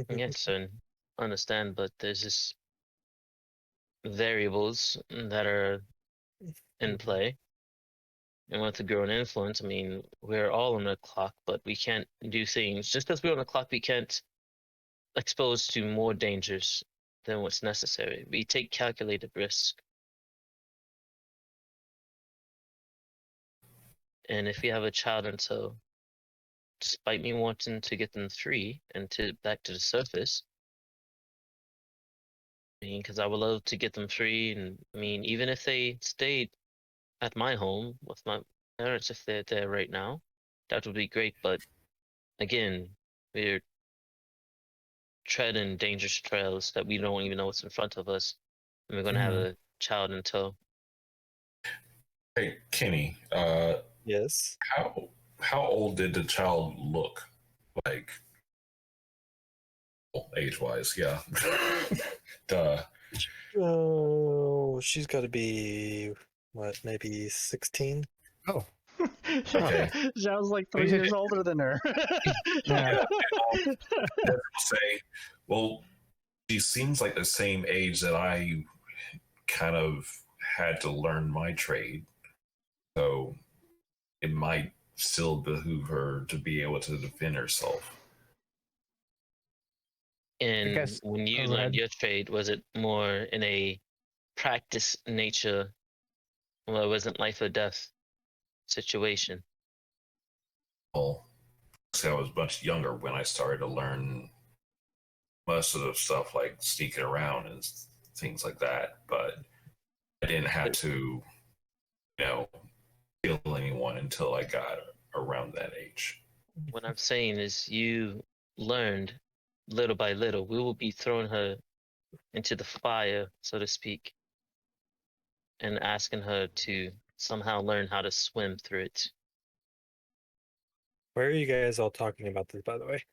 D: Yes, and understand, but there's just variables that are in play. And with the growing influence, I mean, we're all on the clock, but we can't do things. Just because we're on the clock, we can't expose to more dangers than what's necessary. We take calculated risk. And if we have a child until, despite me wanting to get them free and back to the surface, I mean, because I would love to get them free, and I mean, even if they stayed at my home with my parents, if they're there right now, that would be great. But again, we're treading dangerous trails that we don't even know what's in front of us, and we're gonna have a child in tow.
H: Hey, Kenny,
E: Yes.
H: how old did the child look? Like, age-wise, yeah. Duh.
E: Oh, she's got to be what? Maybe 16.
A: Oh.
H: Okay.
C: Zhao's like 3 years older than her.
A: Yeah.
H: Say, well, she seems like the same age that I kind of had to learn my trade, so it might still behoove her to be able to defend herself.
D: And
A: guess-
D: when you
A: go
D: learned
A: ahead.
D: your trade, was it more in a practice nature? Well, it wasn't life or death situation.
H: Well, I was much younger when I started to learn most of the stuff like sneaking around and things like that, but I didn't have to, kill anyone until I got around that age.
D: What I'm saying is, you learned little by little. We will be throwing her into the fire, so to speak, and asking her to somehow learn how to swim through it.
E: Where are you guys all talking about this, by the way?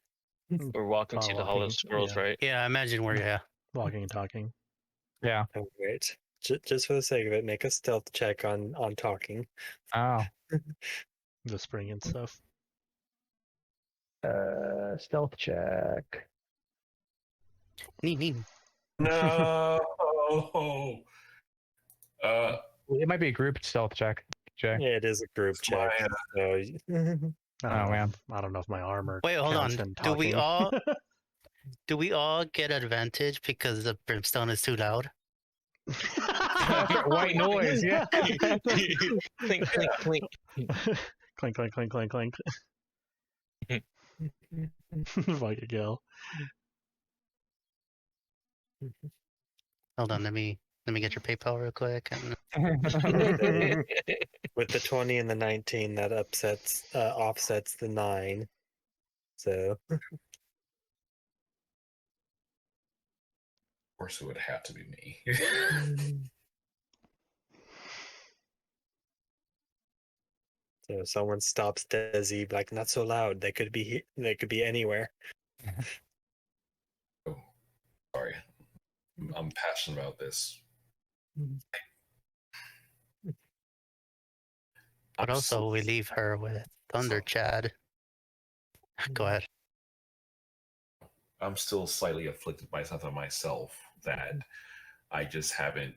D: We're walking to the Hall of Scrolls,
C: yeah.
D: right?
G: Yeah, I imagine we're
C: Walking and talking.
A: Yeah.
E: Oh, great. Just for the sake of it, make a stealth check on talking.
A: Oh.
C: Whispering and stuff.
A: Stealth check.
G: neat.
H: No.
A: It might be a group stealth check, Jay.
E: Yeah, it is a group check. So...
A: Man.
C: I don't know if my armor.
G: Wait, hold on.
C: counts in
G: Do we
C: talking.
G: do we all get advantage because the brimstone is too loud?
A: White noise, yeah.
D: Clink, clink, clink.
C: Clink, clink, clink, clink, clink. Fuck a girl.
G: Hold on, let me get your PayPal real quick. And...
E: With the 20 and the 19, that offsets the 9. So
H: Of course, it would have to be me.
E: so if someone stops Dezi, like not so loud. They could be anywhere.
H: Oh, sorry, I'm passionate about this.
G: But also, we leave her with Thunder Chad. Go ahead.
H: I'm still slightly afflicted by something myself that I just haven't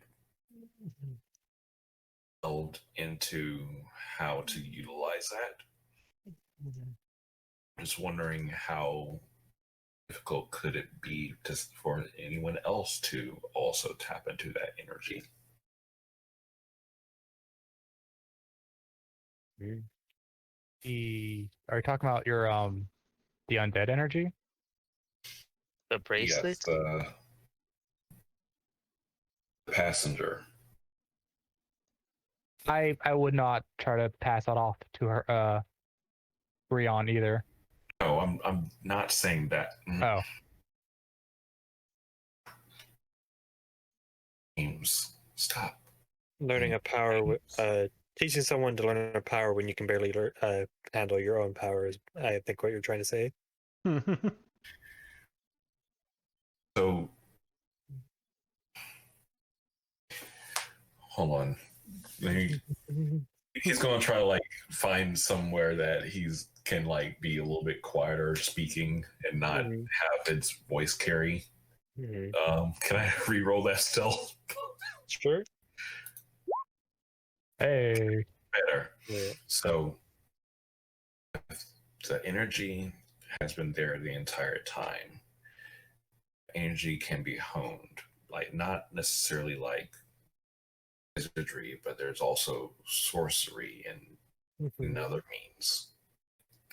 H: delved into how to utilize that. I'm just wondering how
B: difficult could it be for anyone else to also tap into that energy?
A: Are you talking about your the undead energy?
D: The bracelet?
B: Yes, the passenger.
A: I would not try to pass that off to her Brion either.
B: No, I'm not saying that.
A: Oh.
B: James, stop.
E: Learning a power, teaching someone to learn a power when you can barely handle your own power is, I think, what you're trying to say.
B: So, hold on. He's going to try to like find somewhere that he's can like be a little bit quieter speaking and not have its voice carry. Can I re-roll that still?
E: Sure.
A: Hey.
B: Better.
E: Yeah.
B: So the energy has been there the entire time. Energy can be honed, like not necessarily like wizardry, but there's also sorcery and other means.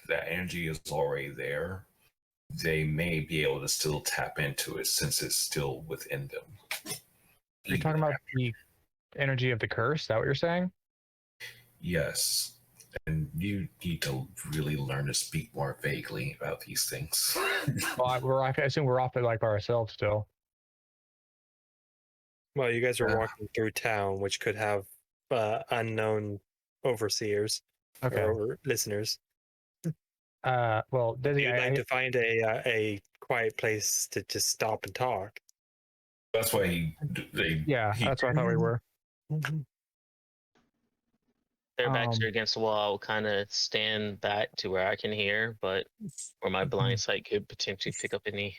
B: That energy is already there. They may be able to still tap into it since it's still within them.
A: You're talking about the energy of the curse? Is that what you're saying?
B: Yes. And you need to really learn to speak more vaguely about these things.
A: Well, I assume we're off it like by ourselves still.
E: Well, you guys are walking through town, which could have unknown overseers or listeners.
A: Well, Dezi,
E: You'd like to find a quiet place to just stop and talk.
B: That's why
A: that's what I thought we were.
D: Their backs are against the wall. I'll kind of stand back to where I can hear, but where my blind sight could potentially pick up any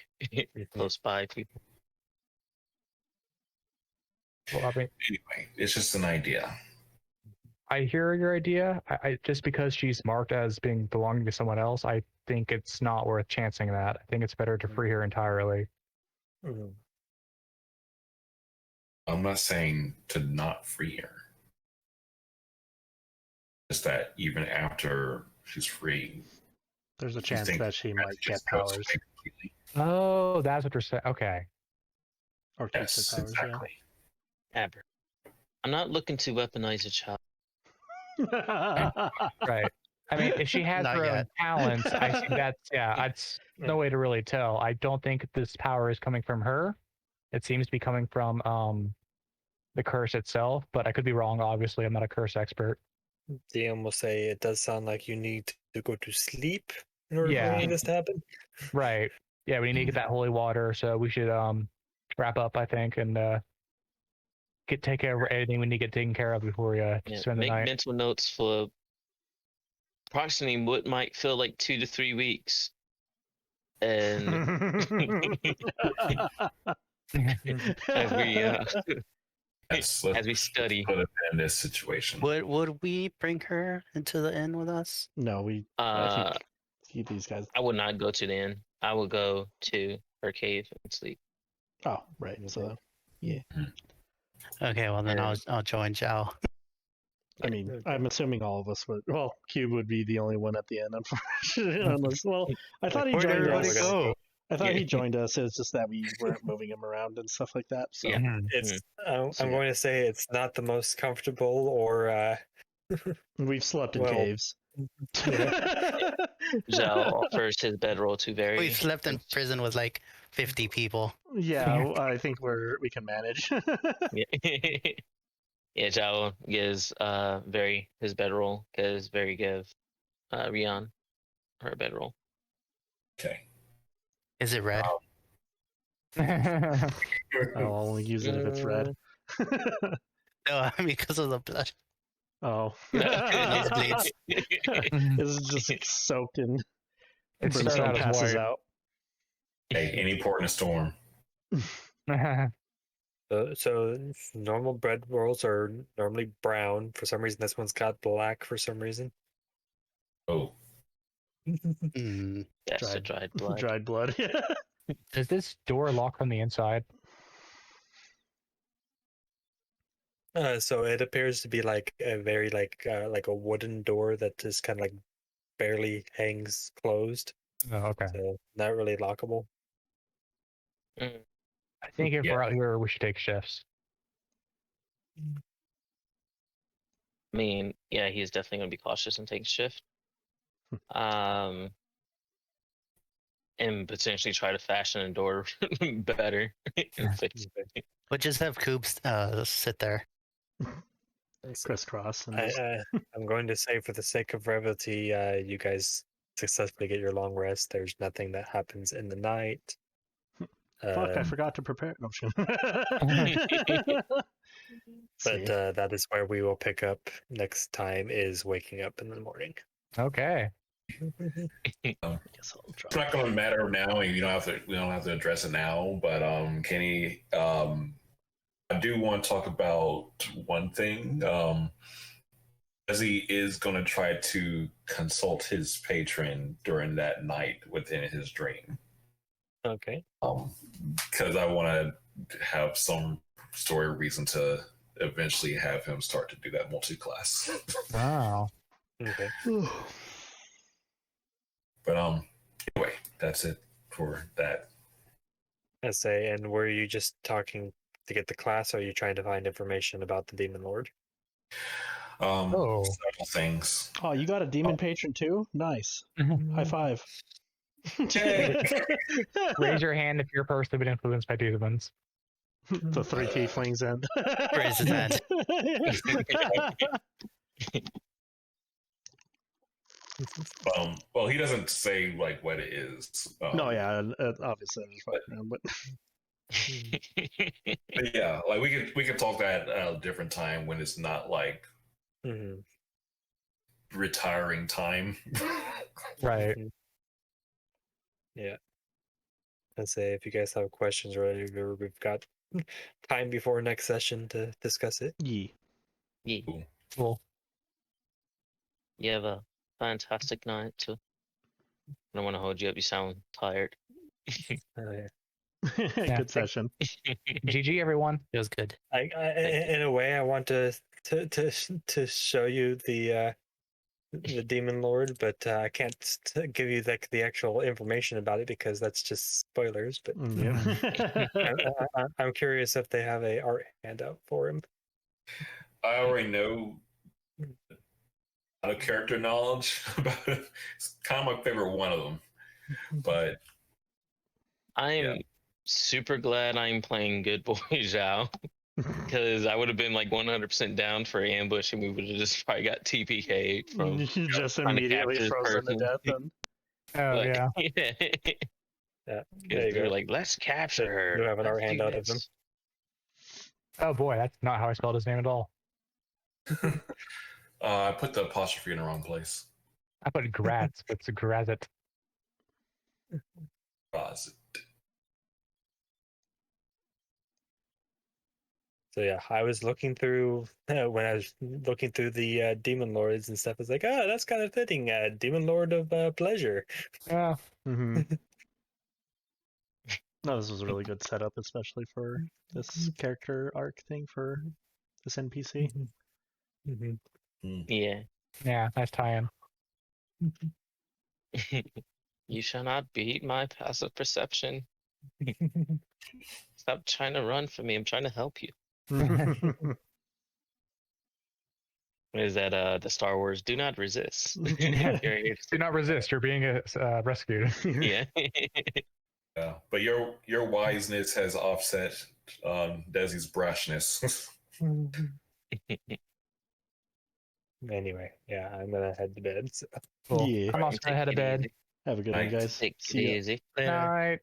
D: close by people.
A: Well, I mean,
B: anyway, it's just an idea.
A: I hear your idea. I just because she's marked as being belonging to someone else, I think it's not worth chancing that. I think it's better to free her entirely.
B: I'm not saying to not free her. Just that even after she's free,
C: there's a chance that she might get powers.
A: Oh, that's what you're saying. Okay.
C: Or keep the powers,
B: exactly.
D: Aber. I'm not looking to weaponize a child.
A: Right. I mean, if she has her own talents, I think that's no way to really tell. I don't think this power is coming from her. It seems to be coming from the curse itself, but I could be wrong. Obviously, I'm not a curse expert.
E: DM will say it does sound like you need to go to sleep in order for any of this to happen.
A: Right. Yeah, we need to get that holy water, so we should wrap up, I think, and take care of anything we need to get taken care of before we spend the night.
D: Make mental notes for approximately what might feel like 2 to 3 weeks. And as we study,
B: put it in this situation.
G: Would we bring her into the inn with us?
C: No, keep these guys.
D: I would not go to the inn. I would go to her cave and sleep.
C: Oh, right. So, yeah.
G: Okay, well then I'll join Zhao.
C: I mean, I'm assuming all of us would. Well, Kuub would be the only one at the end, unfortunately. Unless, well, I thought he joined us. I thought he joined us. It's just that we weren't moving him around and stuff like that. So
E: it's. I'm going to say it's not the most comfortable, or
C: we've slept in caves.
D: Zhao offers his bedroll to Veri.
G: We slept in prison with like 50 people.
C: Yeah, I think we can manage.
D: Yeah, Zhao gives Veri his bedroll because Veri gives Rian her bedroll.
B: Okay.
G: Is it red?
C: I'll only use it if it's red.
G: No, I mean because of the blood.
C: Oh.
G: Nosebleeds.
C: It's just soaked in. Brimstone passes out.
B: Hey, any port in a storm.
E: So normal bread rolls are normally brown. For some reason, this one's got black for some reason.
B: Oh.
D: That's dried blood.
C: Dried blood.
A: Does this door lock from the inside?
E: So it appears to be like a very like a wooden door that just kind of like barely hangs closed.
A: Oh, okay.
E: So not really lockable.
A: I think if
B: Yeah.
A: we're out here, we should take shifts.
D: I mean, yeah, he's definitely going to be cautious and take shift. And potentially try to fashion a door better. and fix it.
G: But just have Kuub sit there.
C: Crisscross. And just...
E: I'm going to say, for the sake of brevity, you guys successfully get your long rest. There's nothing that happens in the night.
C: Fuck, I forgot to prepare. No, shit.
E: But that is where we will pick up next time, is waking up in the morning.
A: Okay.
C: Guess I'll
B: It's not going to matter now. We don't have to address it now. But Kenny, I do want to talk about one thing. Dezi is going to try to consult his patron during that night within his dream.
E: Okay.
B: Because I want to have some story reason to eventually have him start to do that multi-class.
A: Wow.
E: Okay.
B: But anyway, that's it for that.
E: I say, and were you just talking to get the class, or are you trying to find information about the Demon Lord?
B: Several things.
C: Oh, you got a demon patron too? Nice. High five.
A: Raise your hand if you're personally been influenced by demons.
C: The 3 tieflings and
G: Raise his hand.
B: Well, he doesn't say like what it is.
C: No, yeah, obviously I'm just fucking around, but
B: But yeah, like we could talk that at a different time when it's not like retiring time.
A: Right.
E: Yeah. I say, if you guys have questions or whatever, we've got time before next session to discuss it.
C: yeah.
D: Yeah.
A: Cool.
D: You have a fantastic night too. I don't want to hold you up. You sound tired.
C: Good session.
A: GG, everyone.
G: It was good.
E: In a way, I want to show you the Demon Lord, but I can't give you the actual information about it because that's just spoilers. But I'm curious if they have a art handout for him.
B: I already know a lot of character knowledge about it. It's kind of my favorite one of them. But
D: I'm super glad I'm playing Good Boy Zhao. Because I would have been like 100% down for ambush, and we would have just probably got TPK from
C: just
D: trying to
C: immediately
D: capture
C: frozen to
D: person.
C: death. And...
A: Oh,
D: Like,
A: yeah.
E: Yeah,
D: They were like, let's capture her.
E: You have an art
D: Let's do
E: handout of them.
D: this."
A: Oh, boy, that's not how I spelled his name at all.
B: I put the apostrophe in the wrong place.
A: I put Graz, but it's Grazit.
E: So yeah, I was looking through when I was looking through the Demon Lords and stuff. I was like, oh, that's kind of fitting. Demon Lord of Pleasure.
A: Yeah.
C: No, this was a really good setup, especially for this character arc thing for this NPC.
D: Yeah.
A: Yeah, nice tie-in.
D: You shall not beat my passive perception. Stop trying to run from me. I'm trying to help you. Is that the Star Wars "Do not resist"?
A: Do not resist. You're being rescued.
D: Yeah.
B: Yeah, but your wiseness has offset Desi's brashness.
E: Anyway, yeah, I'm gonna head to bed. So.
A: Cool.
C: Yeah.
A: I'm also gonna head to bed.
C: Have a good one,
B: Night.
C: guys.
D: Take it
C: See ya.
D: easy.
A: Night.